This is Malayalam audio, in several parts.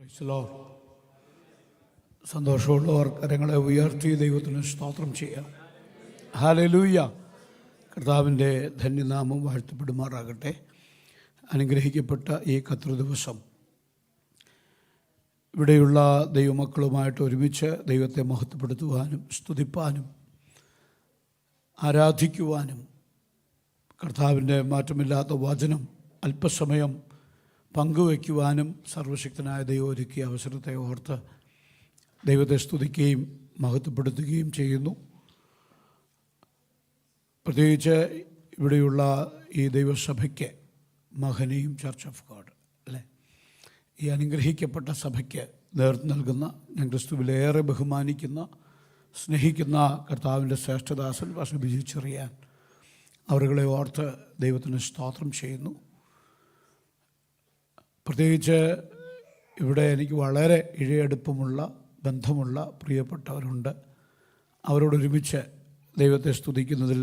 Price the Lord. സന്തോഷമുള്ളവർ കരങ്ങളെ ഉയർത്തി ദൈവത്തിന് സ്തോത്രം ചെയ്യാം. ഹല്ലേലൂയ. കർത്താവിൻ്റെ ധന്യനാമം വാഴ്ത്തപ്പെടുമാറാകട്ടെ. അനുഗ്രഹിക്കപ്പെട്ട ഈ കർത്തൃദിവസം ഇവിടെയുള്ള ദൈവമക്കളുമായിട്ട് ഒരുമിച്ച് ദൈവത്തെ മഹത്വപ്പെടുത്തുവാനും സ്തുതിപ്പാനും ആരാധിക്കുവാനും കർത്താവിൻ്റെ മാറ്റമില്ലാത്ത വചനം അല്പസമയം പങ്കുവയ്ക്കുവാനും സർവശക്തനായ ദൈവം ഒരുക്കിയ അവസരത്തെ ഓർത്ത് ദൈവത്തെ സ്തുതിക്കുകയും മഹത്വപ്പെടുത്തുകയും ചെയ്യുന്നു. പ്രത്യേകിച്ച് ഇവിടെയുള്ള ഈ ദൈവസഭയ്ക്ക് മഹനീയം ചർച്ച് ഓഫ് ഗോഡ് അല്ലേ, ഈ അനുഗ്രഹിക്കപ്പെട്ട സഭയ്ക്ക് നേതൃത്വം നൽകുന്ന ഞാൻ ക്രിസ്തുവിലേറെ ബഹുമാനിക്കുന്ന സ്നേഹിക്കുന്ന കർത്താവിൻ്റെ ശ്രേഷ്ഠദാസൻ പാസ്റ്റർ ബിജു ചെറിയാൻ അവരുകളെ ഓർത്ത് ദൈവത്തിന് സ്തോത്രം ചെയ്യുന്നു. പ്രത്യേകിച്ച് ഇവിടെ എനിക്ക് വളരെ ഇഴയടുപ്പമുള്ള ബന്ധമുള്ള പ്രിയപ്പെട്ടവരുണ്ട്. അവരോടൊരുമിച്ച് ദൈവത്തെ സ്തുതിക്കുന്നതിൽ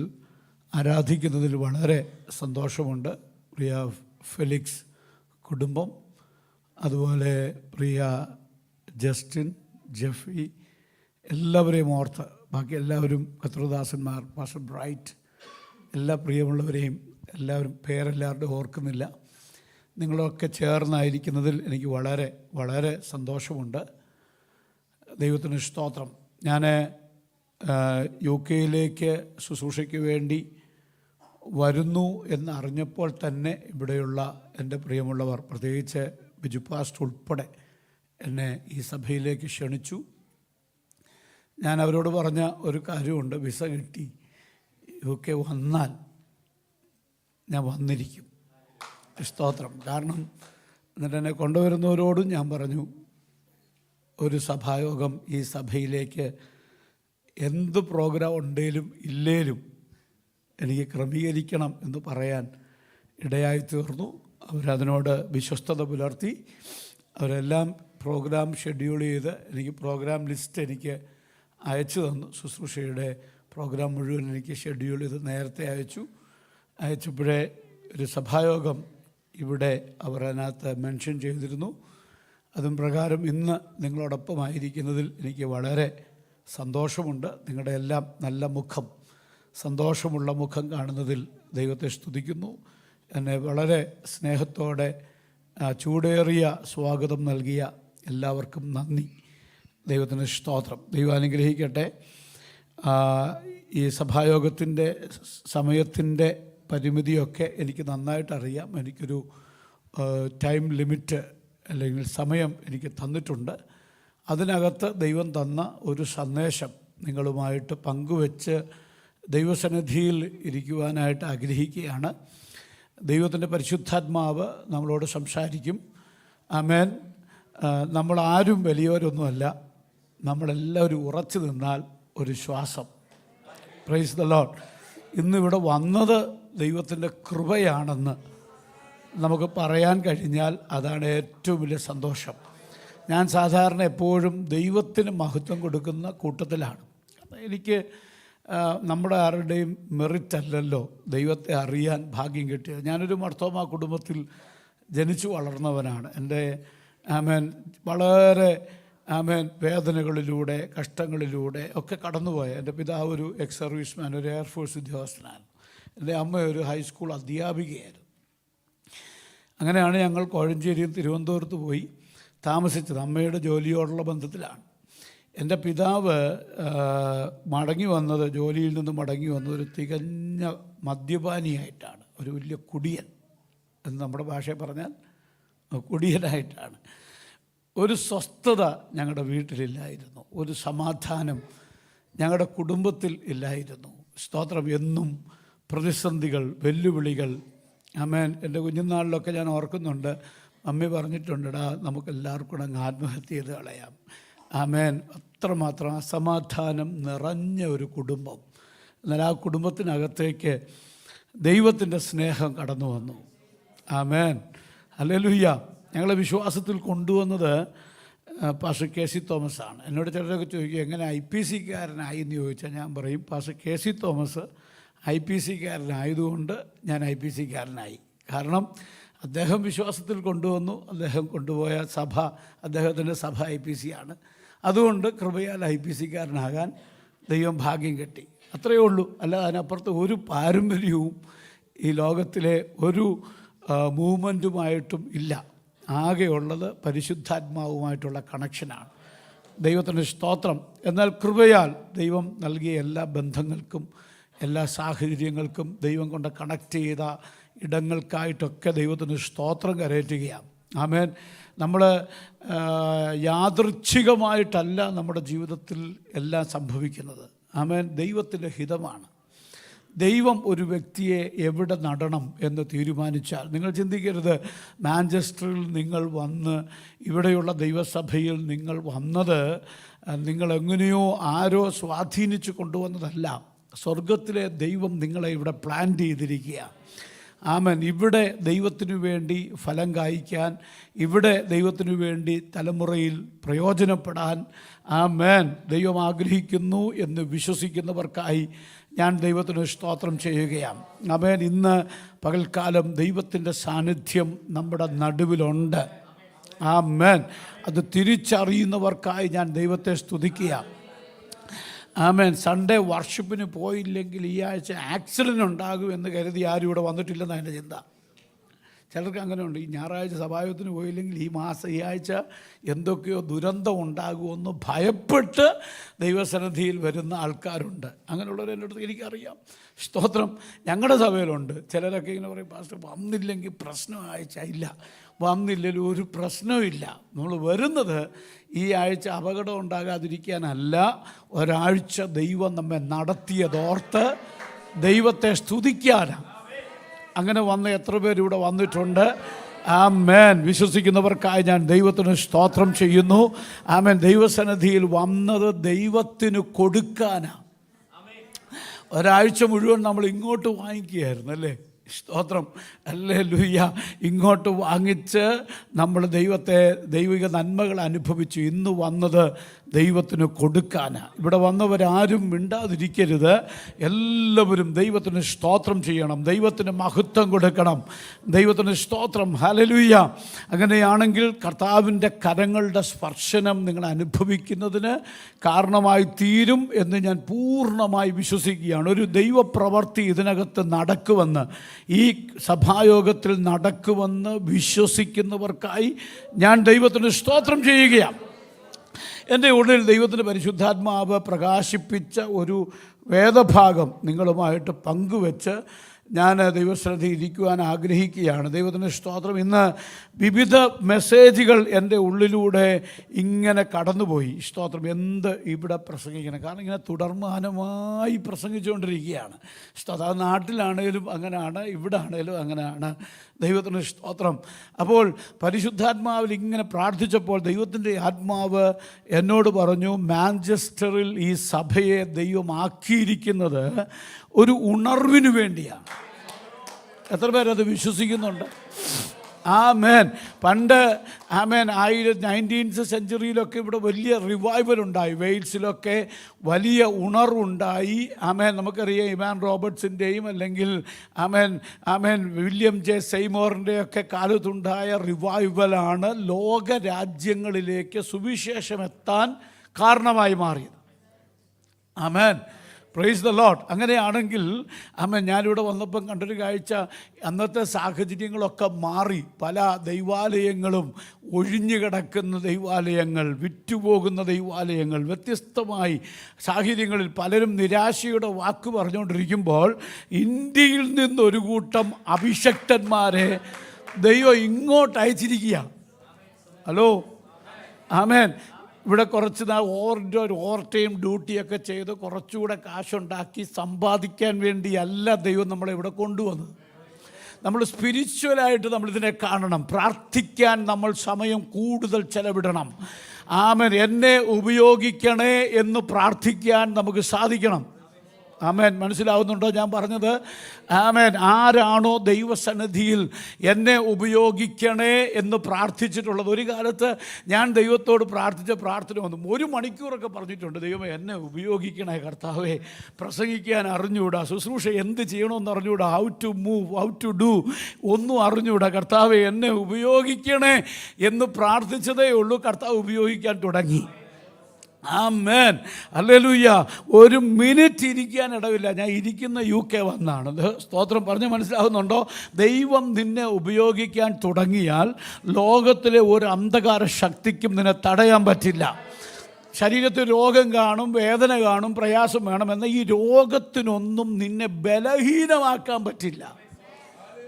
ആരാധിക്കുന്നതിൽ വളരെ സന്തോഷമുണ്ട്. പ്രിയ ഫെലിക്സ് കുടുംബം, അതുപോലെ പ്രിയ ജസ്റ്റിൻ, ജെഫി, എല്ലാവരെയും ഓർത്ത് ബാക്കി എല്ലാവരും കർത്തൃദാസന്മാർ, പാസ്റ്റർ ബ്രൈറ്റ്, എല്ലാ പ്രിയമുള്ളവരെയും എല്ലാവരും പേരെല്ലാവരുടെ ഓർക്കുന്നില്ല. നിങ്ങളൊക്കെ ചേർന്നായിരിക്കുന്നതിൽ എനിക്ക് വളരെ വളരെ സന്തോഷമുണ്ട്. ദൈവത്തിന് സ്തോത്രം. ഞാൻ UK ശുശ്രൂഷയ്ക്ക് വേണ്ടി വരുന്നു എന്നറിഞ്ഞപ്പോൾ തന്നെ ഇവിടെയുള്ള എൻ്റെ പ്രിയമുള്ളവർ, പ്രത്യേകിച്ച് ബിജു പാസ്റ്റർ ഉൾപ്പെടെ എന്നെ ഈ സഭയിലേക്ക് ക്ഷണിച്ചു. ഞാൻ അവരോട് പറഞ്ഞ ഒരു കാര്യമുണ്ട്, വിസ കിട്ടി UK വന്നാൽ ഞാൻ വന്നിരിക്കും. സ്തോത്രം. കാരണം എന്നിട്ട് എന്നെ കൊണ്ടുവരുന്നവരോടും ഞാൻ പറഞ്ഞു, ഒരു സഭായോഗം ഈ സഭയിലേക്ക് എന്ത് പ്രോഗ്രാം ഉണ്ടേലും ഇല്ലേലും എനിക്ക് ക്രമീകരിക്കണം എന്ന് പറയാൻ ഇടയായി തീർന്നു. അവരതിനോട് വിശ്വസ്തത പുലർത്തി. അവരെല്ലാം പ്രോഗ്രാം ഷെഡ്യൂൾ ചെയ്ത് എനിക്ക് പ്രോഗ്രാം ലിസ്റ്റ് എനിക്ക് അയച്ചു തന്നു. ശുശ്രൂഷയുടെ പ്രോഗ്രാം മുഴുവൻ എനിക്ക് ഷെഡ്യൂൾ ചെയ്ത് നേരത്തെ അയച്ചപ്പോഴേ ഒരു സഭായോഗം ഇവിടെ അവർ അതിനകത്ത് മെൻഷൻ ചെയ്തിരുന്നു. അതും പ്രകാരം ഇന്ന് നിങ്ങളോടൊപ്പമായിരിക്കുന്നതിൽ എനിക്ക് വളരെ സന്തോഷമുണ്ട്. നിങ്ങളുടെ എല്ലാം നല്ല മുഖം, സന്തോഷമുള്ള മുഖം കാണുന്നതിൽ ദൈവത്തെ സ്തുതിക്കുന്നു. എന്നെ വളരെ സ്നേഹത്തോടെ ചൂടേറിയ സ്വാഗതം നൽകിയ എല്ലാവർക്കും നന്ദി. ദൈവത്തിന് സ്തോത്രം. ദൈവം അനുഗ്രഹിക്കട്ടെ. ഈ സഭായോഗത്തിൻ്റെ സമയത്തിൻ്റെ പരിമിതിയൊക്കെ എനിക്ക് നന്നായിട്ടറിയാം. എനിക്കൊരു ടൈം ലിമിറ്റ് അല്ലെങ്കിൽ സമയം എനിക്ക് തന്നിട്ടുണ്ട്. അതിനകത്ത് ദൈവം തന്ന ഒരു സന്ദേശം നിങ്ങളുമായിട്ട് പങ്കുവെച്ച് ദൈവസന്നിധിയിൽ ഇരിക്കുവാനായിട്ട് ആഗ്രഹിക്കുകയാണ്. ദൈവത്തിൻ്റെ പരിശുദ്ധാത്മാവ് നമ്മളോട് സംസാരിക്കും. ആമേൻ. നമ്മളാരും വലിയവരൊന്നുമല്ല. നമ്മളെല്ലാവരും ഉറച്ചു നിന്നാൽ ഒരു ശ്വാസം. Price the Lord. ഇന്നിവിടെ വന്നത് ദൈവത്തിൻ്റെ കൃപയാണെന്ന് നമുക്ക് പറയാൻ കഴിഞ്ഞാൽ അതാണ് ഏറ്റവും വലിയ സന്തോഷം. ഞാൻ സാധാരണ എപ്പോഴും ദൈവത്തിന് മഹത്വം കൊടുക്കുന്ന കൂട്ടത്തിലാണ്. എനിക്ക് നമ്മുടെ ആരുടെയും മെറിറ്റ് അല്ലല്ലോ ദൈവത്തെ അറിയാൻ ഭാഗ്യം കിട്ടിയത്. ഞാനൊരു മർത്തോമാ കുടുംബത്തിൽ ജനിച്ചു വളർന്നവനാണ്. എൻ്റെ വളരെ വേദനകളിലൂടെ കഷ്ടങ്ങളിലൂടെ ഒക്കെ കടന്നുപോയ എൻ്റെ പിതാവ് ഒരു എക്സ് സർവീസ്മാൻ, ഒരു എയർഫോഴ്സ് ഉദ്യോഗസ്ഥനാണ്. എൻ്റെ അമ്മ ഒരു ഹൈസ്കൂൾ അധ്യാപികയായിരുന്നു. അങ്ങനെയാണ് ഞങ്ങൾ കോഴഞ്ചേരിയിൽ തിരുവനന്തപുരത്ത് പോയി താമസിച്ചത്. അമ്മയുടെ ജോലിയോടുള്ള ബന്ധത്തിലാണ്. എൻ്റെ പിതാവ് മടങ്ങി വന്നത്, ജോലിയിൽ നിന്ന് മടങ്ങി വന്നത് ഒരു തികഞ്ഞ മദ്യപാനിയായിട്ടാണ്. ഒരു വലിയ കുടിയൻ എന്ന് നമ്മുടെ ഭാഷയിൽ പറഞ്ഞാൽ കുടിയനായിട്ടാണ്. ഒരു സ്വസ്ഥത ഞങ്ങളുടെ വീട്ടിലില്ലായിരുന്നു. ഒരു സമാധാനം ഞങ്ങളുടെ കുടുംബത്തിൽ ഇല്ലായിരുന്നു. സ്തോത്രം. എന്നും പ്രതിസന്ധികൾ, വെല്ലുവിളികൾ. ആമേൻ. എൻ്റെ കുഞ്ഞുനാളിലൊക്കെ ഞാൻ ഓർക്കുന്നുണ്ട്, അമ്മ പറഞ്ഞിട്ടുണ്ടെടാ നമുക്കെല്ലാവർക്കും കൂടെ അങ്ങ് ആത്മഹത്യ ചെയ്ത് കളയാം. ആമേൻ. അത്രമാത്രം അസമാധാനം നിറഞ്ഞ ഒരു കുടുംബം. എന്നാൽ ആ കുടുംബത്തിനകത്തേക്ക് ദൈവത്തിൻ്റെ സ്നേഹം കടന്നു വന്നു. ആമേൻ. ഹല്ലേലൂയ. ഞങ്ങളെ വിശ്വാസത്തിൽ കൊണ്ടുവന്നത് പാസ്റ്റർ KC തോമസാണ്. എന്നോട് ചിലരൊക്കെ ചോദിക്കും എങ്ങനെ IPCക്കാരനായി എന്ന് ചോദിച്ചാൽ ഞാൻ പറയും പാസ്റ്റർ KC തോമസ് IPCക്കാരനായതുകൊണ്ട് ഞാൻ IPCക്കാരനായി. കാരണം അദ്ദേഹം വിശ്വാസത്തിൽ കൊണ്ടുവന്നു. അദ്ദേഹം കൊണ്ടുപോയ സഭ, അദ്ദേഹത്തിൻ്റെ സഭ IPC ആണ്. അതുകൊണ്ട് കൃപയാൽ IPCക്കാരനാകാൻ ദൈവം ഭാഗ്യം കെട്ടി. അത്രയേ ഉള്ളൂ. അല്ല, അതിനപ്പുറത്ത് ഒരു പാരമ്പര്യവും ഈ ലോകത്തിലെ ഒരു മൂവ്മെൻറ്റുമായിട്ടും ഇല്ല. ആകെയുള്ളത് പരിശുദ്ധാത്മാവുമായിട്ടുള്ള കണക്ഷനാണ്. ദൈവത്തിൻ്റെ സ്തോത്രം. എന്നാൽ കൃപയാൽ ദൈവം നൽകിയ എല്ലാ ബന്ധങ്ങൾക്കും എല്ലാ സാഹചര്യങ്ങൾക്കും ദൈവം കൊണ്ട് കണക്ട് ചെയ്ത ഇടങ്ങൾക്കായിട്ടൊക്കെ ദൈവത്തിന് സ്തോത്രം കരയറ്റുകയാണ്. ആമേൻ. നമ്മൾ യാദൃച്ഛികമായിട്ടല്ല നമ്മുടെ ജീവിതത്തിൽ എല്ലാം സംഭവിക്കുന്നത്. ആമേൻ. ദൈവത്തിൻ്റെ ഹിതമാണ്. ദൈവം ഒരു വ്യക്തിയെ എവിടെ നടണം എന്ന് തീരുമാനിച്ചാൽ, നിങ്ങൾ ചിന്തിക്കരുത് മാഞ്ചസ്റ്ററിൽ നിങ്ങൾ വന്ന് ഇവിടെയുള്ള ദൈവസഭയിൽ നിങ്ങൾ വന്നത് നിങ്ങളെങ്ങനെയോ ആരോ സ്വാധീനിച്ച് കൊണ്ടുവന്നതല്ല. സ്വർഗത്തിലെ ദൈവം നിങ്ങളെ ഇവിടെ പ്ലാൻ ചെയ്തിരിക്കുക. ആമേൻ. ഇവിടെ ദൈവത്തിനു വേണ്ടി ഫലം കായ്ക്കാൻ, ഇവിടെ ദൈവത്തിനു വേണ്ടി തലമുറയിൽ പ്രയോജനപ്പെടാൻ ആമേൻ ദൈവം ആഗ്രഹിക്കുന്നു എന്ന് വിശ്വസിക്കുന്നവർക്കായി ഞാൻ ദൈവത്തിന് സ്തോത്രം ചെയ്യുകയാണ്. ആമേൻ. ഇന്ന് പകൽക്കാലം ദൈവത്തിൻ്റെ സാന്നിധ്യം നമ്മുടെ നടുവിലുണ്ട്. ആമേൻ. അത് തിരിച്ചറിയുന്നവർക്കായി ഞാൻ ദൈവത്തെ സ്തുതിക്കുക. ആമേൻ. സൺഡേ വർഷിപ്പിന് പോയില്ലെങ്കിൽ ഈ ആഴ്ച ആക്സിഡൻറ്റ് ഉണ്ടാകുമെന്ന് കരുതി ആരും ഇവിടെ വന്നിട്ടില്ലെന്നാണ് എൻ്റെ ചിന്ത. ചിലർക്ക് അങ്ങനെയുണ്ട്. ഈ ഞായറാഴ്ച സഭായോഗത്തിന് പോയില്ലെങ്കിൽ ഈ ആഴ്ച എന്തൊക്കെയോ ദുരന്തം ഉണ്ടാകുമെന്ന് ഭയപ്പെട്ട് ദൈവസന്നിധിയിൽ വരുന്ന ആൾക്കാരുണ്ട്. അങ്ങനെയുള്ളവർ എൻ്റെ അടുത്ത് എനിക്കറിയാം. സ്തോത്രം. ഞങ്ങളുടെ സഭയിലുണ്ട്. ചിലരൊക്കെ ഇങ്ങനെ പറയും, പാസ്റ്റർ വന്നില്ലെങ്കിൽ പ്രശ്നം ആഴ്ച ഇല്ല, വന്നില്ലെങ്കിൽ ഒരു പ്രശ്നമില്ല. നമ്മൾ വരുന്നത് ഈ ആഴ്ച അപകടം ഉണ്ടാകാതിരിക്കാനല്ല, ഒരാഴ്ച ദൈവം നമ്മെ നടത്തിയതോർത്ത് ദൈവത്തെ സ്തുതിക്കാനാണ്. അങ്ങനെ വന്ന എത്ര പേര് ഇവിടെ വന്നിട്ടുണ്ട്? ആമേൻ. വിശ്വസിക്കുന്നവർക്കായി ഞാൻ ദൈവത്തിന് സ്തോത്രം ചെയ്യുന്നു. ആമേൻ. ദൈവസന്നിധിയിൽ വന്നത് ദൈവത്തിന് കൊടുക്കാനാണ്. ഒരാഴ്ച മുഴുവൻ നമ്മൾ ഇങ്ങോട്ട് വാങ്ങിക്കുകയായിരുന്നു അല്ലേ? സ്തോത്രം. ഹല്ലേലൂയ. ഇങ്ങോട്ട് വാങ്ങിച്ച് നമ്മൾ ദൈവിക നന്മകൾ അനുഭവിച്ചു. ഇന്ന് വന്നത് ദൈവത്തിന് കൊടുക്കാനാണ്. ഇവിടെ വന്നവരാരും മിണ്ടാതിരിക്കരുത്. എല്ലാവരും ദൈവത്തിന് സ്തോത്രം ചെയ്യണം, ദൈവത്തിന് മഹത്വം കൊടുക്കണം. ദൈവത്തിന് സ്തോത്രം. ഹല്ലേലൂയ. അങ്ങനെയാണെങ്കിൽ കർത്താവിൻ്റെ കരങ്ങളുടെ സ്പർശനം നിങ്ങൾ അനുഭവിക്കുന്നതിന് കാരണമായി തീരും എന്ന് ഞാൻ പൂർണ്ണമായി വിശ്വസിക്കുകയാണ്. ഒരു ദൈവപ്രവൃത്തി ഇതിനകത്ത് നടക്കുമെന്ന്, ഈ സഭായോഗത്തിൽ നടക്കുമെന്ന് വിശ്വസിക്കുന്നവർക്കായി ഞാൻ ദൈവത്തിന് സ്തോത്രം ചെയ്യുകയാണ്. എൻ്റെ ഉള്ളിൽ ദൈവത്തിൻ്റെ പരിശുദ്ധാത്മാവ് പ്രകാശിപ്പിച്ച ഒരു വേദഭാഗം നിങ്ങളുമായിട്ട് പങ്കുവെച്ച് ഞാൻ ദൈവശ്രദ്ധയിൽ ഇരിക്കുവാൻ ആഗ്രഹിക്കുകയാണ്. ദൈവത്തിൻ്റെ സ്തോത്രം. ഇന്ന് വിവിധ മെസ്സേജുകൾ എൻ്റെ ഉള്ളിലൂടെ ഇങ്ങനെ കടന്നുപോയി. സ്തോത്രം. എന്ത് ഇവിടെ പ്രസംഗിക്കണം? കാരണം ഇങ്ങനെ തുടർമാനമായി പ്രസംഗിച്ചുകൊണ്ടിരിക്കുകയാണ്. സ്തോത്രം. അത് നാട്ടിലാണേലും അങ്ങനെയാണ്, ഇവിടെ ആണേലും അങ്ങനെയാണ്. ദൈവത്തിൻ്റെ സ്തോത്രം. അപ്പോൾ പരിശുദ്ധാത്മാവിൽ ഇങ്ങനെ പ്രാർത്ഥിച്ചപ്പോൾ ദൈവത്തിൻ്റെ ആത്മാവ് എന്നോട് പറഞ്ഞു, മാഞ്ചസ്റ്ററിൽ ഈ സഭയെ ദൈവം ആക്കിയിരിക്കുന്നത് ഒരു ഉണർവിന് വേണ്ടിയാണ്. എത്ര പേരത് വിശ്വസിക്കുന്നുണ്ട്? ആമേൻ. പണ്ട് 19th സെഞ്ച്വറിയിലൊക്കെ ഇവിടെ വലിയ റിവൈവൽ ഉണ്ടായി. വെയിൽസിലൊക്കെ വലിയ ഉണർവുണ്ടായി. ആമേൻ. നമുക്കറിയാം ഇവാൻ റോബർട്ട്സിൻ്റെയും അല്ലെങ്കിൽ വില്യം ജെ സെയ്മോറിൻ്റെയൊക്കെ കാലത്തുണ്ടായ റിവൈവലാണ് ലോക രാജ്യങ്ങളിലേക്ക് സുവിശേഷം എത്താൻ കാരണമായി മാറിയത്. ആമേൻ. Praise the lord. അങ്ങനെയാണെങ്കിൽ ഞാനിവിടെ വന്നപ്പം കണ്ടൊരു കാഴ്ച, അന്നത്തെ സാഹചര്യങ്ങളൊക്കെ മാറി. പല ദൈവാലയങ്ങളും ഒഴിഞ്ഞു കിടക്കുന്ന ദൈവാലയങ്ങൾ, വിറ്റുപോകുന്ന ദൈവാലയങ്ങൾ, വ്യത്യസ്തമായി സാഹചര്യങ്ങളിൽ പലരും നിരാശയുടെ വാക്ക് പറഞ്ഞുകൊണ്ടിരിക്കുമ്പോൾ ഇന്ത്യയിൽ നിന്നൊരു കൂട്ടം അഭിഷക്തന്മാരെ ദൈവം ഇങ്ങോട്ട് അയച്ചിരിക്കുക. ഹലോ. ആമേൻ. ഇവിടെ കുറച്ച് ഓവർ ടൈം ഡ്യൂട്ടിയൊക്കെ ചെയ്ത് കുറച്ചുകൂടെ കാശുണ്ടാക്കി സമ്പാദിക്കാൻ വേണ്ടിയല്ല ദൈവം നമ്മളെ ഇവിടെ കൊണ്ടുവന്നത്. നമ്മൾ സ്പിരിച്വലായിട്ട് നമ്മളിതിനെ കാണണം. പ്രാർത്ഥിക്കാൻ നമ്മൾ സമയം കൂടുതൽ ചെലവിടണം. ആമേൻ. എന്നെ ഉപയോഗിക്കണേ എന്ന് പ്രാർത്ഥിക്കാൻ നമുക്ക് സാധിക്കണം. ആമേൻ. മനസ്സിലാവുന്നുണ്ടോ ഞാൻ പറഞ്ഞത്? ആമേൻ. ആരാണോ ദൈവസന്നിധിയിൽ എന്നെ ഉപയോഗിക്കണേ എന്ന് പ്രാർത്ഥിച്ചിട്ടുള്ളത്, ഒരു കാലത്ത് ഞാൻ ദൈവത്തോട് പ്രാർത്ഥിച്ച പ്രാർത്ഥന വന്നു 1 മണിക്കൂറൊക്കെ പറഞ്ഞിട്ടുണ്ട്, ദൈവമേ എന്നെ ഉപയോഗിക്കണേ കർത്താവേ, പ്രസംഗിക്കാൻ അറിഞ്ഞുകൂടാ, ശുശ്രൂഷ എന്ത് ചെയ്യണമെന്ന് അറിഞ്ഞുകൂടാ, how to move, how to do ഒന്നും അറിഞ്ഞുകൂടാ, കർത്താവേ എന്നെ ഉപയോഗിക്കണേ എന്ന് പ്രാർത്ഥിച്ചതേ ഉള്ളൂ. കർത്താവ് ഉപയോഗിക്കാൻ തുടങ്ങി. ആമേൻ. ഹല്ലേലൂയ. 1 മിനിറ്റ് ഇരിക്കാൻ ഇടവില്ല. ഞാൻ ഇരിക്കുന്ന UK വന്നാണ്. സ്തോത്രം പറഞ്ഞ് മനസ്സിലാവുന്നുണ്ടോ? ദൈവം നിന്നെ ഉപയോഗിക്കാൻ തുടങ്ങിയാൽ ലോകത്തിലെ ഒരു അന്ധകാര ശക്തിക്കും നിന്നെ തടയാൻ പറ്റില്ല. ശരീരത്തിൽ രോഗം കാണും, വേദന കാണും, പ്രയാസം വേണം, എന്നാൽ ഈ രോഗത്തിനൊന്നും നിന്നെ ബലഹീനമാക്കാൻ പറ്റില്ല.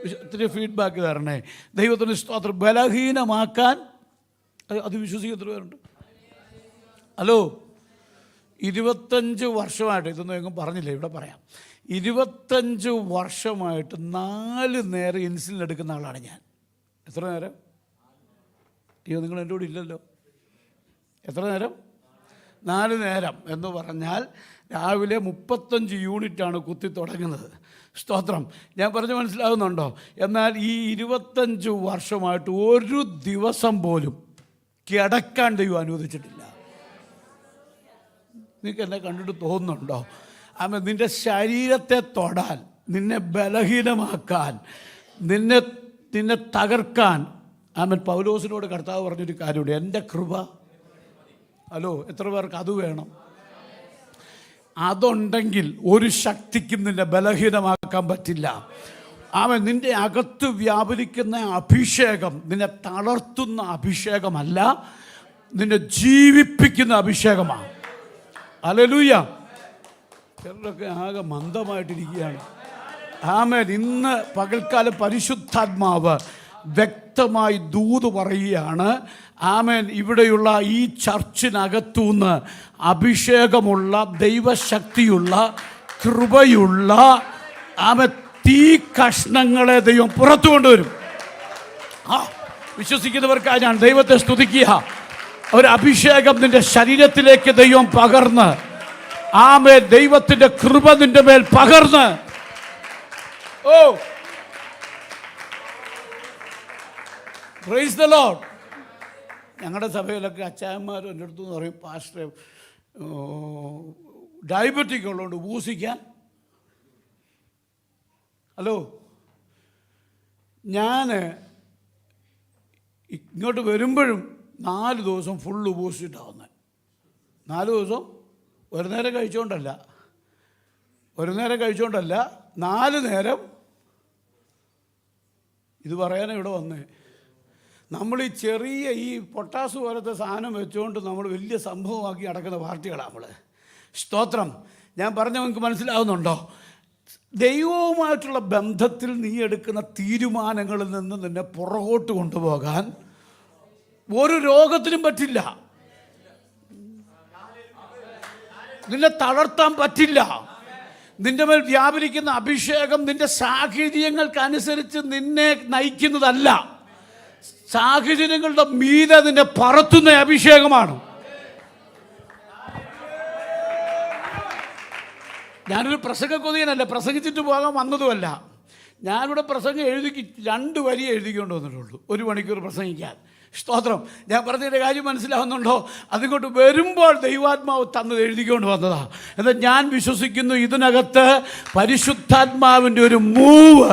ഇത്തിരി ഫീഡ്ബാക്ക് തരണേ. ദൈവത്തിന് സ്തോത്രം. ബലഹീനമാക്കാൻ അത് വിശ്വസിക്കുന്ന പേരുണ്ട്. ഹലോ, 25 വർഷമായിട്ട്, ഇതൊന്നും എങ്ങും പറഞ്ഞില്ല, ഇവിടെ പറയാം. 25 വർഷമായിട്ട് 4 നേരം ഇൻസുലിൻ എടുക്കുന്ന ആളാണ് ഞാൻ. എത്ര നേരം? അയ്യോ, നിങ്ങൾ എൻ്റെ കൂടെ ഇല്ലല്ലോ. എത്ര നേരം? 4 നേരം എന്ന് പറഞ്ഞാൽ രാവിലെ 35 യൂണിറ്റാണ് കുത്തി തുടങ്ങുന്നത്. സ്തോത്രം. ഞാൻ പറഞ്ഞ് മനസ്സിലാകുന്നുണ്ടോ? എന്നാൽ ഈ 25 വർഷമായിട്ട് ഒരു ദിവസം പോലും കിടക്കാൻ ദൈവം അനുവദിച്ചിട്ടില്ല. നിനക്ക് എന്നെ കണ്ടിട്ട് തോന്നുന്നുണ്ടോ? ആമേൻ. നിൻ്റെ ശരീരത്തെ തൊടാൻ, നിന്നെ ബലഹീനമാക്കാൻ, നിന്നെ തകർക്കാൻ, ആമേൻ. പൗലോസിനോട് കർത്താവ് പറഞ്ഞൊരു കാര്യമുണ്ട്, എൻ്റെ കൃപ. ഹലോ, എത്ര പേർക്ക് അത് വേണം? അതുണ്ടെങ്കിൽ ഒരു ശക്തിക്കും നിന്നെ ബലഹീനമാക്കാൻ പറ്റില്ല. ആമേൻ. നിൻ്റെ അകത്ത് വ്യാപരിക്കുന്ന അഭിഷേകം നിന്നെ തളർത്തുന്ന അഭിഷേകമല്ല, നിന്നെ ജീവിപ്പിക്കുന്ന അഭിഷേകമാണ്. ഹല്ലേലൂയ. ചിലരൊക്കെ ആകെ മന്ദമായിട്ടിരിക്കുകയാണ്. ആമേൻ. ഇന്ന് പകൽക്കാലം പരിശുദ്ധാത്മാവ് വ്യക്തമായി ദൂത് പറയുകയാണ്. ആമേൻ. ഇവിടെയുള്ള ഈ ചർച്ചിനകത്തുനിന്ന് അഭിഷേകമുള്ള, ദൈവശക്തിയുള്ള, കൃപയുള്ള ആമേൻ തീ കഷ്ണങ്ങളെ ദൈവം പുറത്തു കൊണ്ടുവരും. വിശ്വസിക്കുന്നവർക്കായി ഞാൻ ദൈവത്തെ സ്തുതിക്കുക. ഒരു അഭിഷേകം നിന്റെ ശരീരത്തിലേക്ക് ദൈവം പകർന്ന്, ആമേൻ, ദൈവത്തിൻ്റെ കൃപ നിന്റെ മേൽ പകർന്ന്. ഓ, പ്രൈസ് ദ ലോർഡ്. ഞങ്ങളുടെ സഭയിലൊക്കെ അച്ചായന്മാരും എൻ്റെ അടുത്ത് പറയും, പാസ്റ്റർ ഡയബറ്റിക് ഉള്ളതുകൊണ്ട് ഉപൂസിക്കാൻ. ഹലോ, ഞാൻ ഇങ്ങോട്ട് വരുമ്പോഴും 4 ദിവസം ഫുള്ള് ഉപവസിച്ചിട്ടാവുന്നത്. 4 ദിവസം ഒരു നേരം കഴിച്ചുകൊണ്ടല്ല, 4 നേരം. ഇത് പറയാനാണ് ഇവിടെ വന്നേ. നമ്മൾ ഈ ചെറിയ ഈ പൊട്ടാസ് പോലത്തെ സാധനം വെച്ചുകൊണ്ട് നമ്മൾ വലിയ സംഭവമാക്കി നടക്കുന്ന പാർട്ടികളാണ് നമ്മൾ. സ്തോത്രം. ഞാൻ പറഞ്ഞ നിങ്ങൾക്ക് മനസ്സിലാവുന്നുണ്ടോ? ദൈവവുമായിട്ടുള്ള ബന്ധത്തിൽ നീ എടുക്കുന്ന തീരുമാനങ്ങളിൽ നിന്ന് നിന്നെ പുറകോട്ട് കൊണ്ടുപോകാൻ ഒരു രോഗത്തിനും പറ്റില്ല. നിന്നെ തളർത്താൻ പറ്റില്ല. നിന്റെ മേൽ വ്യാപരിക്കുന്ന അഭിഷേകം നിന്റെ സാഹചര്യങ്ങൾക്കനുസരിച്ച് നിന്നെ നയിക്കുന്നതല്ല. സാഹചര്യങ്ങളുടെ മീതെ നിന്നെ പറത്തുന്ന അഭിഷേകമാണ്. ഞാനൊരു പ്രസംഗക്കൊതിയനല്ല, പ്രസംഗിച്ചിട്ട് പോകാൻ വന്നതുമല്ല. ഞാനിവിടെ പ്രസംഗം 2 വരി എഴുതിക്കൊണ്ട് വന്നിട്ടുള്ളൂ 1 മണിക്കൂർ പ്രസംഗിക്കാൻ. സ്തോത്രം. ഞാൻ പറഞ്ഞതിൻ്റെ കാര്യം മനസ്സിലാവുന്നുണ്ടോ? അതിങ്ങോട്ട് വരുമ്പോൾ ദൈവാത്മാവ് തന്നത് എഴുതിക്കൊണ്ട് വന്നതാണ്. എന്നാൽ ഞാൻ വിശ്വസിക്കുന്നു ഇതിനകത്ത് പരിശുദ്ധാത്മാവിൻ്റെ ഒരു മൂവ്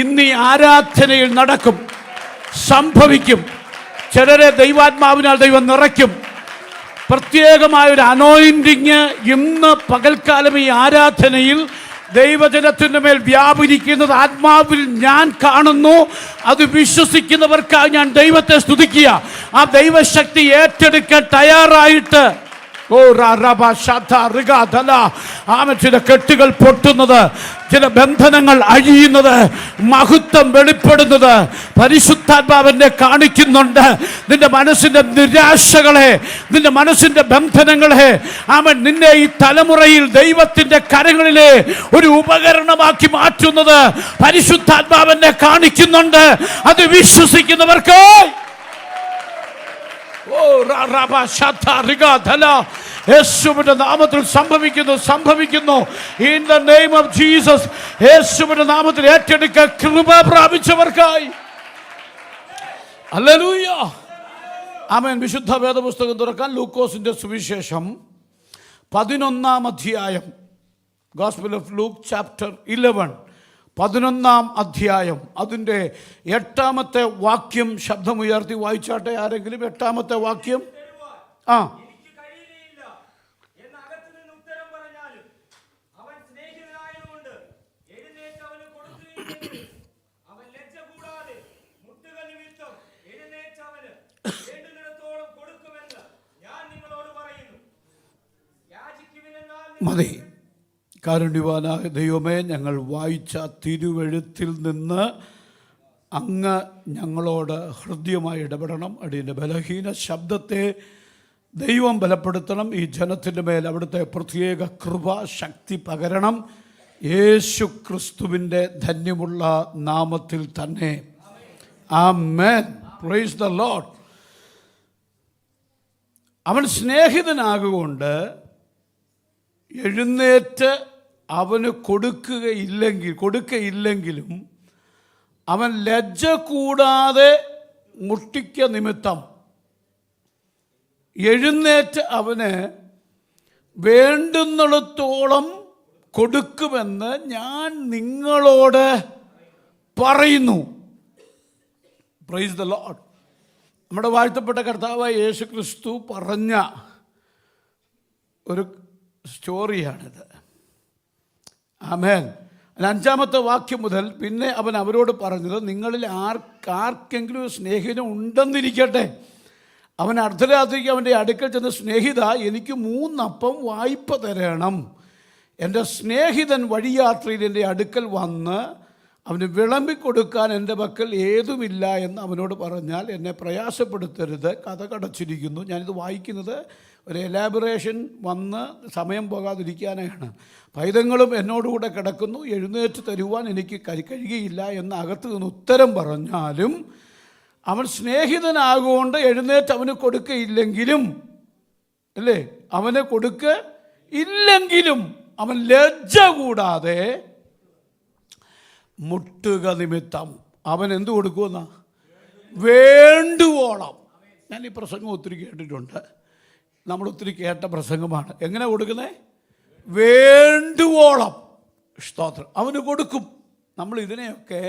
ഇന്ന് ഈ ആരാധനയിൽ നടക്കും, സംഭവിക്കും. ചിലരെ ദൈവാത്മാവിനാൽ ദൈവം നിറയ്ക്കും. പ്രത്യേകമായൊരു അനോയിൻറ്റിങ് ഇന്ന് പകൽക്കാലം ഈ ആരാധനയിൽ ദൈവജനത്തിൻ്റെ മേൽ വ്യാപരിക്കുന്നത് ആത്മാവിൽ ഞാൻ കാണുന്നു. അത് വിശ്വസിക്കുന്നവർക്കായി ഞാൻ ദൈവത്തെ സ്തുതിക്കുക. ആ ദൈവശക്തി ഏറ്റെടുക്കാൻ തയ്യാറായിട്ട് ചില കെട്ടുകൾ പൊട്ടുന്നത്, ചില ബന്ധനങ്ങൾ അഴിയുന്നത്, മഹത്വം വെളിപ്പെടുന്നത് പരിശുദ്ധാത്മാവിനെ കാണിക്കുന്നുണ്ട്. നിന്റെ മനസ്സിന്റെ നിരാശകളെ, നിന്റെ മനസ്സിന്റെ ബന്ധനങ്ങളെ, അവൻ നിന്നെ ഈ തലമുറയിൽ ദൈവത്തിന്റെ കരങ്ങളിലെ ഒരു ഉപകരണമാക്കി മാറ്റുന്നത് പരിശുദ്ധാത്മാവിനെ കാണിക്കുന്നുണ്ട്. അത് വിശ്വസിക്കുന്നവർക്ക് യേശുവിന്റെ നാമത്തിൽ സംഭവിക്കുന്നു. In the name of Jesus. യേശുവിന്റെ നാമത്തിൽ ഏറ്റെടുക്ക കൃപ പ്രാപിച്ചവർക്കായി. ഹല്ലേലൂയ. ആമേൻ. വിശുദ്ധ വേദപുസ്തകം തുറക്കാൻ ലൂക്കോസിന്റെ സുവിശേഷം 11-ാം അധ്യായം. ഗോസ്പൽ ഓഫ് ലൂക്ക് ചാപ്റ്റർ 11, 11-ാം അധ്യായം. അതിൻ്റെ 8-ാമത്തെ വാക്യം ശബ്ദമുയർത്തി വായിച്ചാട്ടെ ആരെങ്കിലും. 8-ാമത്തെ വാക്യം. മതി. കാരുണ്യവാനായ ദൈവമേ, ഞങ്ങൾ വായിച്ച തിരുവെഴുത്തിൽ നിന്ന് അങ്ങ് ഞങ്ങളോട് ഹൃദ്യമായി ഇടപെടണം. അടിയൻ്റെ ബലഹീന ശബ്ദത്തെ ദൈവം ബലപ്പെടുത്തണം. ഈ ജനത്തിൻ്റെ മേൽ അവിടുത്തെ പ്രത്യേക കൃപ ശക്തി പകരണം. യേശു ക്രിസ്തുവിൻ്റെ ധന്യമുള്ള നാമത്തിൽ തന്നെ. ആമേൻ. Praise the lord. അവൻ സ്നേഹിതനാകൊണ്ട് എഴുന്നേറ്റ് അവന് കൊടുക്കയില്ലെങ്കിലും അവൻ ലജ്ജ കൂടാതെ മുട്ടിക്ക നിമിത്തം എഴുന്നേറ്റ് അവന് വേണ്ടുന്നിടത്തോളം കൊടുക്കുമെന്ന് ഞാൻ നിങ്ങളോട് പറയുന്നു. Price the Lord. നമ്മുടെ വാഴ്ത്തപ്പെട്ട കർത്താവായ യേശു ക്രിസ്തു പറഞ്ഞ ഒരു സ്റ്റോറിയാണിത്. ആമേൻ. 5-ാമത്തെ വാക്യം മുതൽ പിന്നെ അവൻ അവരോട് പറഞ്ഞത്, നിങ്ങളിൽ ആർക്കെങ്കിലും സ്നേഹിതൻ ഉണ്ടെന്നിരിക്കട്ടെ. അവൻ അർദ്ധരാത്രിക്ക് അവൻ്റെ അടുക്കൽ ചെന്ന്, സ്നേഹിത, എനിക്ക് 3 അപ്പം വായ്പ തരണം. എൻ്റെ സ്നേഹിതൻ വഴിയാത്രയിൽ എൻ്റെ അടുക്കൽ വന്ന് അവന് വിളമ്പിക്കൊടുക്കാൻ എൻ്റെ പക്കൽ ഏതുമില്ല എന്ന് അവനോട് പറഞ്ഞാൽ എന്നെ പ്രയാസപ്പെടുത്തരുത്, കഥ കടച്ചിരിക്കുന്നു. ഞാനിത് വായിക്കുന്നത് ഒരു എലാബറേഷൻ വന്ന് സമയം പോകാതിരിക്കാനാണ്. പൈതങ്ങളും എന്നോടുകൂടെ കിടക്കുന്നു, എഴുന്നേറ്റ് തരുവാൻ എനിക്ക് കഴിയുകയില്ല എന്ന് അകത്ത് നിന്ന് ഉത്തരം പറഞ്ഞാലും അവൻ സ്നേഹിതനാകൊണ്ട് എഴുന്നേറ്റ് അവന് കൊടുക്കയില്ലെങ്കിലും, അല്ലേ, അവന് കൊടുക്കയില്ലെങ്കിലും അവൻ ലജ്ജ കൂടാതെ മുട്ടുക നിമിത്തം അവൻ എന്ത് കൊടുക്കുമെന്നാ? വേണ്ടുവോളം. ഞാൻ ഈ പ്രസംഗം ഒത്തിരി കേട്ടിട്ടുണ്ട്. നമ്മൾ ഒത്തിരി കേട്ട പ്രസംഗമാണ്. എങ്ങനെ കൊടുക്കുന്നത്? വേണ്ടുവോളം. സ്തോത്രം. അവന് കൊടുക്കും. നമ്മൾ ഇതിനെയൊക്കെ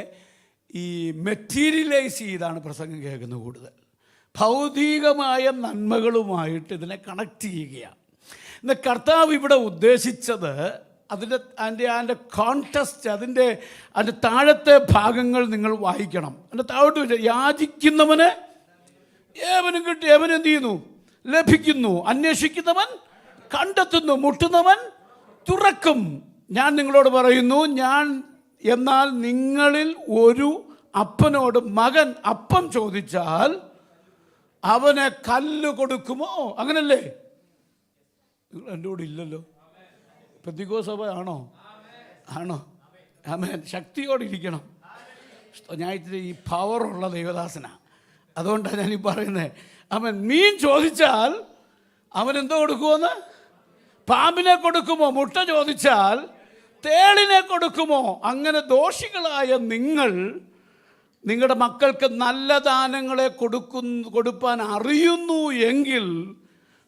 ഈ മെറ്റീരിയലൈസ് ചെയ്താണ് പ്രസംഗം കേൾക്കുന്നത്. കൂടുതൽ ഭൗതികമായ നന്മകളുമായിട്ട് ഇതിനെ കണക്ട് ചെയ്യുകയാണ്. എന്നാൽ കർത്താവ് ഇവിടെ ഉദ്ദേശിച്ചത് അതിൻ്റെ കോൺടെസ്റ്റ്, അതിൻ്റെ താഴത്തെ ഭാഗങ്ങൾ നിങ്ങൾ വായിക്കണം. അതിൻ്റെ താഴോട്ട് യാചിക്കുന്നവന് ഏവനും കിട്ടി, ഏവനും എന്ത് ചെയ്യുന്നു? ലഭിക്കുന്നു. അന്വേഷിക്കുന്നവൻ കണ്ടെത്തുന്നു, മുട്ടുന്നവൻ തുറക്കും. ഞാൻ നിങ്ങളോട് പറയുന്നു, എന്നാൽ നിങ്ങളിൽ ഒരു അപ്പനോട് മകൻ അപ്പം ചോദിച്ചാൽ അവന് കല്ല് കൊടുക്കുമോ? അങ്ങനല്ലേ? നിങ്ങൾ എൻ്റെ കൂടെ ഇല്ലല്ലോ. പെന്തിക്കോസ്ത് സഭ ആണോ? ആമേൻ. ശക്തിയോടിരിക്കണം. ഞാൻ ഇത്തിരി ഈ പവറുള്ള ദൈവദാസനാണ്, അതുകൊണ്ടാണ് ഞാനീ പറയുന്നത്. അവൻ മീൻ ചോദിച്ചാൽ അവൻ എന്തോ കൊടുക്കുമോന്ന്? പാമ്പിനെ കൊടുക്കുമോ? മുട്ട ചോദിച്ചാൽ തേളിനെ കൊടുക്കുമോ? അങ്ങനെ ദോഷികളായ നിങ്ങളുടെ മക്കൾക്ക് നല്ല ദാനങ്ങളെ കൊടുപ്പാൻ അറിയുന്നു എങ്കിൽ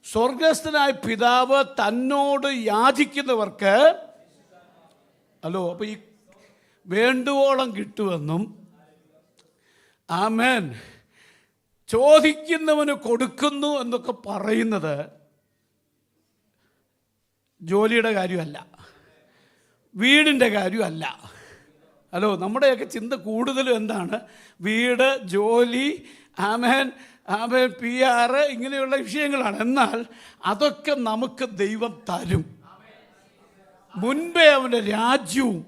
സ്വർഗസ്ഥനായ പിതാവ് തന്നോട് യാചിക്കുന്നവർക്ക്, അപ്പോൾ ഈ വേണ്ടുവോളം കിട്ടുമെന്നും, ആമേൻ, ചോദിക്കുന്നവന് കൊടുക്കുന്നു എന്നൊക്കെ പറയുന്നത് ജോലിയുടെ കാര്യമല്ല, വീടിൻ്റെ കാര്യമല്ല. നമ്മുടെയൊക്കെ ചിന്ത കൂടുതലും എന്താണ്? വീട്, ജോലി, ആമേൻ, PR, ഇങ്ങനെയുള്ള വിഷയങ്ങളാണ്. എന്നാൽ അതൊക്കെ നമുക്ക് ദൈവം തരും. മുൻപേ അവൻ്റെ രാജ്യവും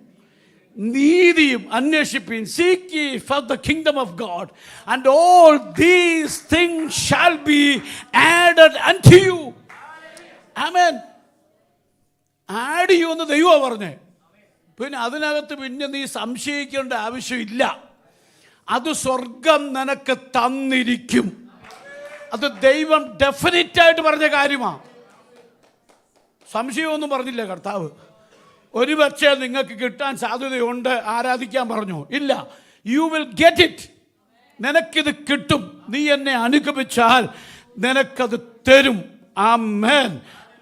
നീതിയും അന്വേഷിപ്പിൻ. Seek ye first the kingdom of God, and all these things shall be added unto you. Amen. Add ചെയ്യുമെന്ന് ദൈവമാണ് പറഞ്ഞേ. പിന്നെ അതിനകത്ത് പിന്നെ നീ സംശയിക്കേണ്ട ആവശ്യമില്ല. അത് സ്വർഗം നിനക്ക് തന്നിരിക്കും. അത് ദൈവം ഡെഫിനറ്റായിട്ട് പറഞ്ഞ കാര്യമാണ്. സംശയമൊന്നും പറഞ്ഞില്ല കർത്താവ്. ഒരുപക്ഷെ നിങ്ങൾക്ക് കിട്ടാൻ സാധ്യതയുണ്ട്, ആരാധിക്കാൻ പറഞ്ഞു. ഇല്ല, യു വിൽ ഗെറ്റ് ഇറ്റ്. നിനക്കിത് കിട്ടും. നീ എന്നെ അനുഗമിച്ചാൽ നിനക്കത് തരും. ആമേൻ.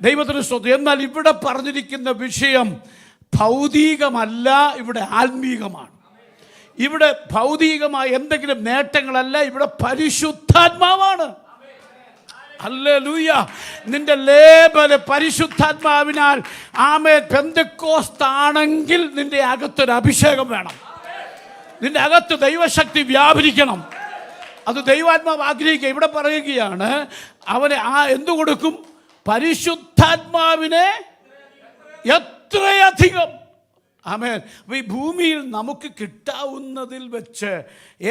ദൈവത്തിന് സ്തോത്രം. എന്നാൽ ഇവിടെ പറഞ്ഞിരിക്കുന്ന വിഷയം ഭൗതികമല്ല, ഇവിടെ ആത്മീകമാണ്. ഇവിടെ ഭൗതികമായ എന്തെങ്കിലും നേട്ടങ്ങളല്ല, ഇവിടെ പരിശുദ്ധാത്മാവാണ്. ഹല്ലേലൂയ. നിന്റെ ലേബല് പരിശുദ്ധാത്മാവിനാൽ. ആമേൻ. പെന്തക്കോസ്ത് ആണെങ്കിൽ നിന്റെ അകത്തൊരു അഭിഷേകം വേണം. നിന്റെ അകത്ത് ദൈവശക്തി വ്യാപരിക്കണം. അത് ദൈവാത്മാവ് ആഗ്രഹിക്കുക. ഇവിടെ പറയുകയാണ്, അവനെ എന്തു കൊടുക്കും? പരിശുദ്ധാത്മാവിനെ എത്രയധികം. ആമേൻ. അപ്പോൾ ഈ ഭൂമിയിൽ നമുക്ക് കിട്ടാവുന്നതിൽ വെച്ച്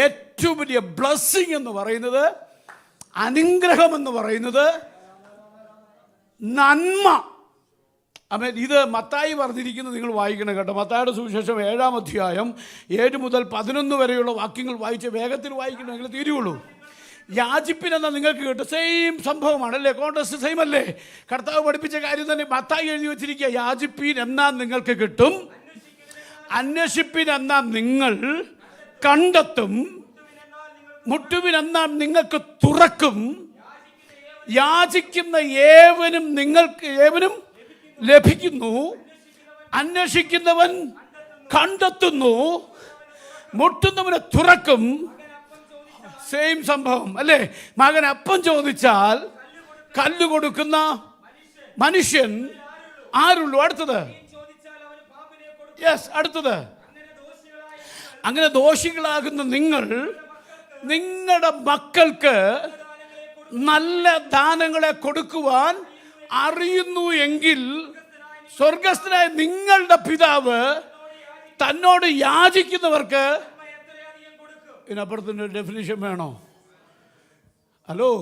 ഏറ്റവും വലിയ ബ്ലെസ്സിങ് എന്ന് പറയുന്നത്, അനുഗ്രഹം എന്ന് പറയുന്നത് നന്മ. ആമേൻ. ഇത് മത്തായി പറഞ്ഞിരിക്കുന്നത് നിങ്ങൾ വായിക്കണം കേട്ടോ. മത്തായിയുടെ സുവിശേഷം 7-ാം അധ്യായം 7 മുതൽ 11 വരെയുള്ള വാക്യങ്ങൾ വായിച്ച് വേഗത്തിൽ വായിക്കണമെങ്കിൽ തീരുള്ളൂ. യാചിപ്പിനെന്നാ നിങ്ങൾക്ക് കിട്ടും. സെയിം സംഭവമാണല്ലേ, കോൺടെക്സ്റ്റ് സെയിം അല്ലേ? കർത്താവ് പഠിപ്പിച്ച കാര്യം തന്നെ മത്തായി എഴുതി വെച്ചിരിക്കുക. യാചിപ്പീൻ എന്നാൽ നിങ്ങൾക്ക് കിട്ടും, അന്വേഷിപ്പിൻ എന്നാൽ നിങ്ങൾ കണ്ടെത്തും, മുട്ടുവിൻ എന്നാൽ നിങ്ങൾക്ക് തുറക്കും, യാചിക്കുന്ന ഏവനും ലഭിക്കുന്നു, അന്വേഷിക്കുന്നവൻ കണ്ടെത്തുന്നു, മുട്ടുന്നവനെ തുറക്കും. സെയിം സംഭവം അല്ലേ? മകൻ അപ്പം ചോദിച്ചാൽ കല്ല് കൊടുക്കുന്ന മനുഷ്യൻ ആരുള്ളൂ? അടുത്തത് അടുത്തത് അങ്ങനെ ദോഷികളാകുന്ന നിങ്ങൾ നിങ്ങളുടെ മക്കൾക്ക് നല്ല ദാനങ്ങളെ കൊടുക്കുവാൻ അറിയുന്നു എങ്കിൽ സ്വർഗസ്ഥനായ നിങ്ങളുടെ പിതാവ് തന്നോട് യാചിക്കുന്നവർക്ക്. ഇതിനപ്പുറത്തിൻ്റെ ഡെഫിനിഷൻ വേണോ? ഹലോ.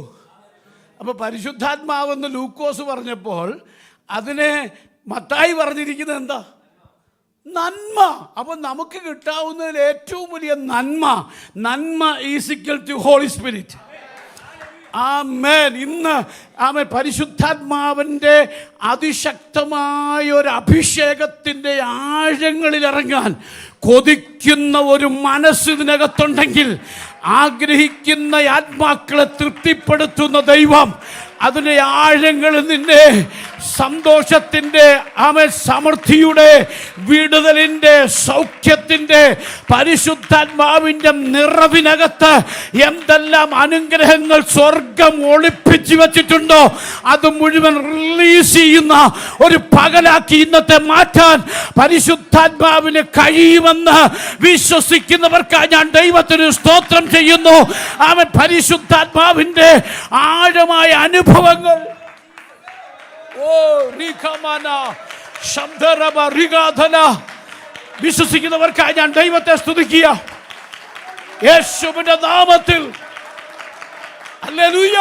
അപ്പോൾ പരിശുദ്ധാത്മാവെന്ന് ലൂക്കോസ് പറഞ്ഞപ്പോൾ അതിനെ മത്തായി പറഞ്ഞിരിക്കുന്നത് എന്താ? നന്മ. അപ്പം നമുക്ക് കിട്ടാവുന്നതിൽ ഏറ്റവും വലിയ നന്മ is equal to holy spirit. Amen. ഇന്ന് ആമേൻ പരിശുദ്ധാത്മാവിൻ്റെ അതിശക്തമായ ഒരു അഭിഷേകത്തിൻ്റെ ആഴങ്ങളിൽ ഇറങ്ങാൻ കൊതിക്കുന്ന ഒരു മനസ്സ് ഇതിനകത്തുണ്ടെങ്കിൽ, ആഗ്രഹിക്കുന്ന ആത്മാക്കളെ തൃപ്തിപ്പെടുത്തുന്ന ദൈവം അതിൻ്റെ ആഴങ്ങളിൽ നിന്നെ സന്തോഷത്തിൻ്റെ സമൃദ്ധിയുടെ വിടുതലിൻ്റെ സൗഖ്യത്തിൻ്റെ പരിശുദ്ധാത്മാവിൻ്റെ നിറവിനകത്ത് എന്തെല്ലാം അനുഗ്രഹങ്ങൾ സ്വർഗം ഒളിപ്പിച്ചു വച്ചിട്ടുണ്ടോ അത് മുഴുവൻ റിലീസ് ചെയ്യുന്ന ഒരു പകലാക്കി ഇന്നത്തെ മാറ്റാൻ പരിശുദ്ധാത്മാവിന് കഴിയുമെന്ന് വിശ്വസിക്കുന്നവർക്കായി ഞാൻ ദൈവത്തിന് സ്തോത്രം ചെയ്യുന്നു. അവൻ പരിശുദ്ധാത്മാവിൻ്റെ ആഴമായ അനുഭവങ്ങൾ വിശ്വസിക്കുന്നവർക്കായി ഞാൻ ദൈവത്തെ സ്തുതിക്കുക യേശുവിന്റെ നാമത്തിൽ. Hallelujah.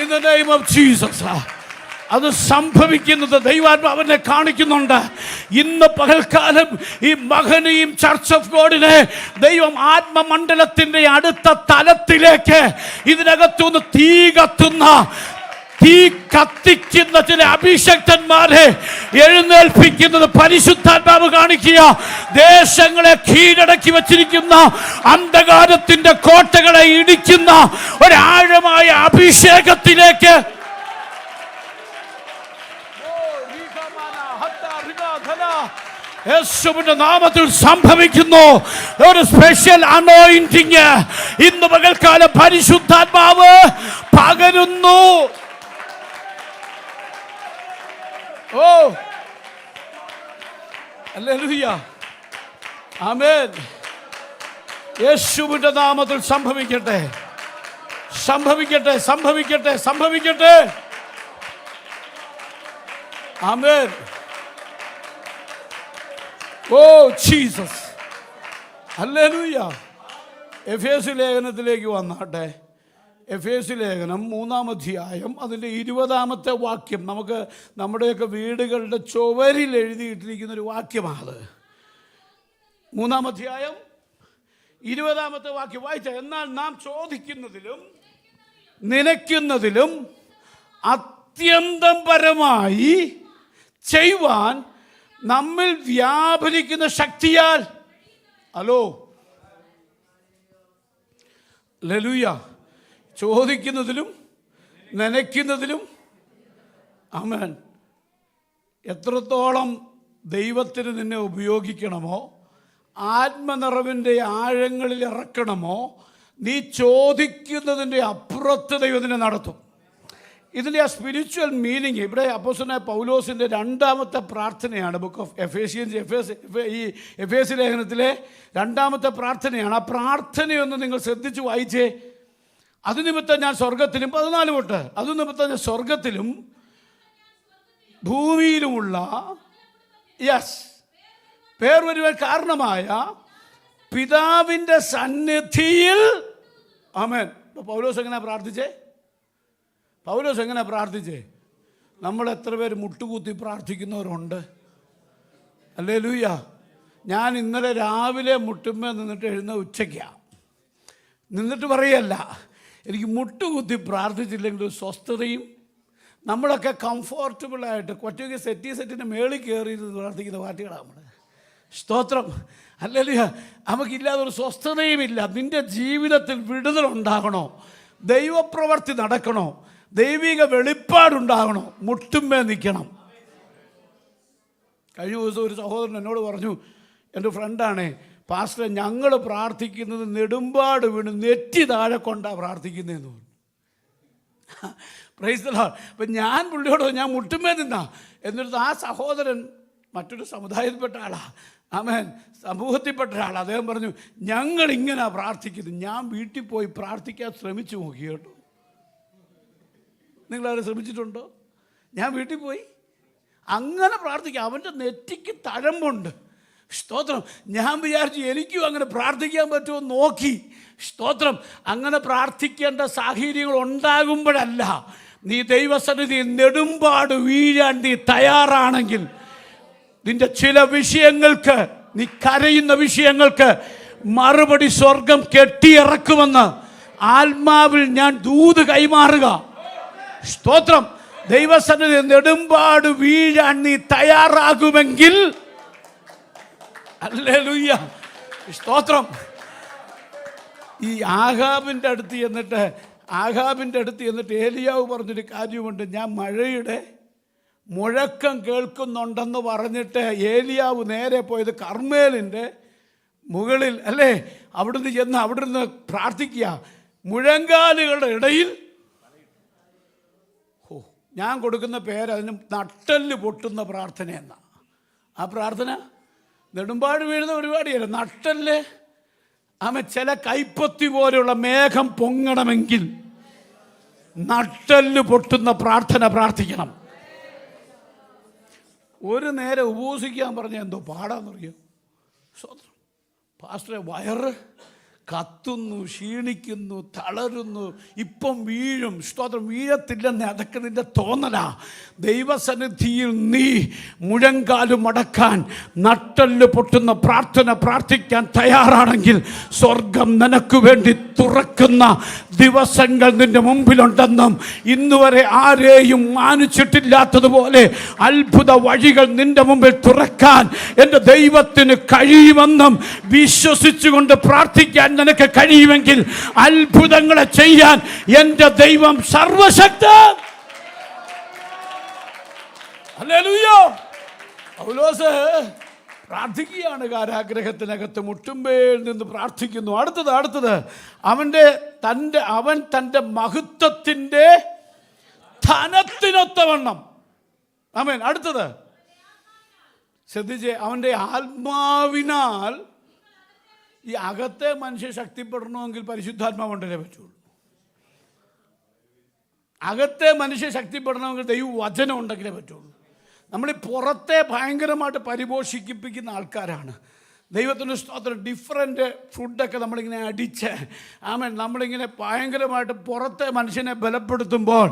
In the name of Jesus. അത് സംഭവിക്കുന്നത് ദൈവാത്മാവിനെ കാണിക്കുന്നുണ്ട്. ഇന്ന് പകൽക്കാലം ഈ മഹനീയം ചർച്ച് ഓഫ് ഗോഡിനെ ദൈവം ആത്മമണ്ഡലത്തിൻ്റെ അടുത്ത തലത്തിലേക്ക് ഇതിനകത്തുനിന്ന് തീ കത്തിക്കുന്ന ചില അഭിഷക്തന്മാരെ എഴുന്നേൽപ്പിക്കുന്നത് പരിശുദ്ധാത്മാവ് കാണിക്കുക. ദേശങ്ങളെ കീഴടക്കി വച്ചിരിക്കുന്ന അന്ധകാരത്തിന്റെ കോട്ടകളെ ഇടിക്കുന്ന ഒരാഴമായ അഭിഷേകത്തിലേക്ക് യേശുവിന്റെ നാമത്തിൽ സംഭവിക്കുന്നു. ഒരു സ്പെഷ്യൽ അനോയിന്റിങ് ഇന്ന് പകൽക്കാലം പരിശുദ്ധാത്മാവ് പകരുന്നു. ഹല്ലേലൂയ. ആമേൻ. യേശുവിന്റെ നാമത്തിൽ സംഭവിക്കട്ടെ, സംഭവിക്കട്ടെ, സംഭവിക്കട്ടെ, സംഭവിക്കട്ടെ. ആമേൻ. ജീസസ്. ഹല്ലേലൂയ. എഫേസ്യ ലേഖനത്തിലേക്ക് വന്നാട്ടെ. എഫേസ്യ ലേഖനം 3-ാം അധ്യായം അതിൻ്റെ 20-ാമത്തെ വാക്യം. നമുക്ക് നമ്മുടെയൊക്കെ വീടുകളുടെ ചുവരിൽ എഴുതിയിട്ടിരിക്കുന്നൊരു വാക്യമാണ്. 3-ാം അധ്യായം 20-ാമത്തെ വാക്യം വായിച്ച. എന്നാൽ നാം ചോദിക്കുന്നതിലും നനയ്ക്കുന്നതിലും അത്യന്തം പരമായി ചെയ്യുവാൻ നമ്മിൽ വ്യാപരിക്കുന്ന ശക്തിയാൽ. Hello, hallelujah. ചോദിക്കുന്നതിലും നനയ്ക്കുന്നതിലും ആമേൻ. എത്രത്തോളം ദൈവത്തിന് നിന്നെ ഉപയോഗിക്കണമോ, ആത്മനിറവിൻ്റെ ആഴങ്ങളിൽ ഇറക്കണമോ, നീ ചോദിക്കുന്നതിൻ്റെ അപ്പുറത്ത് ദൈവത്തിനെ നടത്തും. ഇതിൻ്റെ ആ സ്പിരിച്വൽ മീനിങ് ഇവിടെ അപ്പോസ്തലനായ പൗലോസിൻ്റെ രണ്ടാമത്തെ പ്രാർത്ഥനയാണ്. ബുക്ക് ഓഫ് എഫേഷ്യൻസ്, ഈ എഫേസ്യ ലേഖനത്തിലെ രണ്ടാമത്തെ പ്രാർത്ഥനയാണ്. ആ പ്രാർത്ഥനയൊന്ന് നിങ്ങൾ ശ്രദ്ധിച്ച് വായിച്ചേ. അത് നിമിത്തം ഞാൻ സ്വർഗത്തിലും, 14 തൊട്ട്, അത് നിമിത്തം ഞാൻ സ്വർഗത്തിലും ഭൂമിയിലുമുള്ള പേർ വരുവാൻ കാരണമായ പിതാവിൻ്റെ സന്നിധിയിൽ. ആമേൻ. പൗലോസ് എങ്ങനെ പ്രാർത്ഥിച്ചേ? നമ്മൾ എത്ര പേര് മുട്ടുകുത്തി പ്രാർത്ഥിക്കുന്നവരുണ്ട്? ഹല്ലേലൂയ. ഞാൻ ഇന്നലെ രാവിലെ മുട്ടുമ്മ നിന്നിട്ട് ഉച്ചയ്ക്കാണ് നിന്നിട്ട് പറയല്ല, എനിക്ക് മുട്ടുകുത്തി പ്രാർത്ഥിച്ചില്ലെങ്കിൽ ഒരു സ്വസ്ഥതയും. നമ്മളൊക്കെ കംഫോർട്ടബിളായിട്ട് കൊറ്റയ്ക്ക് സെറ്റിൻ്റെ മേളിൽ കയറി പ്രാർത്ഥിക്കുന്ന പാർട്ടികളാണ് നമ്മൾ. സ്തോത്രം. ഹല്ലേലൂയ. നമുക്കില്ലാതെ ഒരു സ്വസ്ഥതയുമില്ല. നിൻ്റെ ജീവിതത്തിൽ വിടുതലുണ്ടാകണോ, ദൈവപ്രവർത്തി നടക്കണോ, ദൈവിക വെളിപ്പാടുണ്ടാകണോ, മുട്ടുമ്പേ നിൽക്കണം. കഴിഞ്ഞ ദിവസം ഒരു സഹോദരൻ എന്നോട് പറഞ്ഞു, എൻ്റെ ഫ്രണ്ടാണേ, പാസ്റ്റർ ഞങ്ങൾ പ്രാർത്ഥിക്കുന്നത് നെടുമ്പാട് വീണ് നെറ്റി താഴെ കൊണ്ടാണ് പ്രാർത്ഥിക്കുന്നതെന്ന് പറഞ്ഞു. Price the Lord. അപ്പം ഞാൻ പുള്ളിയോട് ഞാൻ മുട്ടുമ്പേ നിന്നാ. എന്നിട്ട് ആ സഹോദരൻ മറ്റൊരു സമുദായത്തിൽപ്പെട്ട ആളാണ്, ആമേൻ, സമൂഹത്തിൽപ്പെട്ട ആൾ. അദ്ദേഹം പറഞ്ഞു, ഞങ്ങളിങ്ങനെ പ്രാർത്ഥിക്കുന്നത്. ഞാൻ വീട്ടിൽ പോയി പ്രാർത്ഥിക്കാൻ ശ്രമിച്ചു നോക്കി കേട്ടോ. നിങ്ങളാരും ശ്രമിച്ചിട്ടുണ്ടോ? ഞാൻ വീട്ടിൽ പോയി അങ്ങനെ പ്രാർത്ഥിക്കാം. അവൻ്റെ നെറ്റിക്ക് തഴമ്പുണ്ട്. സ്തോത്രം. ഞാൻ വിചാരിച്ചു എനിക്കും അങ്ങനെ പ്രാർത്ഥിക്കാൻ പറ്റുമോ നോക്കി. സ്തോത്രം. അങ്ങനെ പ്രാർത്ഥിക്കേണ്ട സാഹചര്യങ്ങൾ ഉണ്ടാകുമ്പോഴല്ല, നീ ദൈവസന്നിധി നെടുമ്പാട് വീഴാൻ നീ തയ്യാറാണെങ്കിൽ, നിന്റെ ചില വിഷയങ്ങൾക്ക്, നീ കരയുന്ന വിഷയങ്ങൾക്ക് മറുപടി സ്വർഗം കെട്ടിയിറക്കുമെന്ന് ആത്മാവിൽ ഞാൻ ദൂത് കൈമാറുക. സ്തോത്രം. ദൈവസന്നിധി നെടുമ്പാട് വീഴാൻ നീ തയ്യാറാകുമെങ്കിൽ, ഹല്ലേലൂയ, സ്തോത്രം. ഈ ആഹാബിൻ്റെ അടുത്ത് ചെന്നിട്ട് ഏലിയാവ് പറഞ്ഞൊരു കാര്യമുണ്ട്. ഞാൻ മഴയുടെ മുഴക്കം കേൾക്കുന്നുണ്ടെന്ന് പറഞ്ഞിട്ട് ഏലിയാവ് നേരെ പോയത് കർമ്മേലിൻ്റെ മുകളിൽ അല്ലേ, അവിടുന്ന് പ്രാർത്ഥിക്കുക. മുഴങ്കാലുകളുടെ ഇടയിൽ, ഞാൻ കൊടുക്കുന്ന പേര് അതിന് നട്ടെല്ല് പൊട്ടുന്ന പ്രാർത്ഥന എന്നാ. ആ പ്രാർത്ഥന നെടുമ്പാട് വീഴുന്ന പരിപാടിയല്ല. നട്ടെല്ല് ചില കൈപ്പത്തി പോലെയുള്ള മേഘം പൊങ്ങണമെങ്കിൽ നട്ടെല്ല് പൊട്ടുന്ന പ്രാർത്ഥന പ്രാർത്ഥിക്കണം. ഒരു നേരം ഉപവസിക്കാൻ പറഞ്ഞ എന്തോ പാടാന്നറിയോ? സ്വതന്ത്രം. പാസ്റ്ററെ വയറ് കത്തുന്നു, ക്ഷീണിക്കുന്നു, തളരുന്നു, ഇപ്പം വീഴും. സ്തോത്രം. വീഴത്തില്ലെന്ന് അതൊക്കെ നിന്റെ തോന്നലാ. ദൈവസന്നിധിയിൽ നീ മുഴങ്കാലും മടക്കാൻ, നട്ടെല്ല് പൊട്ടുന്ന പ്രാർത്ഥന പ്രാർത്ഥിക്കാൻ തയ്യാറാണെങ്കിൽ സ്വർഗം നിനക്ക് വേണ്ടി തുറക്കുന്ന ദിവസങ്ങൾ നിന്റെ മുമ്പിലുണ്ടെന്നും, ഇന്നുവരെ ആരെയും മാനിച്ചിട്ടില്ലാത്തതുപോലെ അത്ഭുത വഴികൾ നിന്റെ മുമ്പിൽ തുറക്കാൻ എൻ്റെ ദൈവത്തിന് കഴിയുമെന്നും വിശ്വസിച്ചുകൊണ്ട് പ്രാർത്ഥിക്കാൻ നിനക്ക് കഴിയുമെങ്കിൽ അത്ഭുതങ്ങളെ ചെയ്യാൻ എൻ്റെ ദൈവം സർവശക്തൻ. ഹല്ലേലൂയ. പൗലോസ് പ്രാർത്ഥിക്കുകയാണ്. കാരാഗ്രഹത്തിനകത്ത് മുട്ടുമ്പേൽ നിന്ന് പ്രാർത്ഥിക്കുന്നു. അടുത്തത് അവൻ തൻ്റെ മഹത്വത്തിൻ്റെ ധനത്തിനൊത്തവണ്ണം. ആമേൻ. അടുത്തത് ശ്രദ്ധിച്ചേ, അവൻ്റെ ആത്മാവിനാൽ. ഈ അകത്തെ മനുഷ്യൻ ശക്തിപ്പെടണമെങ്കിൽ പരിശുദ്ധാത്മാവ് ഉണ്ടല്ലേ പറ്റുള്ളൂ. അകത്തെ മനുഷ്യൻ ശക്തിപ്പെടണമെങ്കിൽ ദൈവവചനം ഉണ്ടെങ്കിലേ പറ്റുള്ളൂ. നമ്മൾ ഈ പുറത്തെ ഭയങ്കരമായിട്ട് പരിപോഷിപ്പിക്കുന്ന ആൾക്കാരാണ്. ദൈവത്തിൻ്റെ സ്തോത്രം. ഡിഫറൻറ്റ് ഫുഡൊക്കെ നമ്മളിങ്ങനെ അടിച്ച് നമ്മളിങ്ങനെ ഭയങ്കരമായിട്ട് പുറത്തെ മനുഷ്യനെ ബലപ്പെടുത്തുമ്പോൾ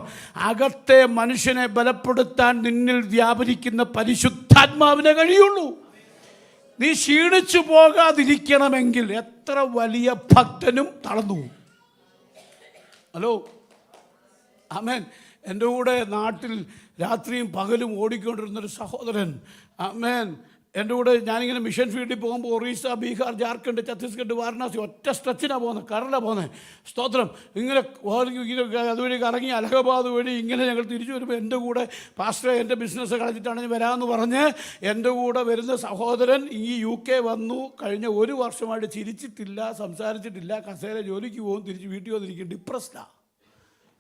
അകത്തെ മനുഷ്യനെ ബലപ്പെടുത്താൻ നിന്നിൽ വ്യാപരിക്കുന്ന പരിശുദ്ധാത്മാവിനെ കഴിയുള്ളൂ. നീ ക്ഷീണിച്ചു പോകാതിരിക്കണമെങ്കിൽ എത്ര വലിയ ഭക്തനും തളർന്നു. ഹലോ, ആമേൻ. എൻ്റെ കൂടെ നാട്ടിൽ രാത്രിയും പകലും ഓടിക്കൊണ്ടിരുന്നൊരു സഹോദരൻ, ആമേൻ, എൻ്റെ കൂടെ ഞാനിങ്ങനെ മിഷൻ ഫീൽഡിൽ പോകുമ്പോൾ ഒറീസ, ബീഹാർ, ജാർഖണ്ഡ്, ഛത്തീസ്ഗഡ്, വാരണാസി ഒറ്റ സ്ട്രെച്ചിനാണ് പോകുന്നത്, കറലാണ് പോകുന്നത്. സ്തോത്രം. ഇങ്ങനെ അതുവഴി കറങ്ങി അലഹബാദ് വഴി ഇങ്ങനെ ഞങ്ങൾ തിരിച്ചു വരുമ്പോൾ എൻ്റെ കൂടെ പാസ്റ്ററെ എൻ്റെ ബിസിനസ് കളഞ്ഞിട്ടാണ് ഞാൻ വരാമെന്ന് പറഞ്ഞ് എൻ്റെ കൂടെ വരുന്ന സഹോദരൻ ഈ UK വന്നു. കഴിഞ്ഞ 1 വർഷമായിട്ട് ചിരിച്ചിട്ടില്ല, സംസാരിച്ചിട്ടില്ല, കസേര ജോലിക്ക് പോകും, തിരിച്ച് വീട്ടിൽ വന്നിരിക്കും, ഡിപ്രസ്ഡാണ്.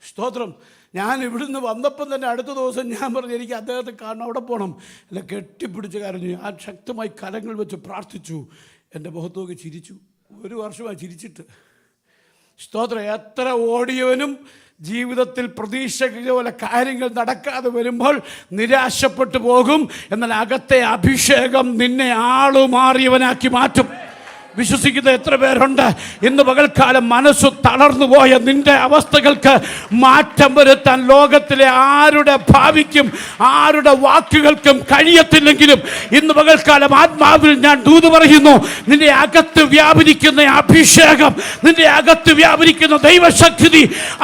സ്തോത്രം. ഞാൻ ഇവിടുന്ന് വന്നപ്പം തന്നെ അടുത്ത ദിവസം ഞാൻ പറഞ്ഞു എനിക്ക് അദ്ദേഹത്തെ കാണണം, അവിടെ പോകണം. എന്നെ കെട്ടിപ്പിടിച്ച് കരഞ്ഞു. ഞാൻ ശക്തമായി കരങ്ങൾ വെച്ച് പ്രാർത്ഥിച്ചു. എൻ്റെ മുഖത്തൊക്കെ ചിരിച്ചു. 1 വർഷമായി ചിരിച്ചിട്ട്. സ്തോത്രം. എത്ര ഓടിയവനും ജീവിതത്തിൽ പ്രതീക്ഷിക്കുന്ന പോലെ കാര്യങ്ങൾ നടക്കാതെ വരുമ്പോൾ നിരാശപ്പെട്ടു പോകും. എന്നാൽ അകത്തെ അഭിഷേകം നിന്നെ ആളുമാറിയവനാക്കി മാറ്റും. വിശ്വസിക്കുന്ന എത്ര പേരുണ്ട്? ഇന്ന് പകൽക്കാലം മനസ്സ് തളർന്നു പോയ നിന്റെ അവസ്ഥകൾക്ക് മാറ്റം വരുത്താൻ ലോകത്തിലെ ആരുടെ ഭാവിക്കും ആരുടെ വാക്കുകൾക്കും കഴിയത്തില്ലെങ്കിലും ഇന്ന് പകൽക്കാലം ആത്മാവിൽ ഞാൻ ദൂത് പറയുന്നു. നിന്റെ അകത്ത് വ്യാപരിക്കുന്ന അഭിഷേകം, നിന്റെ അകത്ത് വ്യാപരിക്കുന്ന ദൈവശക്തി,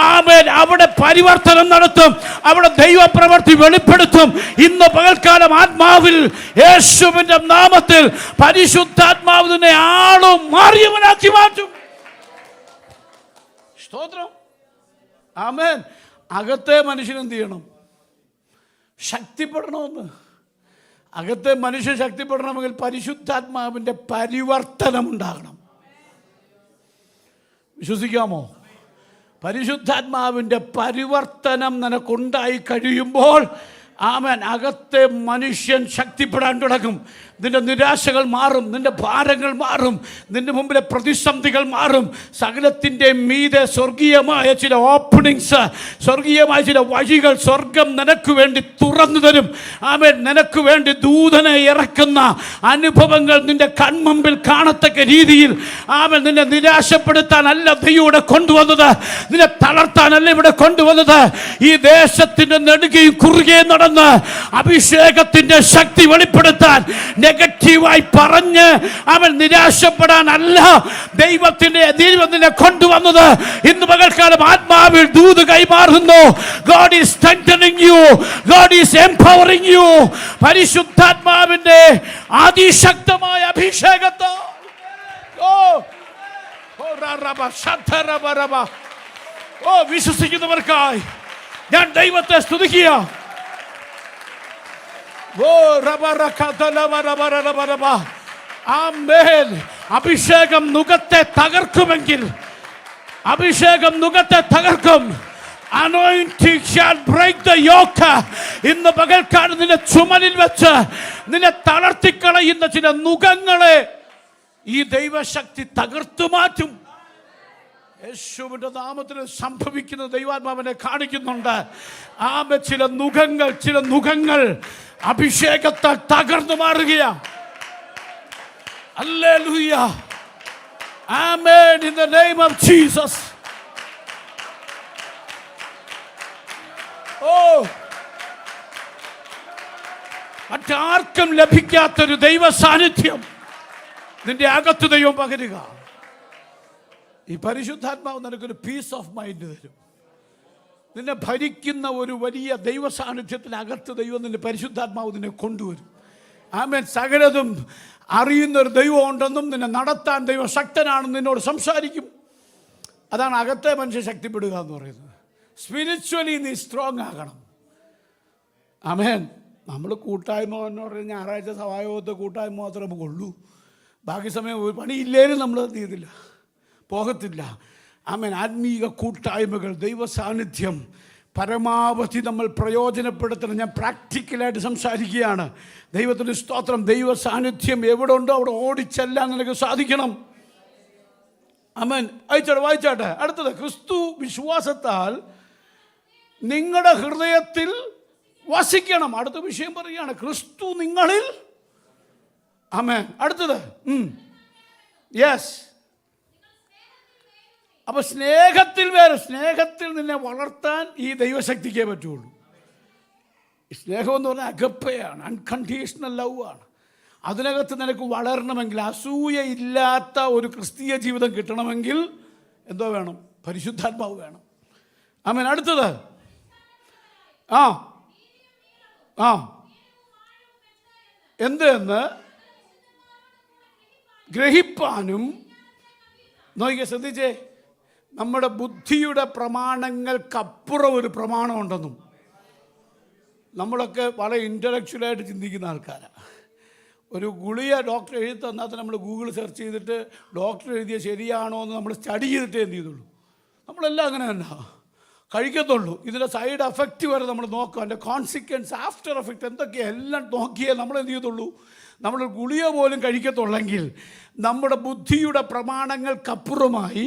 ആമേൻ, അവിടെ പരിവർത്തനം നടത്തും, അവിടെ ദൈവപ്രവൃത്തി വെളിപ്പെടുത്തും. ഇന്ന് പകൽക്കാലം ആത്മാവിൽ യേശുവിന്റെ നാമത്തിൽ പരിശുദ്ധാത്മാവ് നിന്നെ മാറിയവനാക്കി മാറ്റും. സ്തോത്രം. ആമേൻ. അകത്തെ മനുഷ്യൻ എന്ത് ചെയ്യണം? ശക്തിപ്പെടണമെന്ന്. അകത്തെ മനുഷ്യൻ ശക്തിപ്പെടണമെങ്കിൽ പരിശുദ്ധാത്മാവിൻ്റെ പരിവർത്തനം ഉണ്ടാകണം. വിശ്വസിക്കാമോ? പരിശുദ്ധാത്മാവിൻ്റെ പരിവർത്തനം നിനക്കുണ്ടായി കഴിയുമ്പോൾ ആമേൻ, അകത്തെ മനുഷ്യൻ ശക്തിപ്പെടാൻ തുടങ്ങും. നിന്റെ നിരാശകൾ മാറും, നിന്റെ ഭാരങ്ങൾ മാറും, നിന്റെ മുമ്പിലെ പ്രതിസന്ധികൾ മാറും. സകലത്തിൻ്റെ മീതെ സ്വർഗീയമായ ചില ഓപ്പണിങ്സ്, സ്വർഗീയമായ ചില വഴികൾ സ്വർഗം നിനക്ക് വേണ്ടി തുറന്നു തരും. ആമേൻ. നിനക്ക് വേണ്ടി ദൂതനെ ഇറക്കുന്ന അനുഭവങ്ങൾ നിന്റെ കൺമുമ്പിൽ കാണത്തക്ക രീതിയിൽ, ആമേൻ, നിന്നെ നിരാശപ്പെടുത്താനല്ല ദൈവം ഇവിടെ കൊണ്ടുവന്നത്, നിന്നെ തളർത്താനല്ല ഇവിടെ കൊണ്ടുവന്നത്. ഈ ദേശത്തിൻ്റെ നെടുകയും കുറുകയും നടന്ന് അഭിഷേകത്തിൻ്റെ ശക്തി വെളിപ്പെടുത്താൻ, നെഗറ്റീവായി പറഞ്ഞ് അവൻ നിരാശപ്പെടാനല്ല ദൈവം നിന്നെ കൊണ്ടുവന്നത്. ഇന്ന് പകൽക്കാലം ആത്മാവിൽ ദൂത് കൈമാറുന്നു. God is strengthening you. God is empowering you. പരിശുദ്ധാത്മാവിന്റെ അതിശക്തമായ അഭിഷേകത്താൽ വിശ്വസിക്കുന്നവർക്കായി ഞാൻ ദൈവത്തെ സ്തുതിക്കുക. ആമേൻ. അഭിഷേകം നുകത്തെ തകർക്കുമെങ്കിൽ, അഭിഷേകം നുകത്തെ തകർക്കും. Anointing shall break the yoke. ഇന്ന് പകൽക്കാലം നിന്നെ ചുമലിൽ വെച്ച് നിന്നെ തളർത്തിക്കളയുന്ന ചില നുകങ്ങളെ ഈ ദൈവശക്തി തകർത്തു മാറ്റും. യേശുവിന്റെ നാമത്തിൽ സംഭവിക്കുന്ന ദൈവാത്മാവിനെ കാണിക്കുന്നുണ്ട്. ആമേൻ. ചില നുകങ്ങൾ അഭിഷേകത്താൽ തകർന്നു മാറുകയാണ്. Hallelujah. Amen. In the name of Jesus. മറ്റാർക്കും ലഭിക്കാത്തൊരു ദൈവ സാന്നിധ്യം നിന്റെ അകത്ത് ദൈവം പകരുക. ഈ പരിശുദ്ധാത്മാവ് നിനക്കൊരു പീസ് ഓഫ് മൈൻഡ് തരും. നിന്നെ ഭരിക്കുന്ന ഒരു വലിയ ദൈവ സാന്നിധ്യത്തിനകത്ത് ദൈവം നിന്റെ പരിശുദ്ധാത്മാവ് നിന്നെ കൊണ്ടുവരും. ആമേൻ. സകലതും അറിയുന്നൊരു ദൈവം ഉണ്ടെന്നും നിന്നെ നടത്താൻ ദൈവം ശക്തനാണെന്ന് നിന്നോട് സംസാരിക്കും. അതാണ് അകത്തെ മനുഷ്യൻ ശക്തിപ്പെടുക എന്ന് പറയുന്നത്. സ്പിരിച്വലി നീ സ്ട്രോങ് ആകണം. ആമേൻ. നമ്മൾ കൂട്ടായ്മ എന്ന് പറഞ്ഞാൽ ഞായറാഴ്ച സഭായോഗത്തെ കൂട്ടായ്മ മാത്രമേ നമുക്കുള്ളൂ. ബാക്കി സമയം ഒരു പണിയില്ലേലും നമ്മൾ എന്ത് ചെയ്തില്ല, പോകത്തില്ല. ആമേൻ. ആത്മീക കൂട്ടായ്മകൾ, ദൈവ സാന്നിധ്യം പരമാവധി നമ്മൾ പ്രയോജനപ്പെടുത്തണം. ഞാൻ പ്രാക്ടിക്കലായിട്ട് സംസാരിക്കുകയാണ്. ദൈവത്തിന് സ്തോത്രം. ദൈവ സാന്നിധ്യം എവിടെ ഉണ്ടോ അവിടെ ഓടിച്ചെല്ലാൻ നിനക്ക് സാധിക്കണം. ആമേൻ. വായിച്ചാട്ടെ അടുത്തത്. ക്രിസ്തു വിശ്വാസത്താൽ നിങ്ങളുടെ ഹൃദയത്തിൽ വസിക്കണം. അടുത്ത വിഷയം പറയുകയാണ്, ക്രിസ്തു നിങ്ങളിൽ. ആമേൻ. അടുത്തത് യെസ്. അപ്പൊ സ്നേഹത്തിൽ നിന്നെ വളർത്താൻ ഈ ദൈവശക്തിക്കേ പറ്റുള്ളൂ. സ്നേഹം എന്ന് പറഞ്ഞാൽ അഗപ്പയാണ്, അൺകണ്ടീഷണൽ ലവ് ആണ്. അതിനകത്ത് നിനക്ക് വളരണമെങ്കിൽ, അസൂയയില്ലാത്ത ഒരു ക്രിസ്തീയ ജീവിതം കിട്ടണമെങ്കിൽ എന്തോ വേണം? പരിശുദ്ധാത്മാവ് വേണം. ആമേൻ. അടുത്തത് ആ ആ എന്തെന്ന് ഗ്രഹിപ്പാനും. നോക്കിയ ശ്രദ്ധിച്ചേ, നമ്മുടെ ബുദ്ധിയുടെ പ്രമാണങ്ങൾക്കപ്പുറം ഒരു പ്രമാണമുണ്ടെന്നും. നമ്മളൊക്കെ വളരെ ഇൻ്റലക്ച്വലായിട്ട് ചിന്തിക്കുന്ന ആൾക്കാരാണ്. ഒരു ഗുളിക ഡോക്ടർ എഴുതി തന്നാൽ നമ്മൾ ഗൂഗിൾ സെർച്ച് ചെയ്തിട്ട് ഡോക്ടർ എഴുതിയ ശരിയാണോ എന്ന് നമ്മൾ സ്റ്റഡി ചെയ്തിട്ടേ എന്ത് ചെയ്തുള്ളൂ. നമ്മളെല്ലാം അങ്ങനെ തന്നെ കഴിക്കത്തുള്ളൂ. ഇതിൻ്റെ സൈഡ് എഫക്റ്റ് വരെ നമ്മൾ നോക്കുക, അതിൻ്റെ കോൺസിക്വൻസ്, ആഫ്റ്റർ എഫക്റ്റ് എന്തൊക്കെയാണ് എല്ലാം നോക്കിയേ നമ്മൾ എന്ത് ചെയ്തുള്ളൂ. നമ്മൾ ഗുളിക പോലും കഴിക്കത്തുള്ളെങ്കിൽ നമ്മുടെ ബുദ്ധിയുടെ പ്രമാണങ്ങൾക്കപ്പുറമായി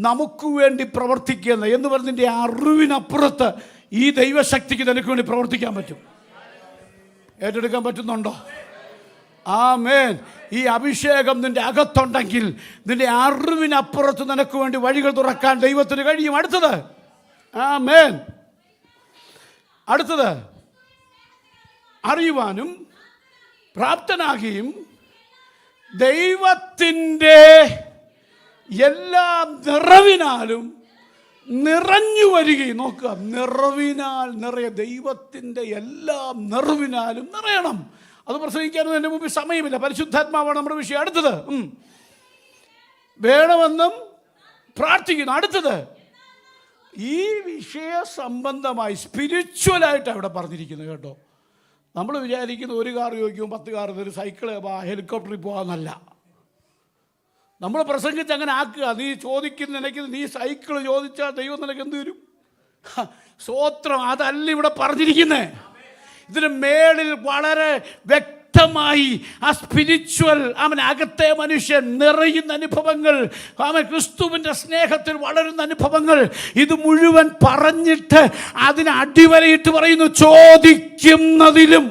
നമുക്ക് വേണ്ടി പ്രവർത്തിക്കുന്ന എന്ന് പറഞ്ഞതിൻ്റെ അറിവിനപ്പുറത്ത് ഈ ദൈവശക്തിക്ക് നിനക്ക് വേണ്ടി പ്രവർത്തിക്കാൻ പറ്റും. ഏറ്റെടുക്കാൻ പറ്റുന്നുണ്ടോ? ആമേൻ. ഈ അഭിഷേകം നിന്റെ അകത്തുണ്ടെങ്കിൽ നിന്റെ അറിവിനപ്പുറത്ത് നിനക്ക് വേണ്ടി വഴികൾ തുറക്കാൻ ദൈവത്തിന് കഴിയും. അടുത്തത്, ആമേൻ, അടുത്തത് അറിയുവാനും പ്രാപ്തനാകുകയും ദൈവത്തിൻ്റെ എല്ലാ നിറവിനാലും നിറഞ്ഞു വരികയും. നോക്കുക, നിറവിനാൽ ദൈവത്തിൻ്റെ എല്ലാ നിറവിനാലും നിറയണം. അത് പ്രസംഗിക്കാനൊന്നും എൻ്റെ മുമ്പിൽ സമയമില്ല. പരിശുദ്ധാത്മാവാണ് നമ്മുടെ വിഷയം. അടുത്തത് വേണമെന്നും പ്രാർത്ഥിക്കുന്നു. അടുത്തത് ഈ വിഷയ സംബന്ധമായി സ്പിരിച്വലായിട്ട് അവിടെ പറഞ്ഞിരിക്കുന്നത് കേട്ടോ. നമ്മൾ വിചാരിക്കുന്ന ഒരു കാർ ചോദിക്കും 10 കാർ, ഒരു സൈക്കിള് ഹെലികോപ്റ്ററിൽ പോകാമെന്നല്ല. നമ്മൾ പ്രസംഗിച്ച് അങ്ങനെ ആക്കുക. നീ ചോദിക്കുന്ന നിനക്ക് നീ സൈക്കിള് ചോദിച്ചാൽ ദൈവം നിനക്ക് എന്ത് വരും? സ്തോത്രം. അതല്ല ഇവിടെ പറഞ്ഞിരിക്കുന്നത്. ഇതിന് മേളിൽ വളരെ വ്യക്തമായി ആ സ്പിരിച്വൽ അകത്തെ മനുഷ്യൻ നിറയുന്ന അനുഭവങ്ങൾ, ക്രിസ്തുവിൻ്റെ സ്നേഹത്തിൽ വളരുന്ന അനുഭവങ്ങൾ, ഇത് മുഴുവൻ പറഞ്ഞിട്ട് അതിന് അടിവരയിട്ട് പറയുന്നു ചോദിക്കുന്നതിലും.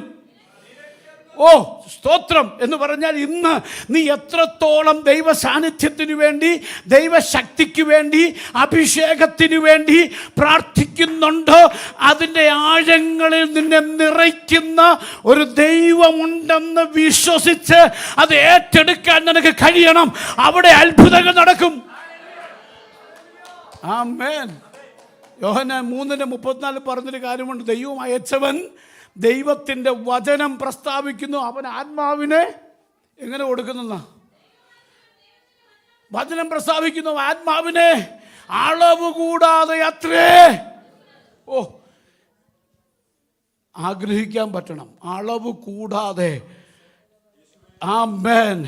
ഓ സ്തോത്രം എന്ന് പറഞ്ഞാൽ ഇന്ന് നീ എത്രത്തോളം ദൈവ സാന്നിധ്യത്തിന് വേണ്ടി, ദൈവശക്തിക്ക് വേണ്ടി, അഭിഷേകത്തിന് വേണ്ടി പ്രാർത്ഥിക്കുന്നുണ്ടോ അതിൻ്റെ ആഴങ്ങളിൽ നിന്നെ നിറയ്ക്കുന്ന ഒരു ദൈവമുണ്ടെന്ന് വിശ്വസിച്ച് അത് ഏറ്റെടുക്കാൻ നിനക്ക് കഴിയണം. അവിടെ അത്ഭുതങ്ങൾ നടക്കും. ആമേൻ. യോഹന്നാൻ 3:34 പറഞ്ഞൊരു കാര്യമുണ്ട്. ദൈവം അയച്ചവൻ ദൈവത്തിൻ്റെ വചനം പ്രസ്താവിക്കുന്നു. അവൻ ആത്മാവിനെ എങ്ങനെ കൊടുക്കുന്ന വചനം പ്രസ്താവിക്കുന്നു. ആത്മാവിനെ അളവ് കൂടാതെ അത്രേ ആഗ്രഹിക്കാൻ പറ്റണം. അളവ് കൂടാതെ. ആമേൻ.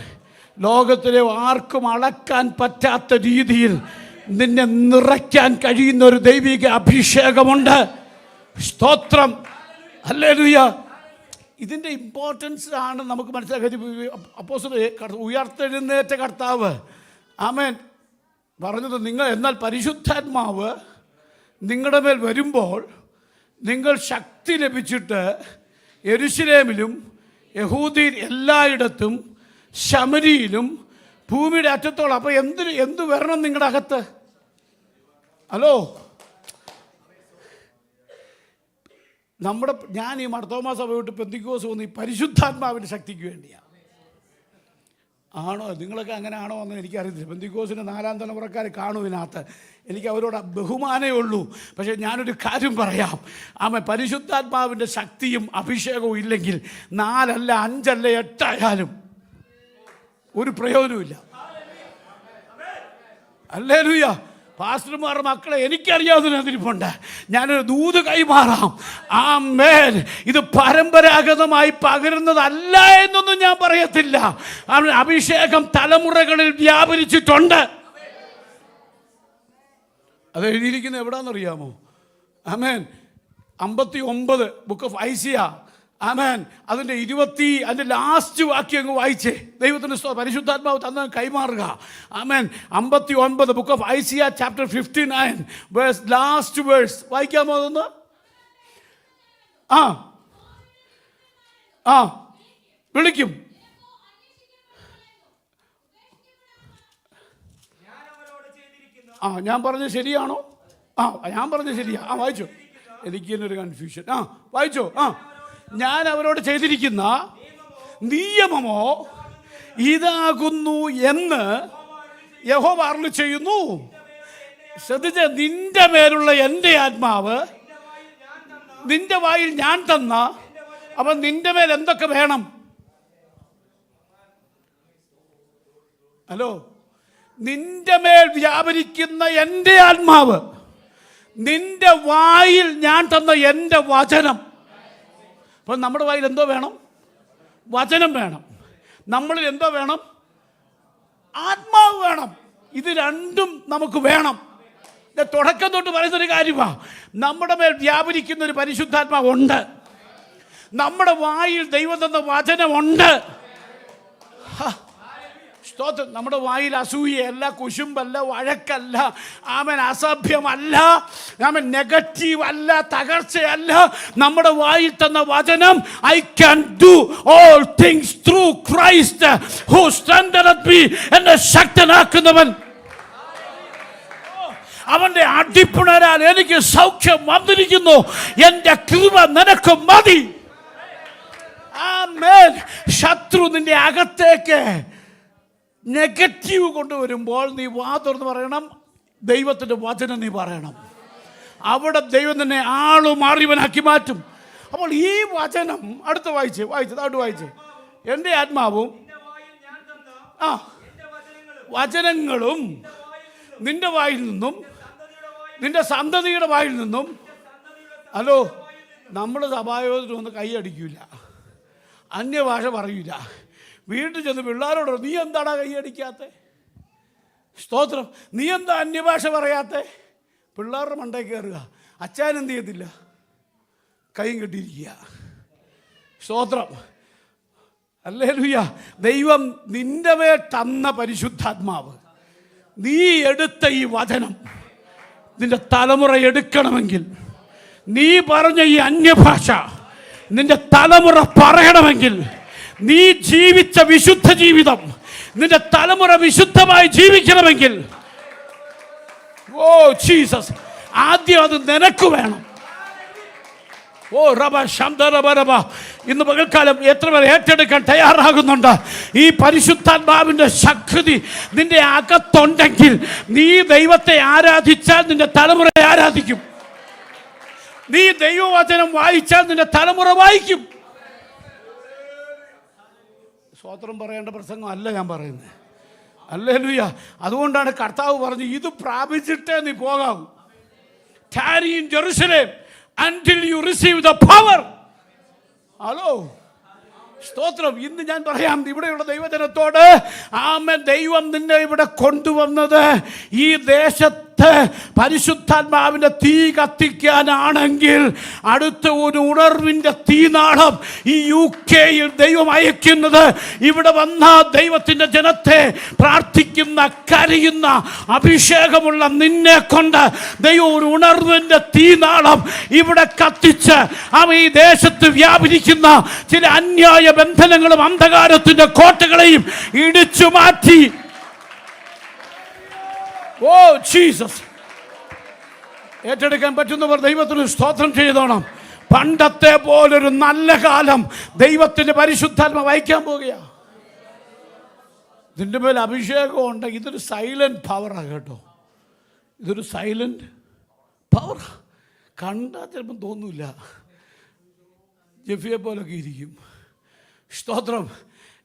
ലോകത്തിലെ ആർക്കും അളക്കാൻ പറ്റാത്ത രീതിയിൽ നിന്നെ നിറയ്ക്കാൻ കഴിയുന്ന ഒരു ദൈവിക അഭിഷേകമുണ്ട്. സ്തോത്രം. ഹല്ലേലൂയ. ഇതിൻ്റെ ഇമ്പോർട്ടൻസ് ആണ് നമുക്ക് മനസ്സിലാക്കി. അപ്പോസ്തലൻ ഉയർത്തെഴുന്നേറ്റ കർത്താവ് ആമേൻ പറഞ്ഞത്, നിങ്ങൾ എന്നാൽ പരിശുദ്ധാത്മാവ് നിങ്ങളുടെ മേൽ വരുമ്പോൾ നിങ്ങൾ ശക്തി ലഭിച്ചിട്ട് യെരൂശലേമിലും യഹൂദയിൽ എല്ലായിടത്തും ശമരിയിലും ഭൂമിയുടെ അറ്റത്തോളം. അപ്പോൾ എന്ത് വരണം നിങ്ങളുടെ അകത്ത്? ഹലോ, ഞാൻ ഈ മർത്തോമാ സഭ വിട്ട് പെന്തിക്കോസ് വന്ന് ഈ പരിശുദ്ധാത്മാവിൻ്റെ ശക്തിക്ക് വേണ്ടിയാണ്. ആണോ? നിങ്ങളൊക്കെ അങ്ങനെ ആണോ എന്ന് എനിക്കറിയത്തില്ല. പെന്തിക്കോസിൻ്റെ 4ാം തലമുറക്കാർ കാണും ഇതിനകത്ത്. എനിക്ക് അവരോട് ബഹുമാനമേ ഉള്ളൂ. പക്ഷേ ഞാനൊരു കാര്യം പറയാം. പരിശുദ്ധാത്മാവിൻ്റെ ശക്തിയും അഭിഷേകവും ഇല്ലെങ്കിൽ 4 അല്ല 5 അല്ല 8 ആയാലും ഒരു പ്രയോജനമില്ല. ഹല്ലേലൂയ. പാസ്റ്റർമാരുടെ മക്കളെ എനിക്കറിയാവുന്നതിരിപ്പുണ്ട്. ഞാനൊരു ദൂത് കൈമാറാം. ആമേൻ. ഇത് പരമ്പരാഗതമായി പകരുന്നതല്ല എന്നൊന്നും ഞാൻ പറയത്തില്ല. അഭിഷേകം തലമുറകളിൽ വ്യാപരിച്ചിട്ടുണ്ട്. അത് എഴുതിയിരിക്കുന്നത് എവിടാന്നറിയാമോ? ആമേൻ. 59 ബുക്ക് ഓഫ് ഐസിയ. ആമേൻ. അതിൻ്റെ ലാസ്റ്റ് വാക്യം അങ്ങ് വായിച്ചേ. ദൈവത്തിൻ്റെ പരിശുദ്ധാത്മാവ് തന്ന കൈമാറുക. ആമേൻ. 59 book of Isaiah chapter 59 verse last verse വായിക്കാമോ അതൊന്ന്? വിളിക്കും. ഞാൻ പറഞ്ഞത് ശരിയാണോ? ഞാൻ പറഞ്ഞത് ശരിയാ. വായിച്ചോ. എനിക്ക് തന്നെ ഒരു കൺഫ്യൂഷൻ. വായിച്ചോ. ഞാൻ അവരോട് ചെയ്തിരിക്കുന്ന നിയമമോ ഇതാകുന്നു എന്ന് യഹോവ അരുളി ചെയ്യുന്നു. ശ്രദ്ധിച്ച, നിന്റെ മേലുള്ള എൻ്റെ ആത്മാവ് നിന്റെ വായിൽ ഞാൻ തന്ന, അപ്പം നിന്റെ മേൽ എന്തൊക്കെ വേണം? ഹലോ, നിന്റെ മേൽ വ്യാപരിക്കുന്ന എൻ്റെ ആത്മാവ്, നിന്റെ വായിൽ ഞാൻ തന്ന എൻ്റെ വചനം. അപ്പം നമ്മുടെ വായിൽ എന്തോ വേണം? വചനം വേണം. നമ്മളിൽ എന്തോ വേണം? ആത്മാവ് വേണം. ഇത് രണ്ടും നമുക്ക് വേണം. തുടക്കം തൊട്ട് പറയുന്നൊരു കാര്യമാണ്, നമ്മുടെ മേൽ വ്യാപരിക്കുന്ന ഒരു പരിശുദ്ധാത്മാവ് ഉണ്ട്. നമ്മുടെ വായിൽ ദൈവം തന്ന വചനമുണ്ട്. സ്തോത്രം. നമ്മുടെ വായിൽ അസൂയയല്ല, കുശുമ്പല്ല, വഴക്കല്ല, ആമൻ അസഭ്യമല്ല, ആമൻ നെഗറ്റീവ് അല്ല, തകർച്ചയല്ല. നമ്മുടെ വായിൽ തന്ന വചനം, I can do all things through Christ who strengtheneth me, എന്നെ ശക്തനാക്കുന്നവൻ. അവന്റെ അടിപ്പിണരാൽ എനിക്ക് സൗഖ്യം വന്നിരിക്കുന്നു, എൻ്റെ കൃപ നിനക്ക് മതി. ആമേൻ. ശത്രു നിന്റെ അകത്തേക്ക് നെഗറ്റീവ് കൊണ്ടുവരുമ്പോൾ നീ വാ തുറന്ന് പറയണം, ദൈവത്തിൻ്റെ വചനം നീ പറയണം. അവിടെ ദൈവം തന്നെ ആളുമാറിയവനാക്കി മാറ്റും. അപ്പോൾ ഈ വചനം അടുത്ത് വായിച്ച് എൻ്റെ ആത്മാവും വചനങ്ങളും നിന്റെ വായിൽ നിന്നും നിന്റെ സന്തതിയുടെ വായിൽ നിന്നും. ഹലോ, നമ്മൾ സഭായോഗത്തിന് ഒന്ന് കൈയടിക്കില്ല, അന്യഭാഷ പറയൂല. വീട്ടിൽ ചെന്ന് പിള്ളേരോട് നീ എന്താടാ കൈയടിക്കാത്ത? സ്തോത്രം. നീ എന്താ അന്യഭാഷ പറയാത്ത? പിള്ളേരുടെ മണ്ടേ കയറുക. അച്ഛൻ എന്ത് ചെയ്യത്തില്ല? കൈയും കെട്ടിയിരിക്കുക. സ്തോത്രം. ഹല്ലേലൂയ. ദൈവം നിന്റെ മേൽ തന്ന പരിശുദ്ധാത്മാവ്, നീ എടുത്ത ഈ വചനം നിന്റെ തലമുറ എടുക്കണമെങ്കിൽ, നീ പറഞ്ഞ ഈ അന്യഭാഷ നിന്റെ തലമുറ പറയണമെങ്കിൽ, നീ ജീവിച്ച വിശുദ്ധ ജീവിതം നിന്റെ തലമുറ വിശുദ്ധമായി ജീവിക്കണമെങ്കിൽ, ഓ ജീസസ്, ആദ്യം അത് നിനക്ക് വേണം. ഓ റബ ശബ്ദ. ഇന്ന് പകൽക്കാലം എത്ര പേർ ഏറ്റെടുക്കാൻ തയ്യാറാകുന്നുണ്ട്? ഈ പരിശുദ്ധാത്മാവിൻ്റെ ശക്തി നിന്റെ അകത്തുണ്ടെങ്കിൽ, നീ ദൈവത്തെ ആരാധിച്ചാൽ നിന്റെ തലമുറയെ ആരാധിക്കും. നീ ദൈവവചനം വായിച്ചാൽ നിന്റെ തലമുറ വായിക്കും. സ്തോത്രം പറയേണ്ട പ്രസംഗം അല്ല ഞാൻ പറയുന്നത്. ഹല്ലേലൂയ. അതുകൊണ്ടാണ് കർത്താവ് പറഞ്ഞു, ഇത് പ്രാപിച്ചിട്ടേ നീ പോകാവൂ. tarry in Jerusalem until you receive the power. Hello, സ്തോത്രം. ഇന്ന് ഞാൻ പറയാം ഇവിടെയുള്ള ദൈവജനത്തോട്, ആമേൻ, ദൈവം നിന്നെ ഇവിടെ കൊണ്ടുവന്നത് ഈ ദേശത്ത് പരിശുദ്ധാത്മാവിൻ്റെ തീ കത്തിക്കാനാണെങ്കിൽ, അടുത്ത ഒരു ഉണർവിൻ്റെ തീനാളം ഈ UK-യിൽ ദൈവം അയക്കുന്നത്, ഇവിടെ വന്ന ദൈവത്തിൻ്റെ ജനത്തെ പ്രാർത്ഥിക്കുന്ന, കരയുന്ന, അഭിഷേകമുള്ള നിന്നെ കൊണ്ട് ദൈവം ഒരു ഉണർവിൻ്റെ തീനാളം ഇവിടെ കത്തിച്ച് ഈ ദേശത്ത് വ്യാപരിക്കുന്ന ചില അന്യായ ബന്ധനങ്ങളും അന്ധകാരത്തിൻ്റെ കോട്ടകളെയും ഇടിച്ചു മാറ്റി. Oh Jesus. ഏറ്റെടുക്കാൻ പറ്റുന്നവർ ദൈവത്തിന് സ്തോത്രം ചെയ്തോണം. പണ്ടത്തെ പോലൊരു നല്ല കാലം ദൈവത്തിൻ്റെ പരിശുദ്ധാത്മ വഹിക്കാൻ പോകുകയാണ്. ഇതിൻ്റെ മേൽ അഭിഷേകം ഉണ്ട്. ഇതൊരു സൈലന്റ് പവറാണ് കേട്ടോ. ഇതൊരു സൈലന്റ് പവർ. കണ്ടാൽ ചിലപ്പം തോന്നില്ല, ജെഫിയെ പോലൊക്കെ ഇരിക്കും. സ്തോത്രം.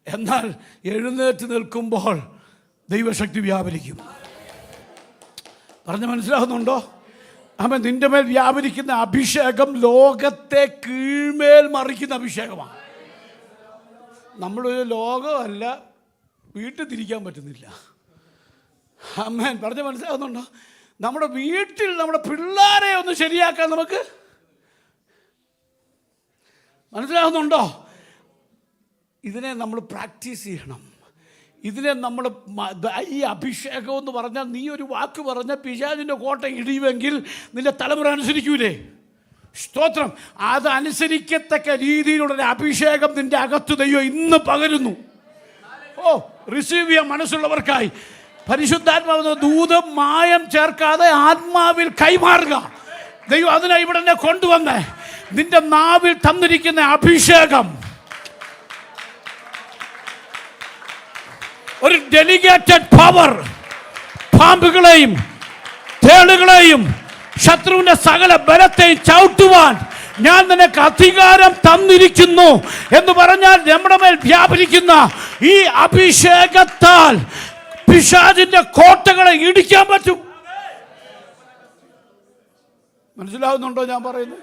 എന്നാൽ എഴുന്നേറ്റ് നിൽക്കുമ്പോൾ ദൈവശക്തി വ്യാപരിക്കും. പറഞ്ഞ് മനസ്സിലാകുന്നുണ്ടോ? അവൻ നിന്റെ മേൽ വ്യാപരിക്കുന്ന അഭിഷേകം ലോകത്തെ കീഴ്മേൽ മറിക്കുന്ന അഭിഷേകമാണ്. നമ്മളൊരു ലോകമല്ല, വീട്ടിൽ തിരിക്കാൻ പറ്റുന്നില്ല. അമ്മേൻ. പറഞ്ഞ് മനസ്സിലാകുന്നുണ്ടോ? നമ്മുടെ വീട്ടിൽ നമ്മുടെ പിള്ളേരെ ഒന്ന് ശരിയാക്കാൻ നമുക്ക് മനസ്സിലാകുന്നുണ്ടോ? ഇതിനെ നമ്മൾ പ്രാക്ടീസ് ചെയ്യണം. ഇതിനെ നമ്മൾ ഈ അഭിഷേകം എന്ന് പറഞ്ഞാൽ, നീ ഒരു വാക്ക് പറഞ്ഞ പിശാചിൻ്റെ കോട്ട ഇടിയുമെങ്കിൽ നിന്റെ തലമുറ അനുസരിക്കൂലേ? സ്തോത്രം. അതനുസരിക്കത്തക്ക രീതിയിലുള്ള അഭിഷേകം നിന്റെ അകത്ത് ദൈവം ഇന്ന് പകരുന്നു. ഓ, റിസീവ് ചെയ്യാൻ മനസ്സുള്ളവർക്കായി പരിശുദ്ധാത്മാവ് ദൂതം മായം ചേർക്കാതെ ആത്മാവിൽ കൈമാറുക. ദൈവം അതിനെ ഇവിടെ തന്നെ കൊണ്ടുവന്നേ. നിന്റെ നാവിൽ തന്നിരിക്കുന്ന അഭിഷേകം ഒരു ഡെലിഗേറ്റഡ് പവർ, പാമ്പുകളെയും തേളുകളെയും ശത്രുവിന്റെ സകല ബലത്തെയും ചവിട്ടുവാൻ ഞാൻ നിനക്ക് അധികാരം തന്നിരിക്കുന്നു എന്ന് പറഞ്ഞാൽ നമ്മുടെ മേൽ വ്യാപരിക്കുന്ന ഈ അഭിഷേകത്താൽ പിശാചിന്റെ കോട്ടകളെ ഇടിക്കാൻ പറ്റും. മനസ്സിലാവുന്നുണ്ടോ ഞാൻ പറയുന്നത്?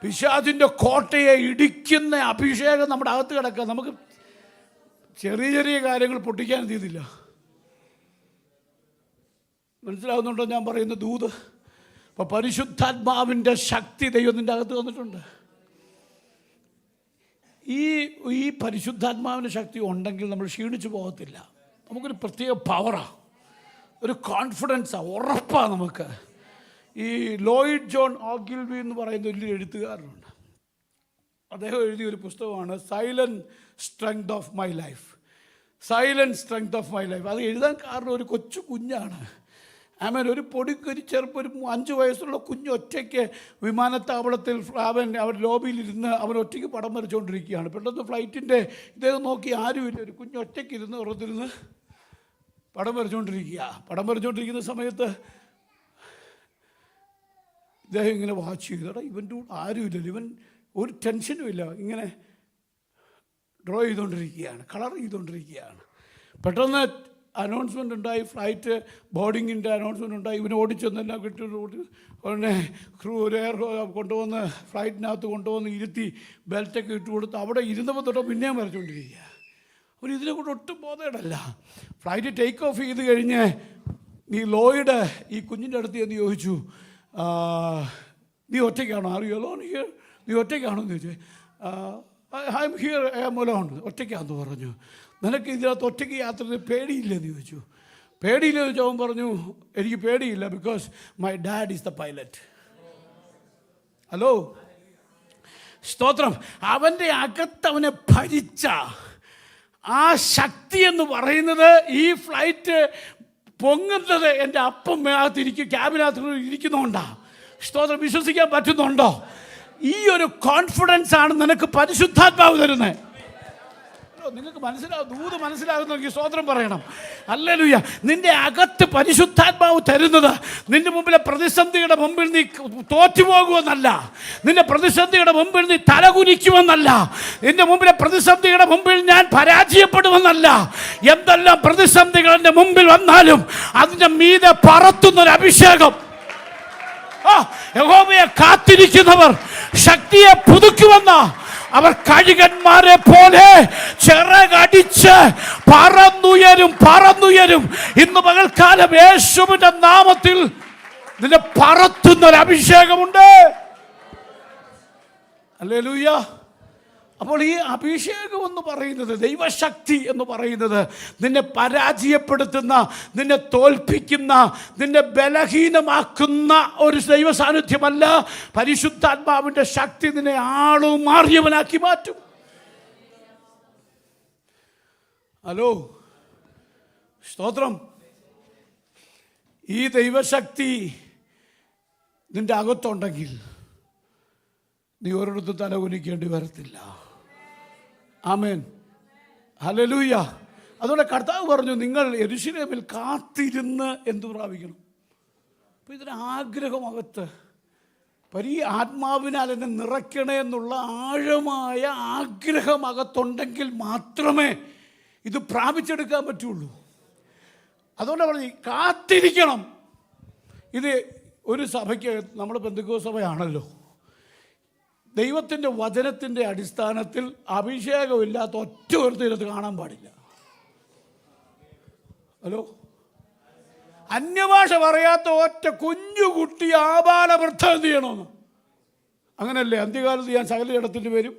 പിശാചിന്റെ കോട്ടയെ ഇടിക്കുന്ന അഭിഷേകം നമ്മുടെ അകത്ത് കിടക്കുക. നമുക്ക് ചെറിയ ചെറിയ കാര്യങ്ങൾ പൊട്ടിക്കാൻ തീയതില്ല. മനസ്സിലാവുന്നുണ്ടോ ഞാൻ പറയുന്ന ദൂത്? അപ്പോൾ പരിശുദ്ധാത്മാവിൻ്റെ ശക്തി ദൈവത്തിൻ്റെ അകത്ത് വന്നിട്ടുണ്ട്. ഈ പരിശുദ്ധാത്മാവിൻ്റെ ശക്തി ഉണ്ടെങ്കിൽ നമ്മൾ ക്ഷീണിച്ചു പോകത്തില്ല. നമുക്കൊരു പ്രത്യേക പവറാണ്, ഒരു കോൺഫിഡൻസാണ്, ഉറപ്പാണ് നമുക്ക്. ഈ ലോയിഡ് ജോൺ ഓഗിൽവി എന്ന് പറയുന്ന വലിയൊരു എഴുത്തുകാരനുണ്ട്. അദ്ദേഹം എഴുതിയ ഒരു പുസ്തകമാണ് silent strength of my life. Silent strength of my life. അത് എഴുതാൻ കാരണം ഒരു കൊച്ചു കുഞ്ഞാണ്. ഒരു പൊടിക്കൊരു ഒരു 5 വയസ്സുള്ള കുഞ്ഞ് ഒറ്റയ്ക്ക് വിമാനത്താവളത്തിൽ അവർ ലോബിയിലിരുന്ന് അവൻ ഒറ്റയ്ക്ക് പടം വരച്ചുകൊണ്ടിരിക്കുകയാണ്. പെട്ടെന്ന് ഫ്ലൈറ്റിൻ്റെ ഇദ്ദേഹം നോക്കി ആരുമില്ല, ഒരു കുഞ്ഞ് ഒറ്റയ്ക്ക് ഇരുന്ന് ഉറത്തിരുന്ന് പടം വരച്ചുകൊണ്ടിരിക്കുന്ന സമയത്ത് ഇദ്ദേഹം ഇങ്ങനെ വാച്ച് ചെയ്തോടാ, ഇവൻ്റെ കൂടെ ആരുമില്ലല്ലോ, ഇവൻ ഒരു ടെൻഷനും ഇല്ല, ഇങ്ങനെ ഡ്രോ ചെയ്തുകൊണ്ടിരിക്കുകയാണ്, കളർ ചെയ്തുകൊണ്ടിരിക്കുകയാണ്. പെട്ടെന്ന് അനൗൺസ്മെൻ്റ് ഉണ്ടായി, ഫ്ലൈറ്റ് ബോർഡിങ്ങിൻ്റെ അനൗൺസ്മെൻ്റ് ഉണ്ടായി. ഇവന് ഓടിച്ചെന്നെല്ലാം കിട്ടി ഉടനെ ക്രൂ ഒരു എയർ കൊണ്ടുവന്ന് ഫ്ലൈറ്റിനകത്ത് കൊണ്ടുവന്ന് ഇരുത്തി ബെൽറ്റൊക്കെ ഇട്ട് കൊടുത്ത് അവിടെ ഇരുന്നപ്പോൾ തൊട്ട് പിന്നെയും വരച്ചുകൊണ്ടിരിക്കുക. ഒരു ഇതിനെ കൂടെ ഒട്ടും ബോധേടല്ല. ഫ്ലൈറ്റ് ടേക്ക് ഓഫ് ചെയ്ത് കഴിഞ്ഞ് ഈ ലോയിഡ് ഈ കുഞ്ഞിൻ്റെ അടുത്ത് എന്ന് ചോദിച്ചു, നീ ഒറ്റയ്ക്കാണോ? അറിയാലോ നീ ഒറ്റയ്ക്കാണോ എന്ന് ചോദിച്ചു. I'm here, I'm alone. ഒറ്റയ്ക്കാണെന്ന് പറഞ്ഞു. നിനക്ക് ഇതിനകത്ത് ഒറ്റയ്ക്ക് യാത്ര പേടിയില്ലെന്ന് ചോദിച്ചു. പേടിയില്ലെന്ന് ചോദിച്ചു. അവൻ പറഞ്ഞു, എനിക്ക് പേടിയില്ല, because my dad is the pilot. Hello, സ്തോത്രം. അവൻ്റെ അകത്തവനെ ഭരിച്ച ആ ശക്തി എന്ന് പറയുന്നത് ഈ ഫ്ലൈറ്റ് പൊങ്ങുന്നത് എൻ്റെ അപ്പം ക്യാബിനകത്ത് ഇരിക്കുന്നതുകൊണ്ടാണ്. സ്തോത്രം. വിശ്വസിക്കാൻ പറ്റുന്നുണ്ടോ? ഈ ഒരു കോൺഫിഡൻസ് ആണ് നിനക്ക് പരിശുദ്ധാത്മാവ് തരുന്നത്. നിങ്ങൾക്ക് ദൂത് മനസ്സിലാകുന്നെങ്കിൽ സ്തോത്രം പറയണം. ഹല്ലേലൂയ. നിന്റെ അകത്ത് പരിശുദ്ധാത്മാവ് തരുന്നത് നിന്റെ മുമ്പിലെ പ്രതിസന്ധിയുടെ മുമ്പിൽ നീ തോറ്റുപോകുമെന്നല്ല, നിന്റെ പ്രതിസന്ധിയുടെ മുമ്പിൽ നീ തലകുനിക്കുമെന്നല്ല, നിന്റെ മുമ്പിലെ പ്രതിസന്ധിയുടെ മുമ്പിൽ ഞാൻ പരാജയപ്പെടുമെന്നല്ല. എന്തെല്ലാം പ്രതിസന്ധികൾ എൻ്റെ മുമ്പിൽ വന്നാലും അതിൻ്റെ മീതെ പറത്തുന്നൊരു അഭിഷേകം. യഹോവയെ കാത്തിരിക്കുന്നവർ ശക്തിയെ പുതുക്കുമെന്ന അവർ കഴുകന്മാരെ പോലെ ചിറകടിച്ച് പറന്നുയരും. ഇന്ന് പകൽക്കാലം യേശുവിന്റെ നാമത്തിൽ നിന്നെ പറത്തുന്നൊരു അഭിഷേകമുണ്ട്. ഹല്ലേലൂയ. അപ്പോൾ ഈ അഭിഷേകം എന്ന് പറയുന്നത്, ദൈവശക്തി എന്ന് പറയുന്നത് നിന്നെ പരാജയപ്പെടുത്തുന്ന, നിന്നെ തോൽപ്പിക്കുന്ന, നിന്നെ ബലഹീനമാക്കുന്ന ഒരു ദൈവ സാന്നിധ്യമല്ല. പരിശുദ്ധാത്മാവിൻ്റെ ശക്തി നിന്നെ ആളുമാറിയവനാക്കി മാറ്റും. ഹലോ, സ്തോത്രം. ഈ ദൈവശക്തി നിന്റെ അകത്തുണ്ടെങ്കിൽ നീ ഒരിടത്തും തലകുനിക്കേണ്ടി വരത്തില്ല. ആമേൻ. ഹല്ലേലൂയ. അതുകൊണ്ട് കർത്താവ് പറഞ്ഞു, നിങ്ങൾ യെരൂശലേമിൽ കാത്തിരുന്ന് എന്തു പ്രാപിക്കണം. അപ്പോൾ ഇതിന് ആഗ്രഹമകത്ത് ആത്മാവിനാൽ എന്നെ നിറയ്ക്കണേ എന്നുള്ള ആഴമായ ആഗ്രഹമകത്തുണ്ടെങ്കിൽ മാത്രമേ ഇത് പ്രാപിച്ചെടുക്കാൻ പറ്റുള്ളൂ. അതുകൊണ്ട് പറഞ്ഞു കാത്തിരിക്കണം. ഇത് ഒരു സഭയ്ക്ക്, നമ്മൾ പെന്തക്കോസ്ത് സഭയാണല്ലോ, ദൈവത്തിൻ്റെ വചനത്തിൻ്റെ അടിസ്ഥാനത്തിൽ അഭിഷേകമില്ലാത്ത ഒറ്റ ഒരുത്തിനകത്ത് കാണാൻ പാടില്ല. ഹലോ, അന്യഭാഷ പറയാത്ത ഒറ്റ കുഞ്ഞുകുട്ടി ആബാലവൃദ്ധ എന്ത് ചെയ്യണമെന്ന്? അങ്ങനല്ലേ അന്ത്യകാലത്ത് ഞാൻ സകല ജഡത്തിൻ്റെ പേരും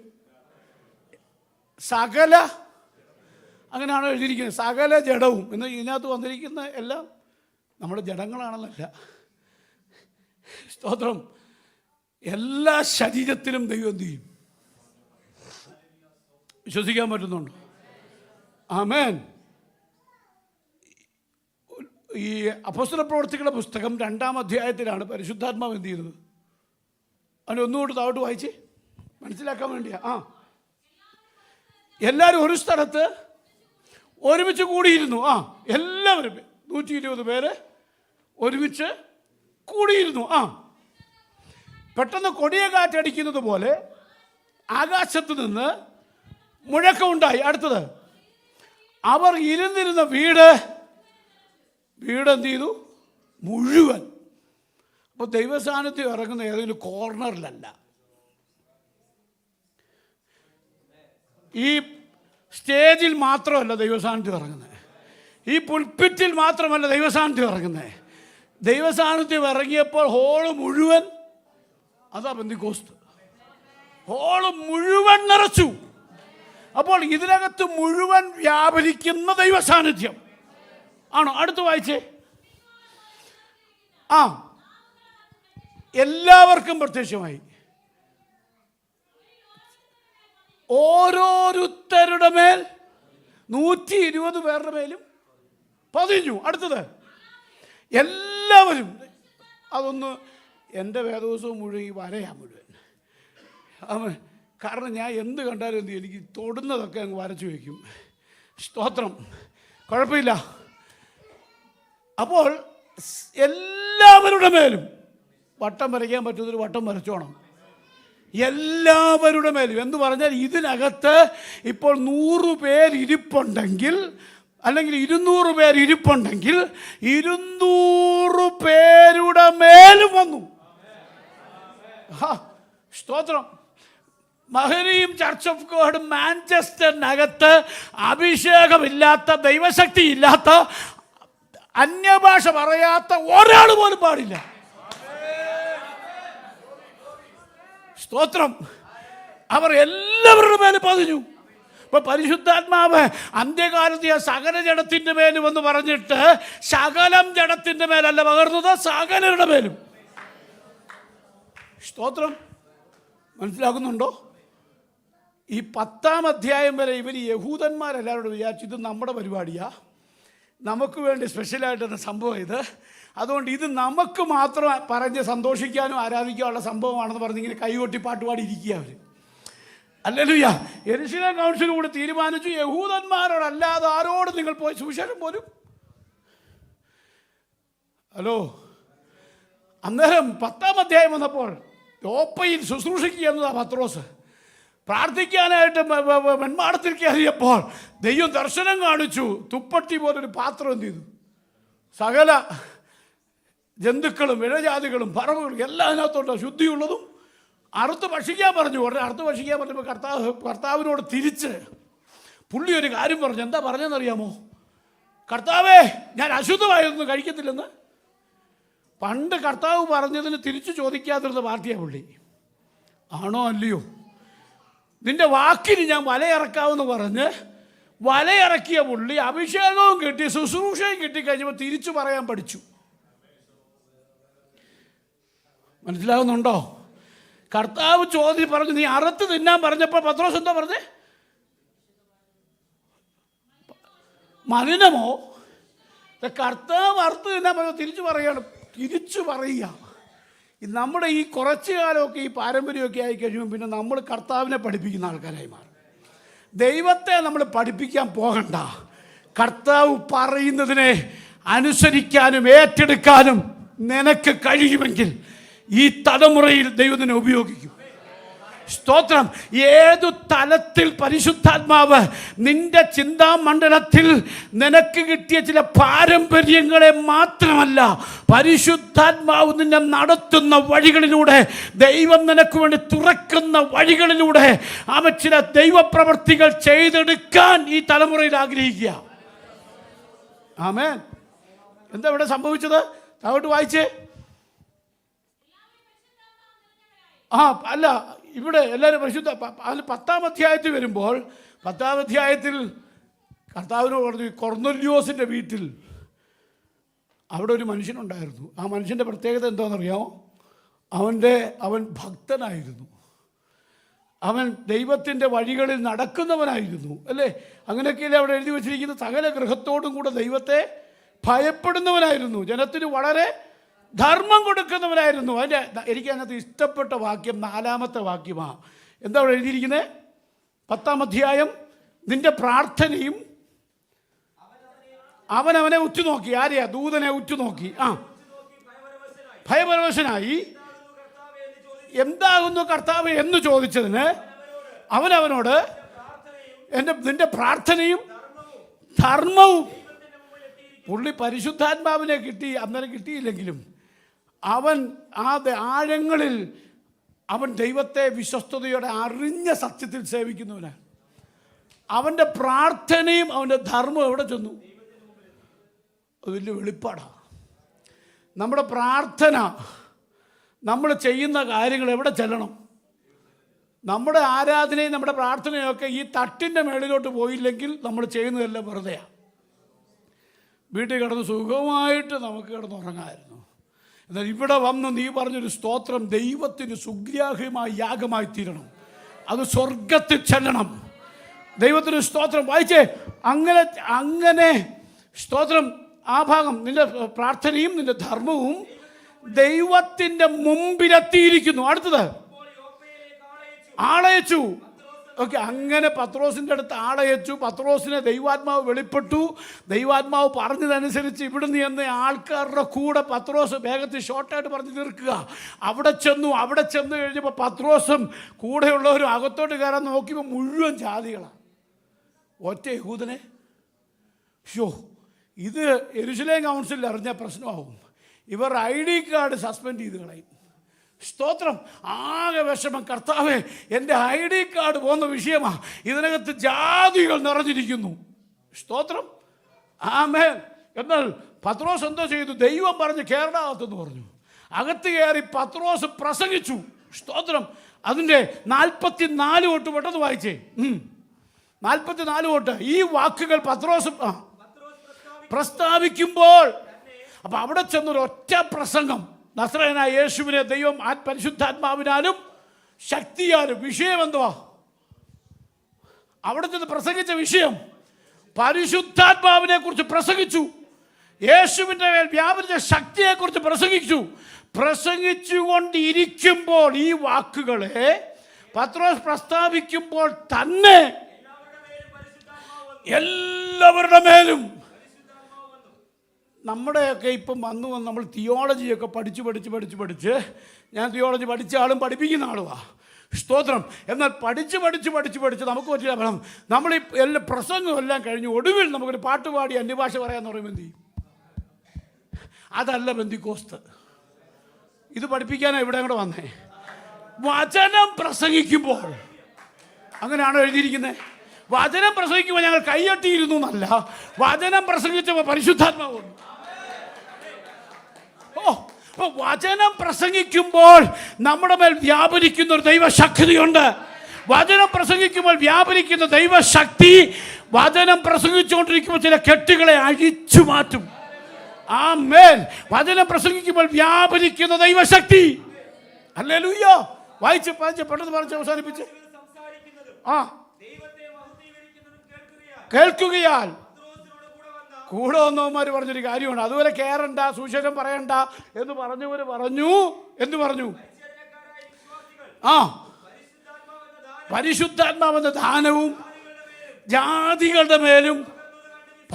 സകല, അങ്ങനെയാണോ എഴുതിയിരിക്കുന്നത്? സകല ജഡവും എന്ന് ഇതിനകത്ത് വന്നിരിക്കുന്ന എല്ലാം നമ്മുടെ ജഡങ്ങളാണെന്നല്ല. സ്തോത്രം. എല്ലാ ശരീരത്തിലും ദൈവം എന്ത് ചെയ്യും? വിശ്വസിക്കാൻ പറ്റുന്നുണ്ടോ? ആമേൻ. ഈ അപ്പോസ്തലപ്രവൃത്തികളുടെ പുസ്തകം 2-ാം അധ്യായത്തിലാണ് പരിശുദ്ധാത്മാവ് എന്ത് ചെയ്യുന്നത്. അതിന് ഒന്നുകൂടി താഴോട്ട് വായിച്ച് മനസ്സിലാക്കാൻ വേണ്ടിയാ. എല്ലാവരും ഒരു സ്ഥലത്ത് ഒരുമിച്ച് കൂടിയിരുന്നു. എല്ലാവരും 120 പേര് ഒരുമിച്ച് കൂടിയിരുന്നു. പെട്ടെന്ന് കൊടിയ കാറ്റടിക്കുന്നത് പോലെ ആകാശത്ത് നിന്ന് മുഴക്കമുണ്ടായി. അടുത്തത്, അവർ ഇരുന്നിരുന്ന വീട് എന്ത് ചെയ്തു? മുഴുവൻ. അപ്പോൾ ദൈവസാന്നിധ്യം ഇറങ്ങുന്ന ഏതെങ്കിലും കോർണറിലല്ല, ഈ സ്റ്റേജിൽ മാത്രമല്ല ദൈവസാന്നിധ്യം ഇറങ്ങുന്നത്, ഈ പുൽപ്പിറ്റിൽ മാത്രമല്ല ദൈവസാന്നിധ്യം ഇറങ്ങുന്നത്. ദൈവസാന്നിധ്യം ഇറങ്ങിയപ്പോൾ ഹോള് മുഴുവൻ, അതാ പെന്തിക്കോസ്ത്, ഹോള് മുഴുവൻ നിറച്ചു. അപ്പോൾ ഇതിനകത്ത് മുഴുവൻ വ്യാപരിക്കുന്ന ദൈവസാന്നിധ്യം ആണോ? അടുത്ത് വായിച്ചേ. എല്ലാവർക്കും പ്രത്യക്ഷമായി, ഓരോരുത്തരുടെ മേൽ 120 പേരുടെ മേലും പതിഞ്ഞു. അടുത്തത്, എല്ലാവരും. അതൊന്ന് എൻ്റെ വേദവസവും മുഴുവൻ ഈ വരയാ മുഴുവൻ. കാരണം ഞാൻ എന്ത് കണ്ടാലും എന്ത് എനിക്ക് തൊടുന്നതൊക്കെ അങ്ങ് വരച്ചു വയ്ക്കും. സ്തോത്രം, കുഴപ്പമില്ല. അപ്പോൾ എല്ലാവരുടെ മേലും വട്ടം വരയ്ക്കാൻ പറ്റുന്നൊരു വട്ടം വരച്ചോണം. എല്ലാവരുടെ മേലും എന്ന് പറഞ്ഞാൽ ഇതിനകത്ത് ഇപ്പോൾ 100 പേരിരിപ്പുണ്ടെങ്കിൽ, അല്ലെങ്കിൽ 200 പേരിരിപ്പുണ്ടെങ്കിൽ 200 പേരുടെ മേലും വന്നു. സ്തോത്രം. മഹനീയം ചർച്ച് ഓഫ് ഗോഡ് മാഞ്ചസ്റ്ററിനകത്ത് അഭിഷേകമില്ലാത്ത, ദൈവശക്തി ഇല്ലാത്ത, അന്യഭാഷ പറയാത്ത ഒരാൾ പോലും പാടില്ല. സ്തോത്രം. അവർ എല്ലാവരുടെ മേലും പതിഞ്ഞു. ഇപ്പൊ പരിശുദ്ധാത്മാവ് അന്ത്യകാലത്ത് സകല ജഡത്തിന്റെ മേലും എന്ന് പറഞ്ഞിട്ട് സകലം ജഡത്തിന്റെ മേലല്ല പകർന്നത്, സകലരുടെ മേലും. സ്തോത്രം. മനസ്സിലാക്കുന്നുണ്ടോ? ഈ 10-ാം അധ്യായം വരെ ഇവർ യഹൂദന്മാരെല്ലാവരോടും വിചാരിച്ചു ഇത് നമ്മുടെ പരിപാടിയാ, നമുക്ക് വേണ്ടി സ്പെഷ്യലായിട്ടൊരു സംഭവം ഇത്, അതുകൊണ്ട് ഇത് നമുക്ക് മാത്രം പറഞ്ഞ് സന്തോഷിക്കാനും ആരാധിക്കാനുള്ള സംഭവമാണെന്ന് പറഞ്ഞ് ഇങ്ങനെ കൈകൊട്ടി പാട്ടുപാടി ഇരിക്കുക അവർ. ഹല്ലേലൂയ. യെരുശലേം കൗൺസിൽ കൂടെ തീരുമാനിച്ചു, യഹൂദന്മാരോടല്ലാതെ ആരോടും നിങ്ങൾ പോയി സുവിശേഷം പോലും. ഹലോ. അന്നേരം 10-ാം അധ്യായം വന്നപ്പോൾ യോപ്പയിൽ ശുശ്രൂഷിക്കുക എന്നതാണ് പത്രോസ്. പ്രാർത്ഥിക്കാനായിട്ട് വെൺമാടത്തിൽ കയറിയപ്പോൾ ദൈവം ദർശനം കാണിച്ചു. തുപ്പട്ടി പോലൊരു പാത്രം എന്ത് ചെയ്തു? സകല ജന്തുക്കളും ഇഴജാതികളും പറവുകളും എല്ലാം അതിനകത്തോട്ട് ശുദ്ധിയുള്ളതും അറുത്ത് ഭക്ഷിക്കാൻ പറഞ്ഞു. ഉടനെ അറുത്ത് ഭക്ഷിക്കാൻ പറഞ്ഞപ്പോൾ കർത്താവിനോട് തിരിച്ച് പുള്ളി ഒരു കാര്യം പറഞ്ഞു. എന്താ പറഞ്ഞതെന്നറിയാമോ? കർത്താവേ, ഞാൻ അശുദ്ധമായൊന്നും കഴിക്കത്തില്ലെന്ന്. പണ്ട് കർത്താവ് പറഞ്ഞതിന് തിരിച്ചു ചോദിക്കാതിരുന്ന പാർട്ടിയാണ് പുള്ളി. ആണോ അല്ലയോ? നിന്റെ വാക്കിന് ഞാൻ വലയിറക്കാമെന്ന് പറഞ്ഞ് വലയിറക്കിയ പുള്ളി അഭിഷേകവും കിട്ടി, ശുശ്രൂഷയും കിട്ടിക്കഴിഞ്ഞപ്പോൾ തിരിച്ചു പറയാൻ പഠിച്ചു. മനസ്സിലാകുന്നുണ്ടോ? കർത്താവ് പറഞ്ഞു നീ അറുത്ത് തിന്നാൻ പറഞ്ഞപ്പോൾ പത്രോസ് എന്താ പറഞ്ഞേ? മലിനമോ? കർത്താവ് അറുത്ത് തിന്നാൻ പറഞ്ഞ തിരിച്ചു പറയുക. നമ്മുടെ ഈ കുറച്ചു കാലമൊക്കെ ഈ പാരമ്പര്യമൊക്കെ ആയി കഴിയുമ്പോൾ പിന്നെ നമ്മൾ കർത്താവിനെ പഠിപ്പിക്കുന്ന ആൾക്കാരായി മാറും. ദൈവത്തെ നമ്മൾ പഠിപ്പിക്കാൻ പോകണ്ട. കർത്താവ് പറയുന്നതിനെ അനുസരിക്കാനും ഏറ്റെടുക്കാനും നിനക്ക് കഴിയുമെങ്കിൽ ഈ തലമുറയിൽ ദൈവത്തിനെ ഉപയോഗിക്കും. സ്തോത്രം. ഏതു തലത്തിൽ പരിശുദ്ധാത്മാവ് നിന്റെ ചിന്താമണ്ഡലത്തിൽ നിനക്ക് കിട്ടിയ ചില പാരമ്പര്യങ്ങളെ മാത്രമല്ല, പരിശുദ്ധാത്മാവ് നിന്നെ നടത്തുന്ന വഴികളിലൂടെ, ദൈവം നിനക്ക് വേണ്ടി തുറക്കുന്ന വഴികളിലൂടെ അവൻ ചില ദൈവപ്രവർത്തികൾ ചെയ്തെടുക്കാൻ ഈ തലമുറയിൽ ആഗ്രഹിക്കുക. ആമേൻ. എന്താ ഇവിടെ സംഭവിച്ചത്? താഴോട്ട് വായിച്ചേ. അല്ല, ഇവിടെ എല്ലാവരും പരിശുദ്ധ 10-ാം അധ്യായത്തിൽ വരുമ്പോൾ 10-ാം അധ്യായത്തിൽ കർത്താവിനോട് പറഞ്ഞു, കൊർന്നല്യോസിൻ്റെ വീട്ടിൽ അവിടെ ഒരു മനുഷ്യനുണ്ടായിരുന്നു. ആ മനുഷ്യൻ്റെ പ്രത്യേകത എന്താണെന്നറിയാമോ? അവൻ ഭക്തനായിരുന്നു, അവൻ ദൈവത്തിൻ്റെ വഴികളിൽ നടക്കുന്നവനായിരുന്നു. അല്ലേ? അങ്ങനെയൊക്കെയല്ലേ അവിടെ എഴുതി വച്ചിരിക്കുന്നത്. സകല ഗൃഹത്തോടും കൂടെ ദൈവത്തെ ഭയപ്പെടുന്നവനായിരുന്നു, ജനത്തിന് വളരെ ധർമ്മം കൊടുക്കുന്നവനായിരുന്നു. എനിക്ക് അതിനകത്ത് ഇഷ്ടപ്പെട്ട വാക്യം 4-ാമത്തെ വാക്യമാണ്. എന്താ അവിടെ എഴുതിയിരിക്കുന്നത്? 10-ാം അധ്യായം, നിന്റെ പ്രാർത്ഥനയും അവനെ ഉറ്റുനോക്കി. ആരെയാ? ദൂതനെ ഉറ്റുനോക്കി. ഭയപരവശനായി എന്താകുന്നു കർത്താവ് എന്ന് ചോദിച്ചതിന് അവനവനോട് നിന്റെ പ്രാർത്ഥനയും ധർമ്മവും. പുള്ളി പരിശുദ്ധാത്മാവിനെ അന്നേരം കിട്ടിയില്ലെങ്കിലും അവൻ ആഴങ്ങളിൽ അവൻ ദൈവത്തെ വിശ്വസ്തയോടെ അറിഞ്ഞ സത്യത്തിൽ സേവിക്കുന്നവനാണ്. അവൻ്റെ പ്രാർത്ഥനയും അവൻ്റെ ധർമ്മവും എവിടെ ചെന്നു? അത് വലിയ വെളിപ്പാടാണ്. നമ്മുടെ പ്രാർത്ഥന, നമ്മൾ ചെയ്യുന്ന കാര്യങ്ങൾ എവിടെ ചെല്ലണം? നമ്മുടെ ആരാധനയും നമ്മുടെ പ്രാർത്ഥനയൊക്കെ ഈ തട്ടിൻ്റെ മേളിലോട്ട് പോയില്ലെങ്കിൽ നമ്മൾ ചെയ്യുന്നതെല്ലാം വെറുതെയാണ്. വീട്ടിൽ കിടന്ന് സുഖമായിട്ട് നമുക്ക് കിടന്നുറങ്ങാമായിരുന്നു. എന്നാൽ ഇവിടെ വന്ന് നീ പറഞ്ഞൊരു സ്തോത്രം ദൈവത്തിന് സുഗ്രാഹ്യമായ യാഗമായി തീരണം. അത് സ്വർഗത്തിൽ ചെല്ലണം. ദൈവത്തിന് സ്തോത്രം. വായിച്ചേ, അങ്ങനെ സ്തോത്രം. ആ ഭാഗം, നിന്റെ പ്രാർത്ഥനയും നിന്റെ ധർമ്മവും ദൈവത്തിൻ്റെ മുമ്പിലെത്തിയിരിക്കുന്നു. അടുത്തത് ആളയച്ചു. ഓക്കെ, അങ്ങനെ പത്രോസിൻ്റെ അടുത്ത് ആളയച്ചു. പത്രോസിനെ ദൈവാത്മാവ് വെളിപ്പെട്ടു. ദൈവാത്മാവ് പറഞ്ഞതനുസരിച്ച് ഇവിടുന്ന് ചെന്ന് ആൾക്കാരുടെ കൂടെ പത്രോസ് വേഗത്തിൽ ഷോർട്ടായിട്ട് പറഞ്ഞു തീർക്കുക. അവിടെ ചെന്ന് കഴിഞ്ഞപ്പോൾ പത്രോസും കൂടെയുള്ളവരും അകത്തോട്ട് കയറാൻ നോക്കിയപ്പോൾ മുഴുവൻ ജാതികളാണ്. ഒറ്റ യഹൂദനെ. ഇത് യെരുശലേം കൗൺസിലിൽ അറിഞ്ഞ പ്രശ്നമാവും. ഇവർ ID കാർഡ് സസ്പെൻഡ് ചെയ്ത് കളയും. സ്തോത്രം. ആകെ വിഷമം. കർത്താവേ, എൻ്റെ ID കാർഡ് പോകുന്ന വിഷയമാണ്. ഇതിനകത്ത് ജാതികൾ നിറഞ്ഞിരിക്കുന്നു. സ്തോത്രം. ആമേൻ. എന്നാൽ പത്രോസ് എന്തോ ചെയ്തു? ദൈവം പറഞ്ഞ് കേരളാകത്തെന്ന് പറഞ്ഞു. അകത്ത് കയറി പത്രോസ് പ്രസംഗിച്ചു. സ്തോത്രം. അതിൻ്റെ 44 തൊട്ട് പെട്ടെന്ന് വായിച്ചേ. 44 തൊട്ട് ഈ വാക്കുകൾ പത്രോസ് പ്രസ്താവിക്കുമ്പോൾ, അപ്പം അവിടെ ചെന്നൊരൊറ്റ പ്രസംഗം. നസ്രയനായ യേശുവിനെ ദൈവം പരിശുദ്ധാത്മാവിനാലും ശക്തിയാലും. വിഷയം എന്തുവാ? അവിടെ ചെന്ന് പ്രസംഗിച്ച വിഷയം പരിശുദ്ധാത്മാവിനെ കുറിച്ച് പ്രസംഗിച്ചു. യേശുവിൻ്റെ മേൽ വ്യാപരിച്ച ശക്തിയെക്കുറിച്ച് പ്രസംഗിച്ചുകൊണ്ടിരിക്കുമ്പോൾ ഈ വാക്കുകളെ പത്രോസ് പ്രസ്താവിക്കുമ്പോൾ തന്നെ എല്ലാവരുടെ മേലും. നമ്മുടെയൊക്കെ ഇപ്പം വന്നു നമ്മൾ തിയോളജിയൊക്കെ പഠിച്ച് ഞാൻ തിയോളജി പഠിച്ച ആളും പഠിപ്പിക്കുന്ന ആളുമാണ്. സ്തോത്രം. എന്നാൽ പഠിച്ച് നമുക്ക് പറ്റില്ല. നമ്മൾ ഈ എല്ലാ പ്രസംഗം എല്ലാം കഴിഞ്ഞ് ഒടുവിൽ നമുക്കൊരു പാട്ടുപാടി അന്യഭാഷ പറയാമെന്ന് പറയുമ്പോൾ എന്ത് ചെയ്യും? അതല്ല പെന്തിക്കോസ്ത്. ഇത് പഠിപ്പിക്കാനാണ് ഇവിടെ കൂടെ വന്നേ. വചനം പ്രസംഗിക്കുമ്പോൾ അങ്ങനെയാണോ എഴുതിയിരിക്കുന്നത്? വചനം പ്രസംഗിക്കുമ്പോൾ ഞങ്ങൾ കൈയ്യട്ടിയിരുന്നു എന്നല്ല, വചനം പ്രസംഗിച്ചപ്പോൾ പരിശുദ്ധാത്മാവ് വന്നു. വചനം പ്രസംഗിക്കുമ്പോൾ നമ്മുടെ മേൽ വ്യാപരിക്കുന്ന ഒരു ദൈവശക്തിയുണ്ട്. വചനം പ്രസംഗിക്കുമ്പോൾ വ്യാപരിക്കുന്ന ദൈവശക്തി വചനം പ്രസംഗിച്ചുകൊണ്ടിരിക്കുമ്പോൾ ചില കെട്ടുകളെ അഴിച്ചു മാറ്റും. ആമേൻ. വചനം പ്രസംഗിക്കുമ്പോൾ വ്യാപരിക്കുന്ന ദൈവശക്തി. ഹല്ലേലൂയ. വായിച്ച് പെട്ടെന്ന് പറഞ്ഞ് അവസാനിപ്പിച്ച്. കേൾക്കുകയാൽ കൂടെ വന്നവന്മാർ പറഞ്ഞൊരു കാര്യമുണ്ട്. അതുപോലെ കയറണ്ട, സുവിശേഷം പറയണ്ട എന്ന് പറഞ്ഞവർ എന്ത് പറഞ്ഞു? പരിശുദ്ധാത്മാവെന്ന ദാനവും ജാതികളുടെ മേലും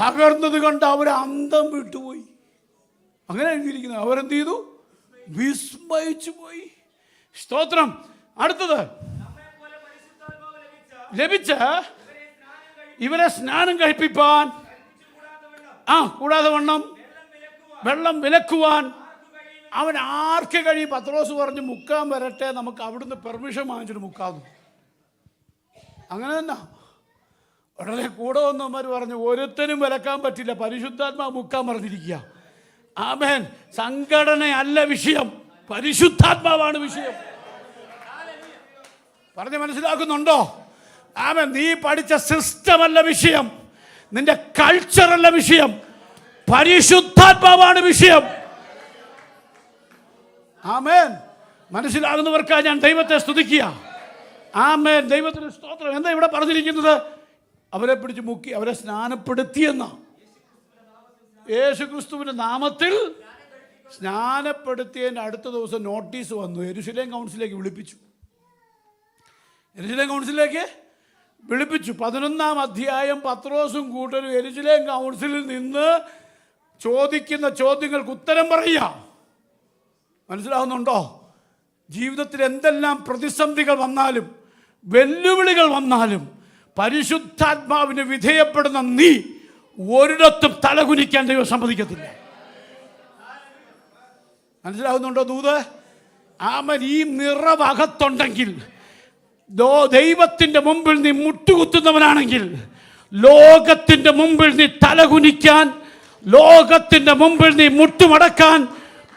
പകർന്നത് കൊണ്ട് അവർ അന്തം വിട്ടുപോയി. അങ്ങനെ എഴുതിയിരിക്കുന്നത്. അവരെന്ത് ചെയ്തു? വിസ്മയിച്ചു പോയി. സ്തോത്രം. അടുത്തത്, ലഭിച്ച ഇവരെ സ്നാനം കഴിപ്പിപ്പാൻ കൂടാതെ വണ്ണം വെള്ളം വിലക്കുവാൻ അവൻ ആർക്ക് കഴിയും? പത്രോസ് പറഞ്ഞു, മുക്കാൻ വരട്ടെ, നമുക്ക് അവിടുന്ന് പെർമിഷൻ വാങ്ങിച്ചിട്ട് മുക്കാന്നു. അങ്ങനെ തന്നെ ഉടനെ കൂടെ വന്നവന്മാർ പറഞ്ഞു, ഒരുത്തനും വിലക്കാൻ പറ്റില്ല, പരിശുദ്ധാത്മാവ് മുക്കാൻ പറഞ്ഞിരിക്കുക. ആമേൻ. സംഘടനയല്ല വിഷയം, പരിശുദ്ധാത്മാവാണ് വിഷയം. പറഞ്ഞ് മനസ്സിലാക്കുന്നുണ്ടോ? ആമേൻ. നീ പഠിച്ച സിസ്റ്റമല്ല വിഷയം, നിന്റെ കൾച്ചറല്ല വിഷയം, പരിശുദ്ധാത്മാവാണ് വിഷയം. ആമേൻ. മനസ്സിലാകുന്നവർക്കായി ഞാൻ ദൈവത്തെ സ്തുതിക്കുക. ആമേൻ. ദൈവത്തിന് സ്തോത്രം. എന്താ ഇവിടെ പറഞ്ഞിരിക്കുന്നത്? അവരെ പിടിച്ച് മുക്കി അവരെ സ്നാനപ്പെടുത്തിയെന്ന. യേശുക്രിസ്തുവിൻ്റെ നാമത്തിൽ സ്നാനപ്പെടുത്തിയതിൻ്റെ അടുത്ത ദിവസം നോട്ടീസ് വന്നു. യെരുശലേം കൗൺസിലേക്ക് വിളിപ്പിച്ചു. യെരുശലേം കൗൺസിലേക്ക് വിളിപ്പിച്ചു. 11-ാം അധ്യായം പത്രോസും കൂട്ടരും യെരുശലേം കൗൺസിലിൽ നിന്ന് ചോദിക്കുന്ന ചോദ്യങ്ങൾക്ക് ഉത്തരം പറയുക. മനസ്സിലാവുന്നുണ്ടോ? ജീവിതത്തിൽ എന്തെല്ലാം പ്രതിസന്ധികൾ വന്നാലും വെല്ലുവിളികൾ വന്നാലും പരിശുദ്ധാത്മാവിന് വിധേയപ്പെടുന്ന നീ ഒരിടത്തും തലകുനിക്കാൻ ദൈവം സമ്മതിക്കത്തില്ല. മനസ്സിലാവുന്നുണ്ടോ ദൂത്? ആമൻ. ഈ നിറവകത്തുണ്ടെങ്കിൽ, ദൈവത്തിൻ്റെ മുമ്പിൽ നീ മുട്ടുകുത്തുന്നവനാണെങ്കിൽ, ലോകത്തിൻ്റെ മുമ്പിൽ നീ തലകുനിക്കാൻ, ലോകത്തിൻ്റെ മുമ്പിൽ നീ മുട്ടുമടക്കാൻ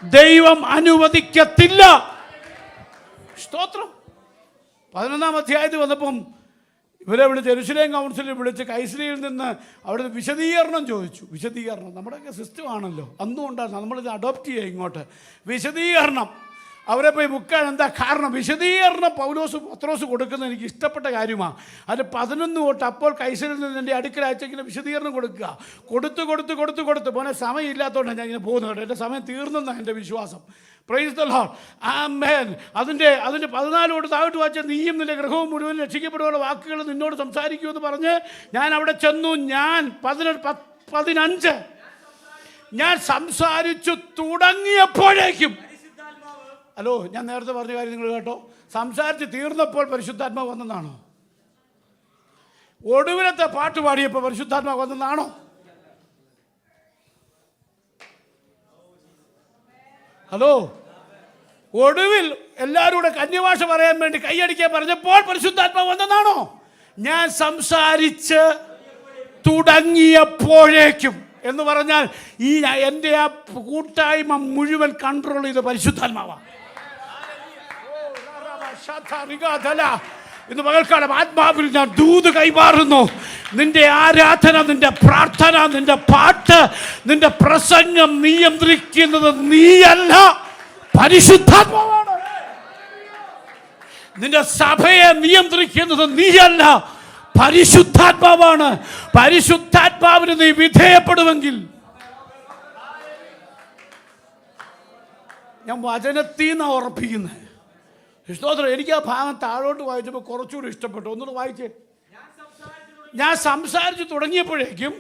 ദൈവം അനുവദിക്കത്തില്ല. സ്തോത്രം. 11-ാം അധ്യായത്തിൽ വന്നപ്പം ഇവരെ വിളിച്ച് യെരൂശലേം കൗൺസിലിൽ വിളിച്ച് കൈസരിയിൽ നിന്ന് അവിടെ വിശദീകരണം ചോദിച്ചു. വിശദീകരണം നമ്മുടെയൊക്കെ സിസ്റ്റമാണല്ലോ, അന്നും ഉണ്ടായിരുന്നു, നമ്മളിത് അഡോപ്റ്റ് ചെയ്യുക ഇങ്ങോട്ട്. വിശദീകരണം അവരെ പോയി ബുക്കാണ്. എന്താ കാരണം? വിശദീകരണം പത്രോസ് കൊടുക്കുന്നത് എനിക്ക് ഇഷ്ടപ്പെട്ട കാര്യമാണ്. അത് 11 തൊട്ട് അപ്പോൾ കൈസരിൽ നിന്ന് എൻ്റെ അടുക്കൽ അയച്ചിങ്ങനെ വിശദീകരണം കൊടുത്ത് പോനെ സമയമില്ലാത്തതുകൊണ്ടാണ് ഞാൻ ഇങ്ങനെ പോകുന്നത്. എൻ്റെ സമയം തീർന്നെന്നാണ് എൻ്റെ വിശ്വാസം. Praise the Lord. ആമേൻ. അതിൻ്റെ 14 തൊട്ട് താഴോട്ട് വായിച്ച നീയും നിന്റെ ഗൃഹവും മുഴുവൻ രക്ഷിക്കപ്പെടുവാനുള്ള വാക്കുകൾ നിന്നോട് സംസാരിക്കുമെന്ന് പറഞ്ഞ് ഞാൻ അവിടെ ചെന്നു. ഞാൻ 15 ഞാൻ സംസാരിച്ചു തുടങ്ങിയപ്പോഴേക്കും, ഹലോ, ഞാൻ നേരത്തെ പറഞ്ഞ കാര്യം നിങ്ങൾ കേട്ടോ? സംസാരിച്ച് തീർന്നപ്പോൾ പരിശുദ്ധാത്മാവ് വന്നെന്നാണോ? ഒടുവിലത്തെ പാട്ട് പാടിയപ്പോൾ പരിശുദ്ധാത്മാവ് വന്നെന്നാണോ? ഹലോ, ഒടുവിൽ എല്ലാവരും കൂടെ കന്യഭാഷ പറയാൻ വേണ്ടി കൈയടിക്കാൻ പറഞ്ഞപ്പോൾ പരിശുദ്ധാത്മാവ് വന്നെന്നാണോ? ഞാൻ സംസാരിച്ച് തുടങ്ങിയപ്പോഴേക്കും എന്ന് പറഞ്ഞാൽ ഈ എൻ്റെ ആ കൂട്ടായ്മ മുഴുവൻ കൺട്രോൾ ചെയ്ത പരിശുദ്ധാത്മാവാണ്. ഇന്ന് പകൽക്കാലം ആത്മാവിൽ ഞാൻ ദൂത് കൈമാറുന്നു. നിന്റെ ആരാധന, നിന്റെ പ്രാർത്ഥന, നിന്റെ പാട്ട്, നിന്റെ പ്രസംഗം നിയന്ത്രിക്കുന്നത് നീയല്ല, പരിശുദ്ധാത്മാവാണ്. നിന്റെ സഭയെ നിയന്ത്രിക്കുന്നത് നീയല്ല, പരിശുദ്ധാത്മാവാണ്. പരിശുദ്ധാത്മാവിന് നീ വിധേയപ്പെടുമെങ്കിൽ, ഞാൻ വചനത്തിൽ നിന്നാണ് ഉറപ്പിക്കുന്നത്. സ്തോത്രം. എനിക്ക് ആ ഭാഗം താഴോട്ട് വായിച്ചപ്പോൾ കുറച്ചുകൂടി ഇഷ്ടപ്പെട്ടു. ഒന്നുകൂടെ വായിച്ചേ. ഞാൻ സംസാരിച്ച് തുടങ്ങിയപ്പോഴേക്കും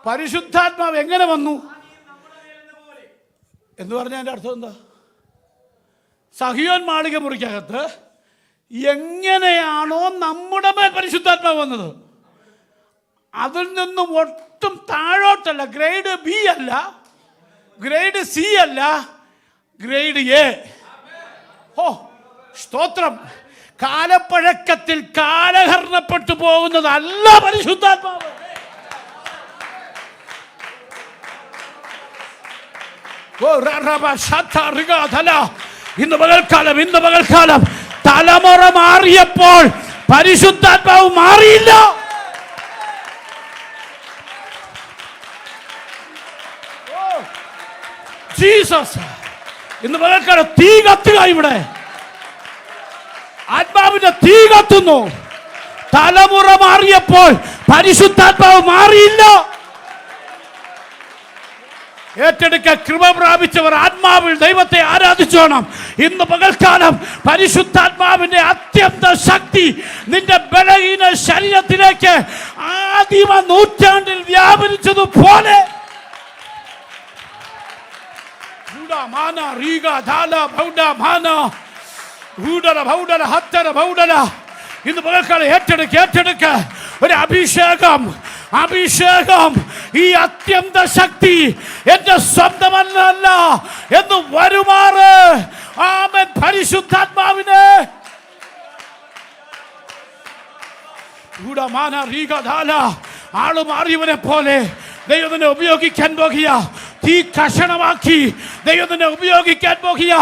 പരിശുദ്ധാത്മാവ് എങ്ങനെ വന്നു എന്ന് പറഞ്ഞാൽ എൻ്റെ അർത്ഥം എന്താ? സഹിയോൻ മാളിക മുറിക്കകത്ത് എങ്ങനെയാണോ നമ്മുടെ മേൽ പരിശുദ്ധാത്മാവ് വന്നത്, അതിൽ നിന്നും ഒട്ടും താഴോട്ടല്ല. ഗ്രേഡ് ബി അല്ല, ഗ്രേഡ് സി അല്ല, ഗ്രേഡ് എ. ഓ സ്തോത്രം. കാലപ്പഴക്കത്തിൽ കാലഹരണപ്പെട്ടു പോകുന്നതല്ല പരിശുദ്ധാത്മാവ്. ഇന്ന് പകൽക്കാലം തലമുറ മാറിയപ്പോൾ പരിശുദ്ധാത്മാവ് മാറിയില്ല. ജീസസ്. ഇന്ന് പകൽക്കാലം തീ കത്തുക. ഇവിടെ ആത്മാവിന്റെ തീ കത്തുന്നു. തലമുറ മാറിയപ്പോൾ പരിശുദ്ധാത്മാവ് മാറിയില്ല. ഏറ്റെടുക്ക. കൃപ പ്രാപിച്ചവർ ആത്മാവിൽ ദൈവത്തെ ആരാധിച്ചോണം. ഇന്ന് പകൽക്കാലം പരിശുദ്ധാത്മാവിന്റെ അത്യന്ത ശക്തി നിന്റെ ബലഹീന ശരീരത്തിലേക്ക് ആദിമ നൂറ്റാണ്ടിൽ വ്യാപരിച്ചതുപോലെ ഇന്ന് പകൽക്കാലം ഏറ്റെടുക്ക. ഒരു അഭിഷേകം. ഈ അത്യന്ത ശക്തി എന്റെ സ്വന്തമല്ല എന്ന് വരുമാറ് ആമേൻ. പരിശുദ്ധാത്മാവിനെ ആള് മാറിയവനെ പോലെ ദൈവത്തിനെ ഉപയോഗിക്കാൻ പോകുക. തീ കഷണമാക്കി ദൈവത്തിനെ ഉപയോഗിക്കാൻ പോകുക.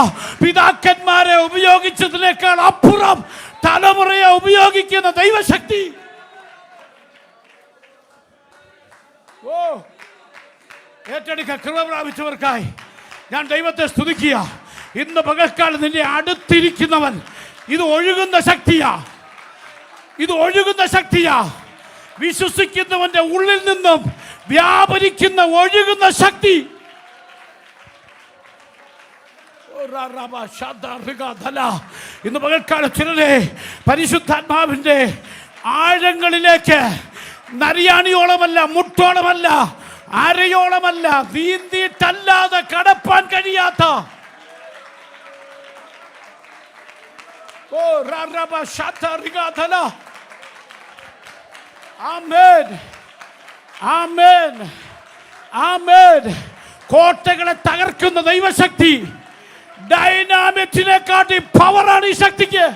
പിതാക്കന്മാരെ ഉപയോഗിച്ചതിനേക്കാൾ അപ്പുറം തലമുറയെ ഉപയോഗിക്കുന്ന ദൈവശക്തി. ഏറ്റെടുക്ക. കൃപ പ്രാപിച്ചവർക്കായി ഞാൻ ദൈവത്തെ സ്തുതിക്കുക. ഇന്ന് പകൽക്കാലം നിന്നെ അടുത്തിരിക്കുന്നവൻ, ഇത് ഒഴുകുന്ന ശക്തിയാ. വിശ്വസിക്കുന്നവന്റെ ഉള്ളിൽ നിന്നും വ്യാപരിക്കുന്ന ഒഴുകുന്ന ശക്തി. ഇന്ന് പകൽക്കാലം ചിലരെ പരിശുദ്ധാത്മാവിന്റെ ആഴങ്ങളിലേക്ക് നരിയാണിയോളമല്ല, മുട്ടോളമല്ല, അരയോളമല്ല, നീന്തിയിട്ടല്ലാതെ കടപ്പാൻ കഴിയാത്ത ഓ റബ ശതറിഗാധല. ആമേൻ, ആമേൻ, ആമേൻ. കോട്ടകളെ തകർക്കുന്ന ദൈവശക്തി, ഡൈനാമിറ്റിനെക്കാട്ടി പവറാണ് ഈ ശക്തിക്ക്.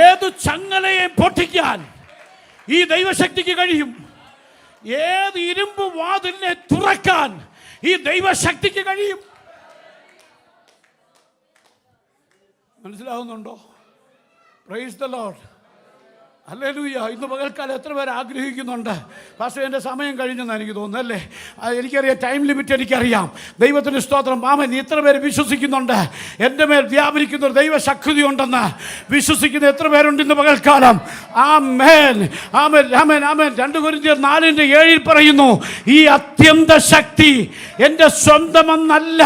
ഏതു ചങ്ങലയെയും പൊട്ടിക്കാൻ ഈ ദൈവശക്തിക്ക് കഴിയും. ഏത് ഇരുമ്പ് വാതിലിനെ തുറക്കാൻ ഈ ദൈവശക്തിക്ക് കഴിയും. മനസ്സിലാവുന്നുണ്ടോ? Price the Lord. ഹല്ലേലൂയ. ഇന്ന് പകൽക്കാലം എത്ര പേർ ആഗ്രഹിക്കുന്നുണ്ട്? പക്ഷേ എൻ്റെ സമയം കഴിഞ്ഞെന്ന് എനിക്ക് തോന്നുന്നു, അല്ലേ? എനിക്കറിയാം, ടൈം ലിമിറ്റ് എനിക്കറിയാം. ദൈവത്തിൻ്റെ സ്തോത്രം. ആമേൻ. ഇത്ര പേര് വിശ്വസിക്കുന്നുണ്ട് എൻ്റെ മേൽ വ്യാപരിക്കുന്ന ഒരു ദൈവശക്തി ഉണ്ടെന്ന് വിശ്വസിക്കുന്ന എത്ര പേരുണ്ട് ഇന്ന് പകൽക്കാലം? ആമേൻ, ആമേൻ, ആമേൻ, ആമേൻ. 2 കൊരിന്ത്യർ 4:7 പറയുന്നു, ഈ അത്യന്ത ശക്തി എൻ്റെ സ്വന്തമെന്നല്ല,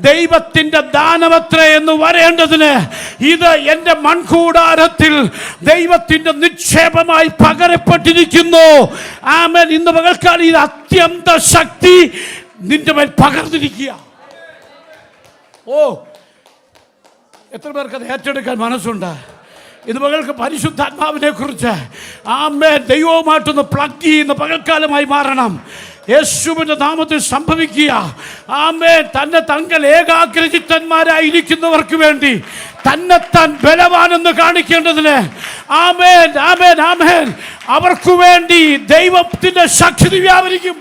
ദൈവത്തിൻ്റെ ദാനമത്രേ എന്ന് വരേണ്ടതിന് ഇത് എൻ്റെ മൺകൂടാരത്തിൽ ദൈവത്തിൻ്റെ നിക്ഷേപമായി പകരപ്പെട്ടിരിക്കുന്നു. ആമേൻ. ഇന്ന് പകൽക്കാലം ഈ അത്യന്ത ശക്തി നിന്റെ മേൽ പകർന്നിരിക്കുക. ഓ, എത്ര പേർക്ക് അത് ഏറ്റെടുക്കാൻ മനസ്സുണ്ട്? ഇന്ന് പകൽക്ക് പരിശുദ്ധാത്മാവിനെ കുറിച്ച് ആമേൻ ദൈവവുമായിട്ടൊന്ന് പ്ലഗ് ചെയ്യുന്ന പകൽക്കാലമായി മാറണം. യേശുവിൻ്റെ നാമത്തിൽ സംഭവിക്കുക. ആമേൻ. തന്നെ തങ്ങൾ ഏകാഗ്രചിത്തന്മാരായിരിക്കുന്നവർക്ക് വേണ്ടി തന്നെത്താൻ ബലവാനെന്ന് കാണിക്കേണ്ടതിന് ആമേൻ, ആമേൻ, ആമേൻ, അവർക്ക് വേണ്ടി ദൈവത്തിൻ്റെ ശക്തി വ്യാപരിക്കും.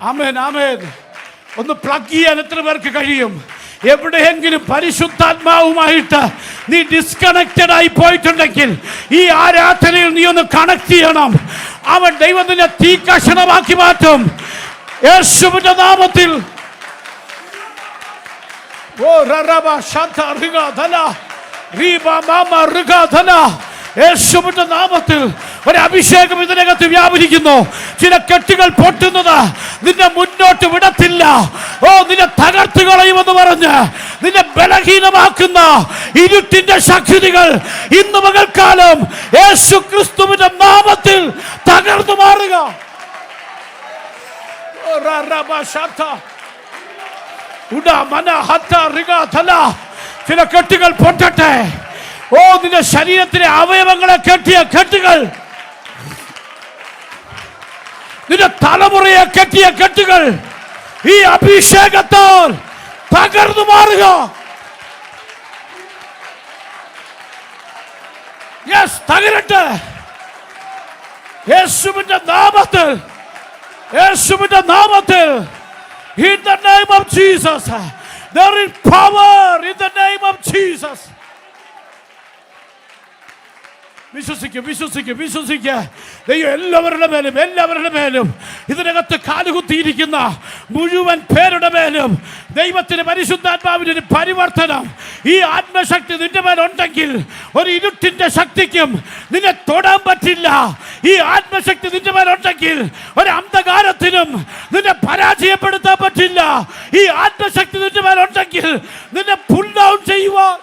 ആമേൻ, ആമേൻ. ഒന്ന് പ്ലഗ് ചെയ്യാൻ എത്ര പേർക്ക് കഴിയും? എവിടെയെങ്കിലും പരിശുദ്ധാത്മാവുമായിട്ട് നീ ഡിസ്കണക്റ്റഡ് ആയി പോയിട്ടുണ്ടെങ്കിൽ ഈ ആരാധനയിൽ നീ ഒന്ന് കണക്ട് ചെയ്യണം. അവൻ ദൈവത്തിനെ തീ കഷണമാക്കി മാറ്റും യേശുവിന്റെ നാമത്തിൽ. ഓ ററബ ശത റിഗധല റീബ മാമ റിഗധല. യേശുവിന്റെ നാമത്തിൽ ഒരു അഭിഷേകം ഇതിനകത്ത് വ്യാപരിക്കുന്നു. ചില കെട്ടുകൾ പൊട്ടുന്നത് നിന്നെ മുന്നോട്ട് വിടത്തില്ല. ഓ, നിന്നെ തകർത്ത് കളയുമെന്ന് പറഞ്ഞ് നിന്നെ ബലഹീനമാക്കുന്ന ഇരുട്ടിന്റെ ശക്തികൾ ഇന്ന് പകൽക്കാലം യേശു ക്രിസ്തുവിന്റെ നാമത്തിൽ തകർന്നു മാറുക. ചില കെട്ടുകൾ പൊട്ടട്ടെ. ഓ, നിന്റെ ശരീരത്തിലെ അവയവങ്ങളെ കെട്ടിയ കെട്ടുകൾ, നിന്റെ തലമുറയെ കെട്ടിയ കെട്ടുകൾ ഈ അഭിഷേകത്താൽ തകർന്നു മാറുക. യെസ്, തകരട്ടെ യേശുവിന്റെ നാമത്തിൽ, യേശുവിന്റെ നാമത്തിൽ. In the name of Jesus, there is power in the name of Jesus. വിശ്വസിക്കുക, വിശ്വസിക്കുക, വിശ്വസിക്കുക. ദൈവം എല്ലാവരുടെ മേലും ഇതിനകത്ത് കാലുകുത്തിയിരിക്കുന്ന മുഴുവൻ പേരുടെ മേലും ദൈവത്തിന്റെ പരിശുദ്ധാത്മാവിന്റെ ഒരു പരിവർത്തനം, ഈ ആത്മശക്തി നിന്റെ മേലുണ്ടെങ്കിൽ ഒരു ഇരുട്ടിന്റെ ശക്തിക്കും നിന്നെ തൊടാൻ പറ്റില്ല. ഈ ആത്മശക്തി നിന്റെ മേലുണ്ടെങ്കിൽ ഒരു അന്ധകാരത്തിനും നിന്നെ പരാജയപ്പെടുത്താൻ പറ്റില്ല. ഈ ആത്മശക്തി നിന്റെ മേലുണ്ടെങ്കിൽ നിന്നെ പുൾ ഡൗൺ ചെയ്യുവാൻ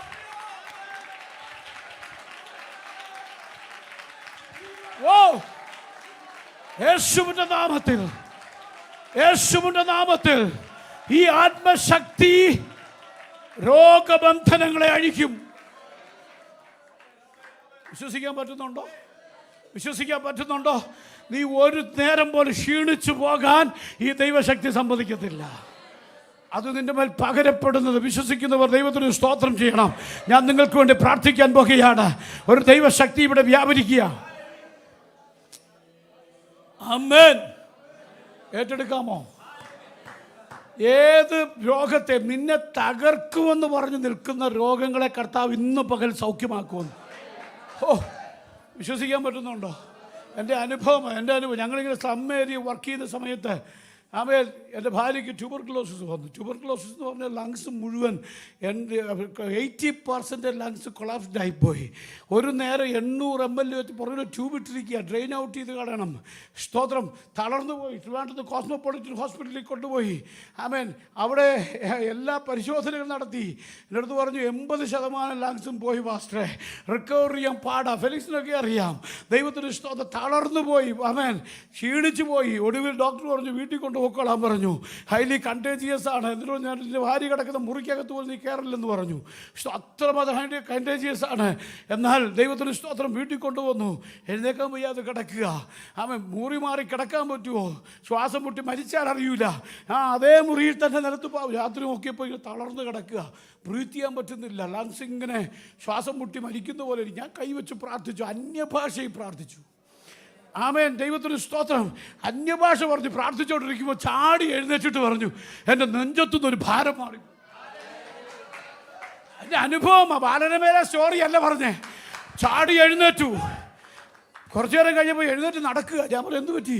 യേശുവിന്റെ നാമത്തിൽ, യേശുവിന്റെ നാമത്തിൽ ഈ ആത്മശക്തി രോഗബന്ധനങ്ങളെ അഴിക്കും. വിശ്വസിക്കാൻ പറ്റുന്നുണ്ടോ? വിശ്വസിക്കാൻ പറ്റുന്നുണ്ടോ? നീ ഒരു നേരം പോലും ക്ഷീണിച്ചു പോകാൻ ഈ ദൈവശക്തി സമ്മതിക്കത്തില്ല. അത് നിന്റെ മേൽ പകരപ്പെടുന്നത് വിശ്വസിക്കുന്നവർ ദൈവത്തിന് സ്തോത്രം ചെയ്യണം. ഞാൻ നിങ്ങൾക്ക് വേണ്ടി പ്രാർത്ഥിക്കാൻ പോകുകയാണ്. ഒരു ദൈവശക്തി ഇവിടെ വ്യാപരിക്കുക. ആമേൻ. ഏറ്റെടുക്കാമോ? ഏത് രോഗത്തെ നിന്നെ തകർക്കുമെന്ന് പറഞ്ഞ് നിൽക്കുന്ന രോഗങ്ങളെ കർത്താവ് ഇന്ന് പകൽ സൗഖ്യമാക്കുമെന്ന്. ഓ, വിശ്വസിക്കാൻ പറ്റുന്നുണ്ടോ? എൻ്റെ അനുഭവം ഞങ്ങളിങ്ങനെ സ്ലം ഏരിയ വർക്ക് ചെയ്യുന്ന സമയത്ത് ആമേൻ. എൻ്റെ ഭാര്യയ്ക്ക് ട്യൂബർക്ലോസിസ് വന്നു. ട്യൂബർക്ലോസിസ് എന്ന് പറഞ്ഞാൽ ലങ്സ് മുഴുവൻ 80% ലങ്സ് കൊളാപ്സ്ഡ് ആയിപ്പോയി. ഒരു നേരം 800 ml വെച്ച് പുറകിൽ ട്യൂബ് ഇട്ടിരിക്കുക, ഡ്രെയിൻ ഔട്ട് ചെയ്ത് കളയണം. സ്തോത്രം. തളർന്നു പോയി. ട്രിവാൻഡ്രത്ത് കോസ്മോപൊളിറ്റൻ ഹോസ്പിറ്റലിൽ കൊണ്ടുപോയി. ആമേൻ. അവിടെ എല്ലാ പരിശോധനകളും നടത്തി. എൻ്റെ അടുത്ത് പറഞ്ഞു 80% ലങ്സും പോയി പാസ്റ്ററെ, റിക്കവർ ചെയ്യാൻ പാടാ. ഫെലിക്സിനൊക്കെ അറിയാം. ദൈവത്തിന് സ്തോത്രം. തളർന്നു പോയി. ആമേൻ. ക്ഷീണിച്ചു പോയി. ഒടുവിൽ ഡോക്ടർ പറഞ്ഞു വീട്ടിൽ കൊണ്ടുപോയിക്കോളാൻ പറഞ്ഞു. ഹൈലി കണ്ടേജിയസ് ആണ്. എന്നിട്ട് ഞാൻ ഭാര്യ കിടക്കുന്ന മുറിക്കകത്ത് പോലും നീ കയറില്ലെന്ന് പറഞ്ഞു. അത്രമാത്രം ഹൈലി കണ്ടേജിയസ് ആണ്. എന്നാൽ ദൈവത്തിന് സ്തോത്രം. വീട്ടിൽ കൊണ്ടുവന്നു. എഴുന്നേക്കാൻ വയ്യാതെ കിടക്കുക. ആമേൻ. മുറി മാറി കിടക്കാൻ പറ്റുമോ? ശ്വാസം മുട്ടി മരിച്ചാൽ അറിയൂല. അതേ മുറിയിൽ തന്നെ നിലത്ത് പോകും. രാത്രി നോക്കിയപ്പോൾ തളർന്ന് കിടക്കുക, ബ്രീത്ത് ചെയ്യാൻ പറ്റുന്നില്ല. ലങ്സ് ഇങ്ങനെ ശ്വാസം മുട്ടി മരിക്കുന്ന പോലെ. ഞാൻ കൈവച്ച് പ്രാർത്ഥിച്ചു, അന്യഭാഷയിൽ പ്രാർത്ഥിച്ചു. ആമേൻ. ദൈവത്തിന് സ്തോത്രം. അന്യഭാഷ പറഞ്ഞ് പ്രാർത്ഥിച്ചുകൊണ്ടിരിക്കുമ്പോൾ ചാടി എഴുന്നേറ്റിട്ട് പറഞ്ഞു എൻ്റെ നെഞ്ചത്തുനിന്നൊരു ഭാരം മാറി. എൻ്റെ അനുഭവം ബാലനമേലെ സ്റ്റോറി അല്ല പറഞ്ഞേ. ചാടി എഴുന്നേറ്റു. കുറച്ചു നേരം കഴിഞ്ഞപ്പോൾ എഴുന്നേറ്റ് നടക്കുക. ഞാൻ പറഞ്ഞു എന്ത് പറ്റി?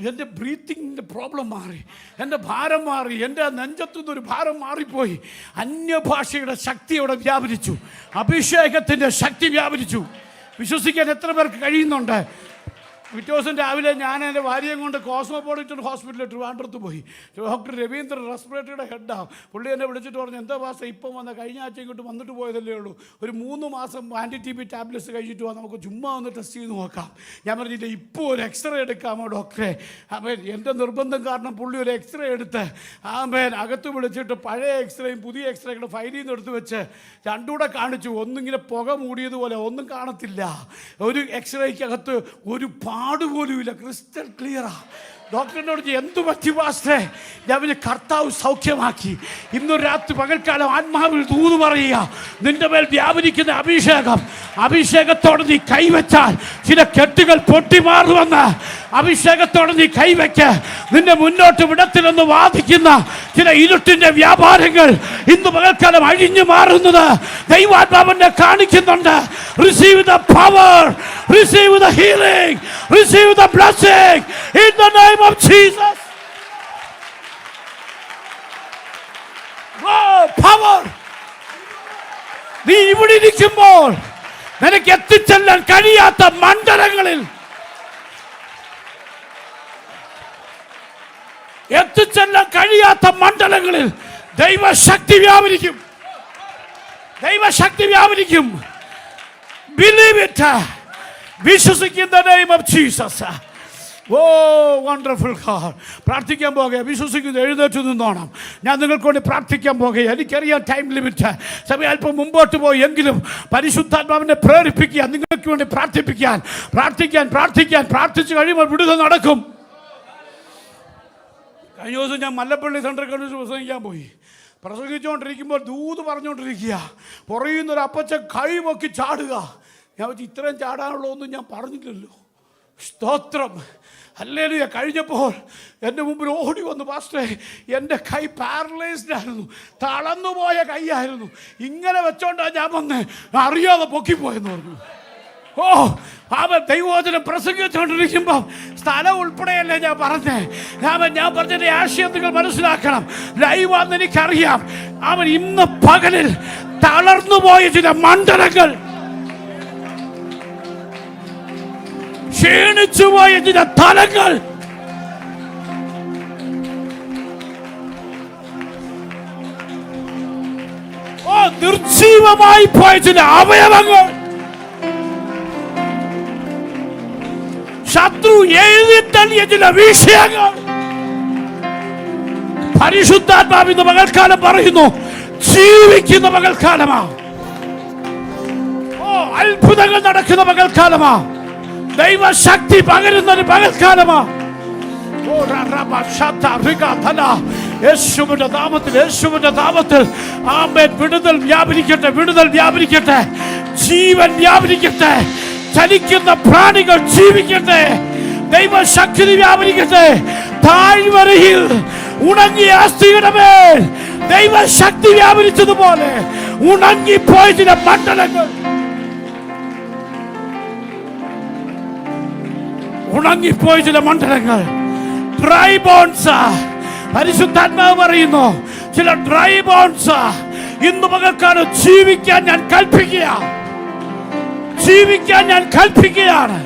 എൻ്റെ ബ്രീത്തിങ്ങിൻ്റെ പ്രോബ്ലം മാറി, എൻ്റെ ഭാരം മാറി, എൻ്റെ നെഞ്ചത്തുനിന്നൊരു ഭാരം മാറിപ്പോയി. അന്യഭാഷയുടെ ശക്തി അവിടെ വ്യാപരിച്ചു. അഭിഷേകത്തിൻ്റെ ശക്തി വ്യാപരിച്ചു. വിശ്വസിക്കാൻ എത്ര പേർക്ക് കഴിയുന്നുണ്ട്? പിറ്റേ ദിവസം രാവിലെ ഞാൻ എൻ്റെ ഭാര്യയും കൊണ്ട് കോസ്മോപൊളിറ്റൻ ഹോസ്പിറ്റലിൽ ട്രിവാൻഡ്രത്ത് പോയി. ഡോക്ടർ രവീന്ദ്രൻ റെസ്പിറേറ്ററിയുടെ ഹെഡാണ്. പുള്ളി എന്നെ വിളിച്ചിട്ട് പറഞ്ഞു എന്താ പാസ്റ്റർ ഇപ്പം വന്ന, കഴിഞ്ഞ ആഴ്ച ഇങ്ങോട്ട് വന്നിട്ട് പോയതല്ലേ ഉള്ളൂ, ഒരു 3 മാസം ആൻറ്റി TB ടാബ്ലറ്റ്സ് കഴിച്ചിട്ട് പോകാം, നമുക്ക് ചുമ്മാ ഒന്ന് ടെസ്റ്റ് ചെയ്ത് നോക്കാം. ഞാൻ പറഞ്ഞില്ല ഇപ്പോൾ ഒരു എക്സ്റേ എടുക്കാമോ ഡോക്ടറെ? ആമേൻ. എൻ്റെ നിർബന്ധം കാരണം പുള്ളി ഒരു എക്സ്റേ എടുത്ത് ആമേൻ അകത്ത് വിളിച്ചിട്ട് പഴയ എക്സ്റേയും പുതിയ എക്സ്റേയുടെ ഫയലിൽ നിന്ന് എടുത്ത് വെച്ച് രണ്ടുകൂടെ കാണിച്ചു. ഒന്നിങ്ങനെ പുക മൂടിയതുപോലെ, ഒന്നും കാണത്തില്ല. ഒരു എക്സ്റേക്കകത്ത് ഒരു പാടുപോലുമില്ല, ക്രിസ്റ്റൽ ക്ലിയറാ. ഡോക്ടറിനോട് എന്തു പറ്റി പാസ്റ്റേ? ഞാൻ കർത്താവ് സൗഖ്യമാക്കി. ഇന്നൊരു രാത്രി പകൽക്കാലം ആത്മാവിൽ ദൂത് പറയുക, നിന്റെ മേൽ വ്യാപരിക്കുന്ന അഭിഷേകം, അഭിഷേകത്തോടെ നീ കൈവച്ചാൽ ചില കെട്ടുകൾ പൊട്ടിമാറുമെന്ന്. അഭിഷേകത്തോടെ നീ കൈവയ്ക്ക്. നിന്നെ മുന്നോട്ട് വിടത്തിലെന്ന് വാദിക്കുന്ന ചില ഇരുട്ടിന്റെ വ്യാപാരങ്ങൾ ഇന്ന് പകൽക്കാലം അഴിഞ്ഞു മാറുന്നത് ദൈവാത്മാവിനെ കാണിക്കുന്നുണ്ട്. Receive the power, receive the healing, receive the blessing in the name of Jesus. Oh, power. നീ ഇവിടെ ഇരിക്കുമ്പോൾ നിനക്ക് എത്തിച്ചെല്ലാൻ കഴിയാത്ത മണ്ഡലങ്ങളിൽ, എത്തിച്ചെല്ലാൻ കഴിയാത്ത മണ്ഡലങ്ങളിൽ ദൈവശക്തി വ്യാപരിക്കും. ദൈവശക്തി വ്യാപരിക്കും. Believe it. വിശ്വസിക്കുന്ന the name of Jesus. Oh, wonderful God. പ്രാർത്ഥിക്കാൻ പോകുക. വിശ്വസിക്കുന്നത് എഴുന്നേറ്റ് നിന്നോണം. ഞാൻ നിങ്ങൾക്ക് വേണ്ടി പ്രാർത്ഥിക്കാൻ പോകുക. എനിക്കറിയാം ടൈം ലിമിറ്റ്, സമയം അല്പം മുമ്പോട്ട് പോയി. എങ്കിലും പരിശുദ്ധാത്മാവിനെ പ്രേരിപ്പിക്കുക, നിങ്ങൾക്ക് വേണ്ടി പ്രാർത്ഥിപ്പിക്കാൻ. പ്രാർത്ഥിച്ചു കഴിയുമ്പോൾ വിടുതൽ നടക്കും. കഴിഞ്ഞ ദിവസം ഞാൻ മല്ലപ്പള്ളി സെൻട്രൽ കൺവെൻഷൻ പ്രസംഗിക്കാൻ പോയി. പ്രസംഗിച്ചുകൊണ്ടിരിക്കുമ്പോൾ ദൂത് പറഞ്ഞുകൊണ്ടിരിക്കുക. പുറകിൽ നിന്നൊരു അപ്പച്ചൻ കൈ പൊക്കി ചാടുക. ഞാൻ വെച്ച് ഇത്രയും ചാടാനുള്ള ഒന്നും ഞാൻ പറഞ്ഞില്ലല്ലോ. സ്തോത്രം. ഹല്ലേലൂയ. കഴിഞ്ഞപ്പോൾ എൻ്റെ മുമ്പിൽ ഓടി വന്നു പാസ്റ്ററെ, എൻ്റെ കൈ പാരലൈസ്ഡ് ആയിരുന്നു, തളർന്നുപോയ കൈയായിരുന്നു. ഇങ്ങനെ വെച്ചോണ്ടാണ് ഞാൻ വന്ന് അറിയാതെ പൊക്കിപ്പോയെന്ന് പറഞ്ഞു. ഓ, അവൻ ദൈവവചനം പ്രസംഗിച്ചുകൊണ്ടിരിക്കുമ്പോൾ സ്ഥലം ഉൾപ്പെടെയല്ലേ ഞാൻ പറഞ്ഞേ. ഞാൻ പറഞ്ഞതിൻ്റെ ആശയം നിങ്ങൾ മനസ്സിലാക്കണം. ലൈവാന്ന് എനിക്കറിയാം. അവൻ ഇന്ന് പകലിൽ തളർന്നുപോയ ചില മണ്ഡലങ്ങൾ, ക്ഷീണിച്ചുപോയ ചില തലങ്ങൾ, നിർജീവമായി പോയ ചില അവയവങ്ങൾ, ശത്രു എഴുതി തള്ളിയ ചില വിഷയങ്ങൾ, പരിശുദ്ധാത്മാവിന്റെ പകൽക്കാലം പറയുന്നു ജീവിക്കുന്ന പകൽക്കാലമാ. ഓ, അത്ഭുതങ്ങൾ നടക്കുന്ന പകൽക്കാലമാ. ദൈവശക്തി പകരുന്നൊരു പകൽക്കാലമാ. യേശുവിന്റെ നാമത്തിൽ ആമേൻ. വിടുതൽ വ്യാപരിക്കട്ടെ. ജീവൻ വ്യാപരിക്കട്ടെ. ചലിക്കുന്ന പ്രാണികൾ ജീവിക്കട്ടെ. ദൈവശക്തി വ്യാപരിക്കട്ടെ. താഴ്വരയിൽ ഉണങ്ങിയ അസ്ഥിയുടെ മേൽ ദൈവശക്തി വ്യാപരിച്ചതുപോലെ ഉണങ്ങിപ്പോയ ചില മണ്ഡലങ്ങൾ, ഡ്രൈ ബോൺസ്, പരിശുദ്ധാത്മാവ് പറയുന്നു, ചില ഡ്രൈ ബോൺസ് ഇന്ന് പകൽക്കാലം ജീവിക്കാൻ ഞാൻ കൽപ്പിക്കുകയാണ്. ജീവിക്കാൻ ഞാൻ കൽപ്പിക്കുകയാണ്.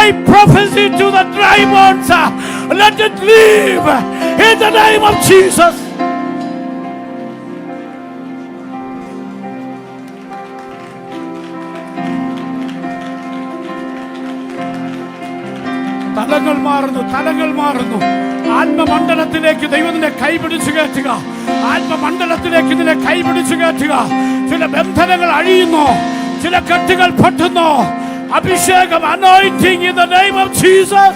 I prophesy to the dry bones, let it live in the name of Jesus. തലങ്ങൾ മാറുന്നു, തലങ്ങൾ മാറുന്നു. ആത്മമണ്ഡലത്തിലേക്ക് ദൈവത്തിനെ കൈപിടിച്ചു കയറ്റുക. ആത്മമണ്ഡലത്തിലേക്ക് ഇതിനെ കൈപിടിച്ചു കയറ്റുക. ചില ബന്ധനങ്ങൾ അഴിയുന്നു, ചില കെട്ടുകൾ പൊട്ടുന്നു. അഭിഷേകം, anointing in the name of Jesus.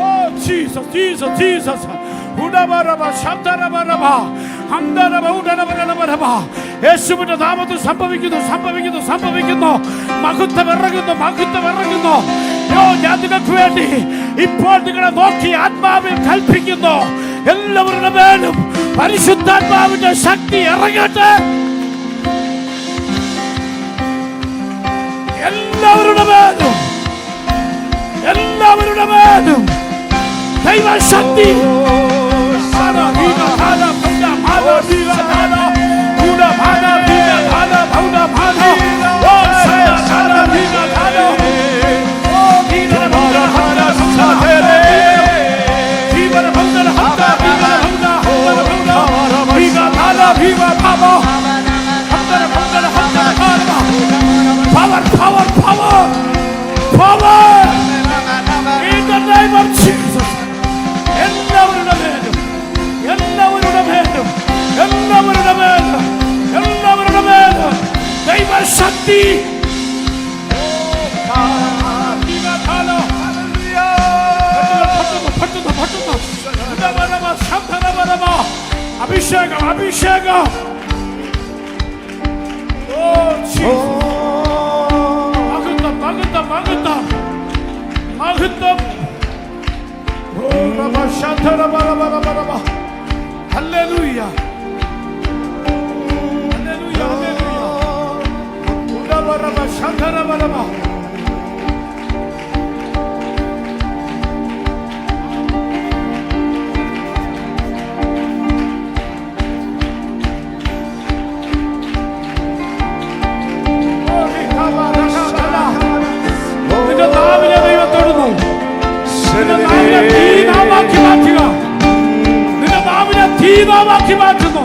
Oh Jesus, Jesus, Jesus. ഉടവരവ ശബ്ദരവരവ ഹംദരവ ഉടനവരവരവ. യേശുവിന്റെ നാമത്തിൽ സംഭവിക്കുന്നു, സംഭവിക്കുന്നു, സംഭവിക്കുന്നു. മഹത്വം ഇറങ്ങുന്നു, മഹത്വം ഇറങ്ങുന്നു. ഞാൻ നിങ്ങൾക്ക് വേണ്ടി ഇപ്പോൾ നിങ്ങളെ നോക്കി ആത്മാവിൽ കൽപ്പിക്കുന്നു, എല്ലാവരുടെ മേലും പരിശുദ്ധാത്മാവിന്റെ ശക്തി ഇറങ്ങട്ടെ. എല്ലാവരുടെ മേലും, എല്ലാവരുടെ മേലും ദൈവശക്തി. Power, power, power, power in the name of Jesus. എല്ലാവരുടെ മേലും, എല്ലാവരുടെ മേലും, എല്ലാവരുടെ മേലും, എല്ലാവരുടെ മേലും ദൈവശക്തി. അഭിഷേകം, അഭിഷേകം. മഹത്വം, മഹത്വം, മഹത്വം, മഹത്വം. ഹല്ലേലൂയ, ഹല്ലേലൂയ, ഹല്ലേലൂയ. ഉടവരവ ശങ്കരവരവ. നിന്റെ നാവിനെ ദൈവം തൊടുന്നു. നിന്റെ നാവിനെ തീനാവാക്കി മാറ്റുക. നിന്റെ നാവിനെ തീനാവാക്കി മാറ്റുന്നു.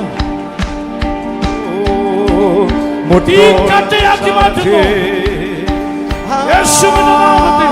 തീക്കട്ടയാക്കി മാറ്റുന്നു. യേശുവിന്റെ നാമത്തിൽ.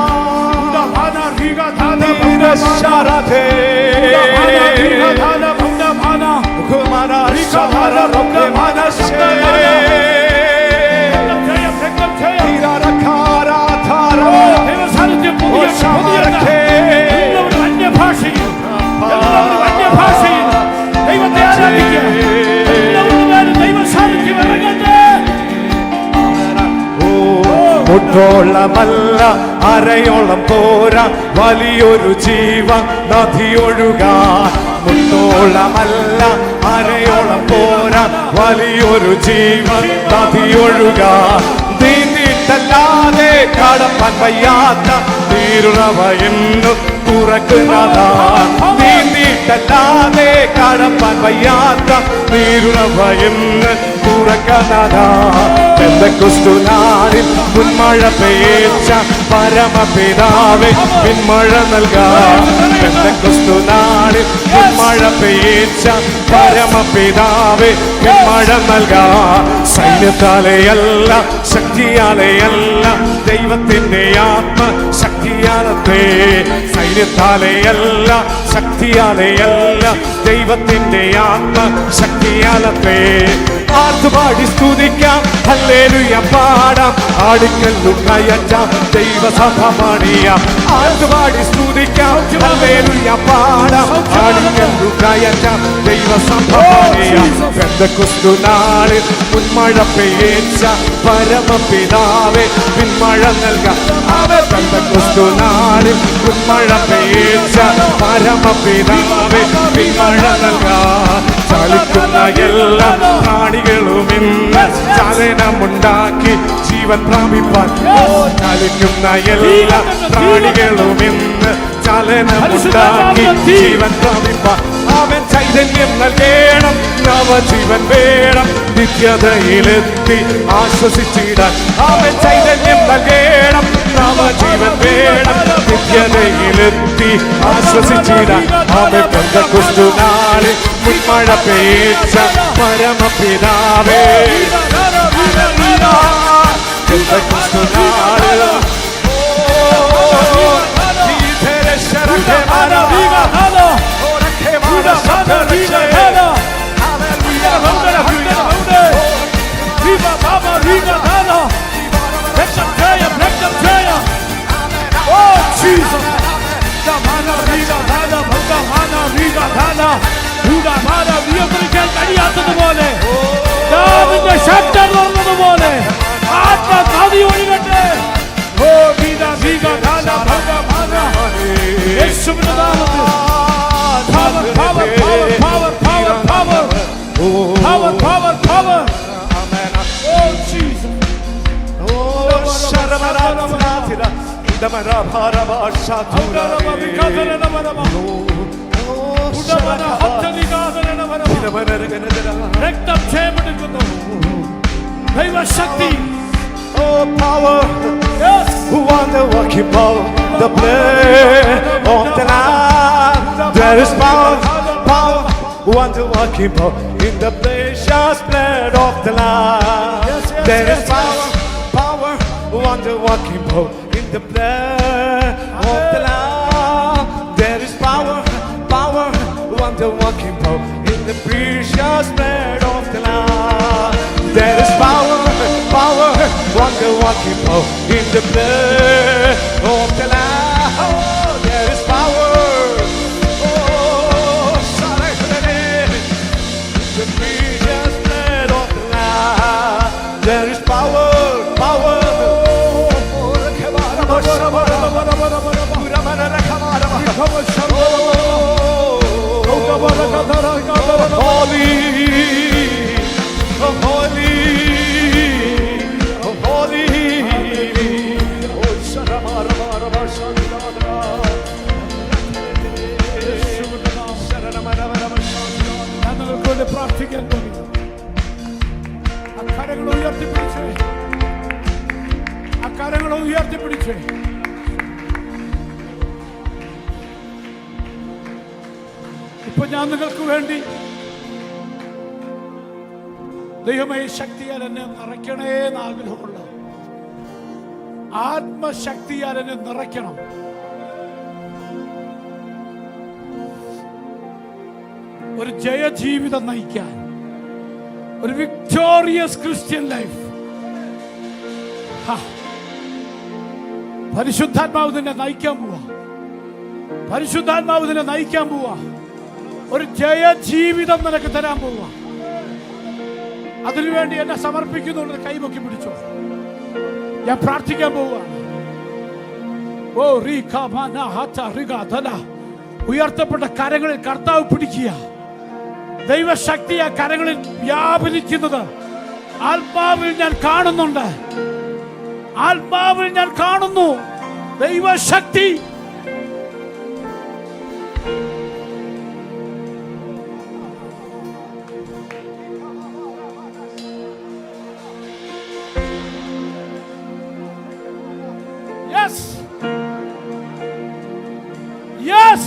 മുട്ടോളമല്ല അരയോളം പോരാ, വലിയൊരു ജീവൻ നദിയൊഴുകാൻ. മുട്ടോളമല്ല അരയോളം പോരാ, വലിയൊരു ജീവൻ നദിയൊഴുകാൻ. നീന്തിട്ടല്ലാതെ കടപ്പാൻ വയ്യാത്ത നീരുറവ എന്നു തുറക്കുന്നതാ. നീന്തിട്ടല്ലാതെ കടപ്പാൻ വയ്യാത്ത നീരുറവ എന്ന് തുറക്കുന്നതാ. പെന്തക്കോസ്തുനാളിൽ മുൻമഴ പെയ്ച്ച പരമപിതാവേ പിന്മഴ നൽകാം. പെന്തക്കോസ്തുനാളിൽ മുൻമഴ പെയ്ച്ച പരമപിതാവേ പിന്മഴ നൽകാം. സൈന്യത്താലെയല്ല, ശക്തിയാലെയല്ല, ദൈവത്തിന്റെ ആത്മ ശക്തിയാലത്തെ. സൈന്യത്താലെയല്ല, ശക്തിയാലെയല്ല, ദൈവത്തിന്റെ ആത്മ ശക്തിയാലത്തെ. ആർത്തുപാടി സ്തുതിക്കാം, ഹല്ലേലൂയ പാടാം, ആടിക്കല്ലും കയറ്റാം, ദൈവസഭ പണിയാം. ആർത്തുപാടി സ്തുതിക്കാം, ഹല്ലേലൂയ പാടാം, ആടിക്കല്ലും കയറ്റാം, ദൈവസഭ പണിയാം. പെന്തക്കോസ്തുനാളിൽ മുൻമഴ പെയ്ച്ച പരമപിതാവേ പിന്മഴ നൽകാം. അവൻ പെന്തക്കോസ്തുനാളിൽ മുൻമഴ പെയ്ച്ച പരമപിതാവേ പിന്മഴ നൽകാം. ചലിക്കുന്ന എല്ലാ പ്രാണികളും ഇന്ന് ചലനമുണ്ടാക്കി ജീവൻ പ്രാപിപ്പാൻ. ചലിക്കുന്ന എല്ലാ പ്രാണികളും ഇന്ന് ചലനമുണ്ടാക്കി ജീവൻ പ്രാപിപ്പാൻ അവൻ ചൈതന്യം നൽകണം. നവജീവൻ വേണം നിത്യതയിലെത്തി ആശ്വസിച്ചിടാൻ. അവൻ ചൈതന്യം നൽകണം. നവജീവൻ വേണം നിത്യതയിലെത്തി ആശ്വസിച്ചിടാൻ. അവൻ പെന്തക്കോസ്തുനാളിൽ മുൻമഴ പെയ്ച്ച പരമപിതാവേ, പെന്തക്കോസ്തുനാളിൽ കഴിയാത്തതുപോലെ ശബ്ദം തുറന്നതുപോലെ ആത്മനദി ഒഴുകട്ടെ. ഓ വീര വീര ധാന ഭഗ ഭാന യേശുവിന്റെ നാമത്തിൽ power power power power power power power power power. Oh Jesus. Oh sharamaramatira indamara bharabashatura vikadana udamana hattaligadana rektam chemedukunnu daiva shakti. Oh power, Yes. who wonder working power, the blood of the Lamb. There is power, power, wonder working power in the precious blood of the Lamb. Yes, yes, There is yes, power, power, wonder working power in the blood of the Lamb. There is power, power, wonder working power in the precious blood of the Lamb. There is power, power, wonder working power in the blood of the Lamb. Oh, there is power. Oh, the precious blood of the Lamb. There is power, power. Holy, holy, holy. Oh, Sharamara Shandara. ഞങ്ങൾക്ക് പ്രാർത്ഥിക്കാൻ തുടങ്ങി. അക്കാര്യങ്ങൾ ഉയർത്തിപ്പിടിച്ച് അക്കാര്യങ്ങൾ ഉയർത്തിപ്പിടിച്ച് ഇപ്പൊ ഞാൻ നിങ്ങൾക്ക് വേണ്ടി ദൈവമേ ശക്തിയാൽ എന്നെ നിറയ്ക്കണേ എന്ന് ആഗ്രഹമുള്ള ആത്മശക്തിയാൽ എന്നെ നിറയ്ക്കണം. ഒരു ജയജീവിതം നയിക്കാൻ, ഒരു വിക്ടോറിയസ് ക്രിസ്ത്യൻ ലൈഫ്. പരിശുദ്ധാത്മാവ് നിന്നെ നയിക്കാൻ പോവാ. പരിശുദ്ധാത്മാവ് നിന്നെ നയിക്കാൻ പോവാ. ഒരു ജയജീവിതം നിനക്ക് തരാൻ പോവാ. അതിനുവേണ്ടി എന്നെ സമർപ്പിക്കുന്നുള്ളത് കൈപൊക്കി പിടിച്ചോ. ഞാൻ പ്രാർത്ഥിക്കാൻ പോവുകയാണ്. ഓ ഉയർത്തപ്പെട്ട കരങ്ങളിൽ കർത്താവ് പിടിക്കുക. ദൈവശക്തി ആ കരങ്ങളിൽ വ്യാപരിക്കുന്നത് ആത്മാവിൽ ഞാൻ കാണുന്നുണ്ട്. ആത്മാവിൽ ഞാൻ കാണുന്നു ദൈവശക്തി. Yes. Yes.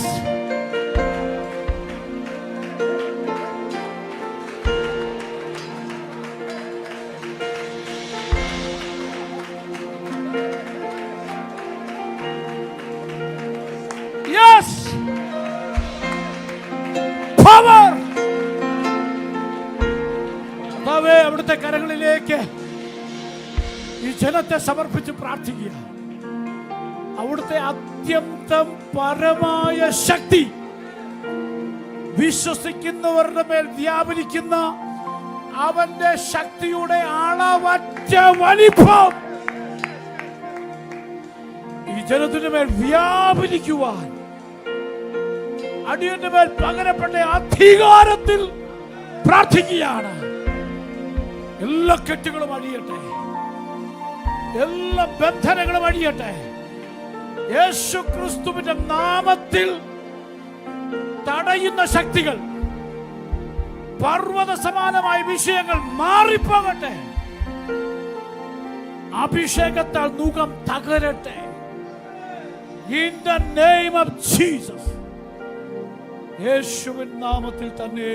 Yes. Power. കർത്താവേ, അവിടുത്തെ കരങ്ങളിലേക്ക് ഈ ജനത്തെ സമർപ്പിച്ച് പ്രാർത്ഥിക്കുക. അവിടുത്തെ അത്യന്തം പരമായ ശക്തി വിശ്വസിക്കുന്നവരുടെ മേൽ വ്യാപരിക്കുന്ന അവന്റെ ശക്തിയുടെ അളവറ്റ വലിപ്പം ഈ ജനത്തിന്റെ മേൽ വ്യാപരിക്കുവാൻ അടിയന്റെ മേൽ പകരപ്പെട്ട അധികാരത്തിൽ പ്രാർത്ഥിക്കുകയാണ്. എല്ലാ കെട്ടുകളും അഴിയട്ടെ, എല്ലാ ബന്ധനങ്ങളും അഴിയട്ടെ. യേശു ക്രിസ്തുവിന്റെ നാമത്തിൽ തടയുന്ന ശക്തികൾ, പർവ്വത സമാനമായ വിഷയങ്ങൾ മാറിപ്പോകട്ടെ. അഭിഷേകത്താൽ മുഖം തകരട്ടെ. In the name of Jesus. യേശുവിൻ നാമത്തിൽ തന്നെ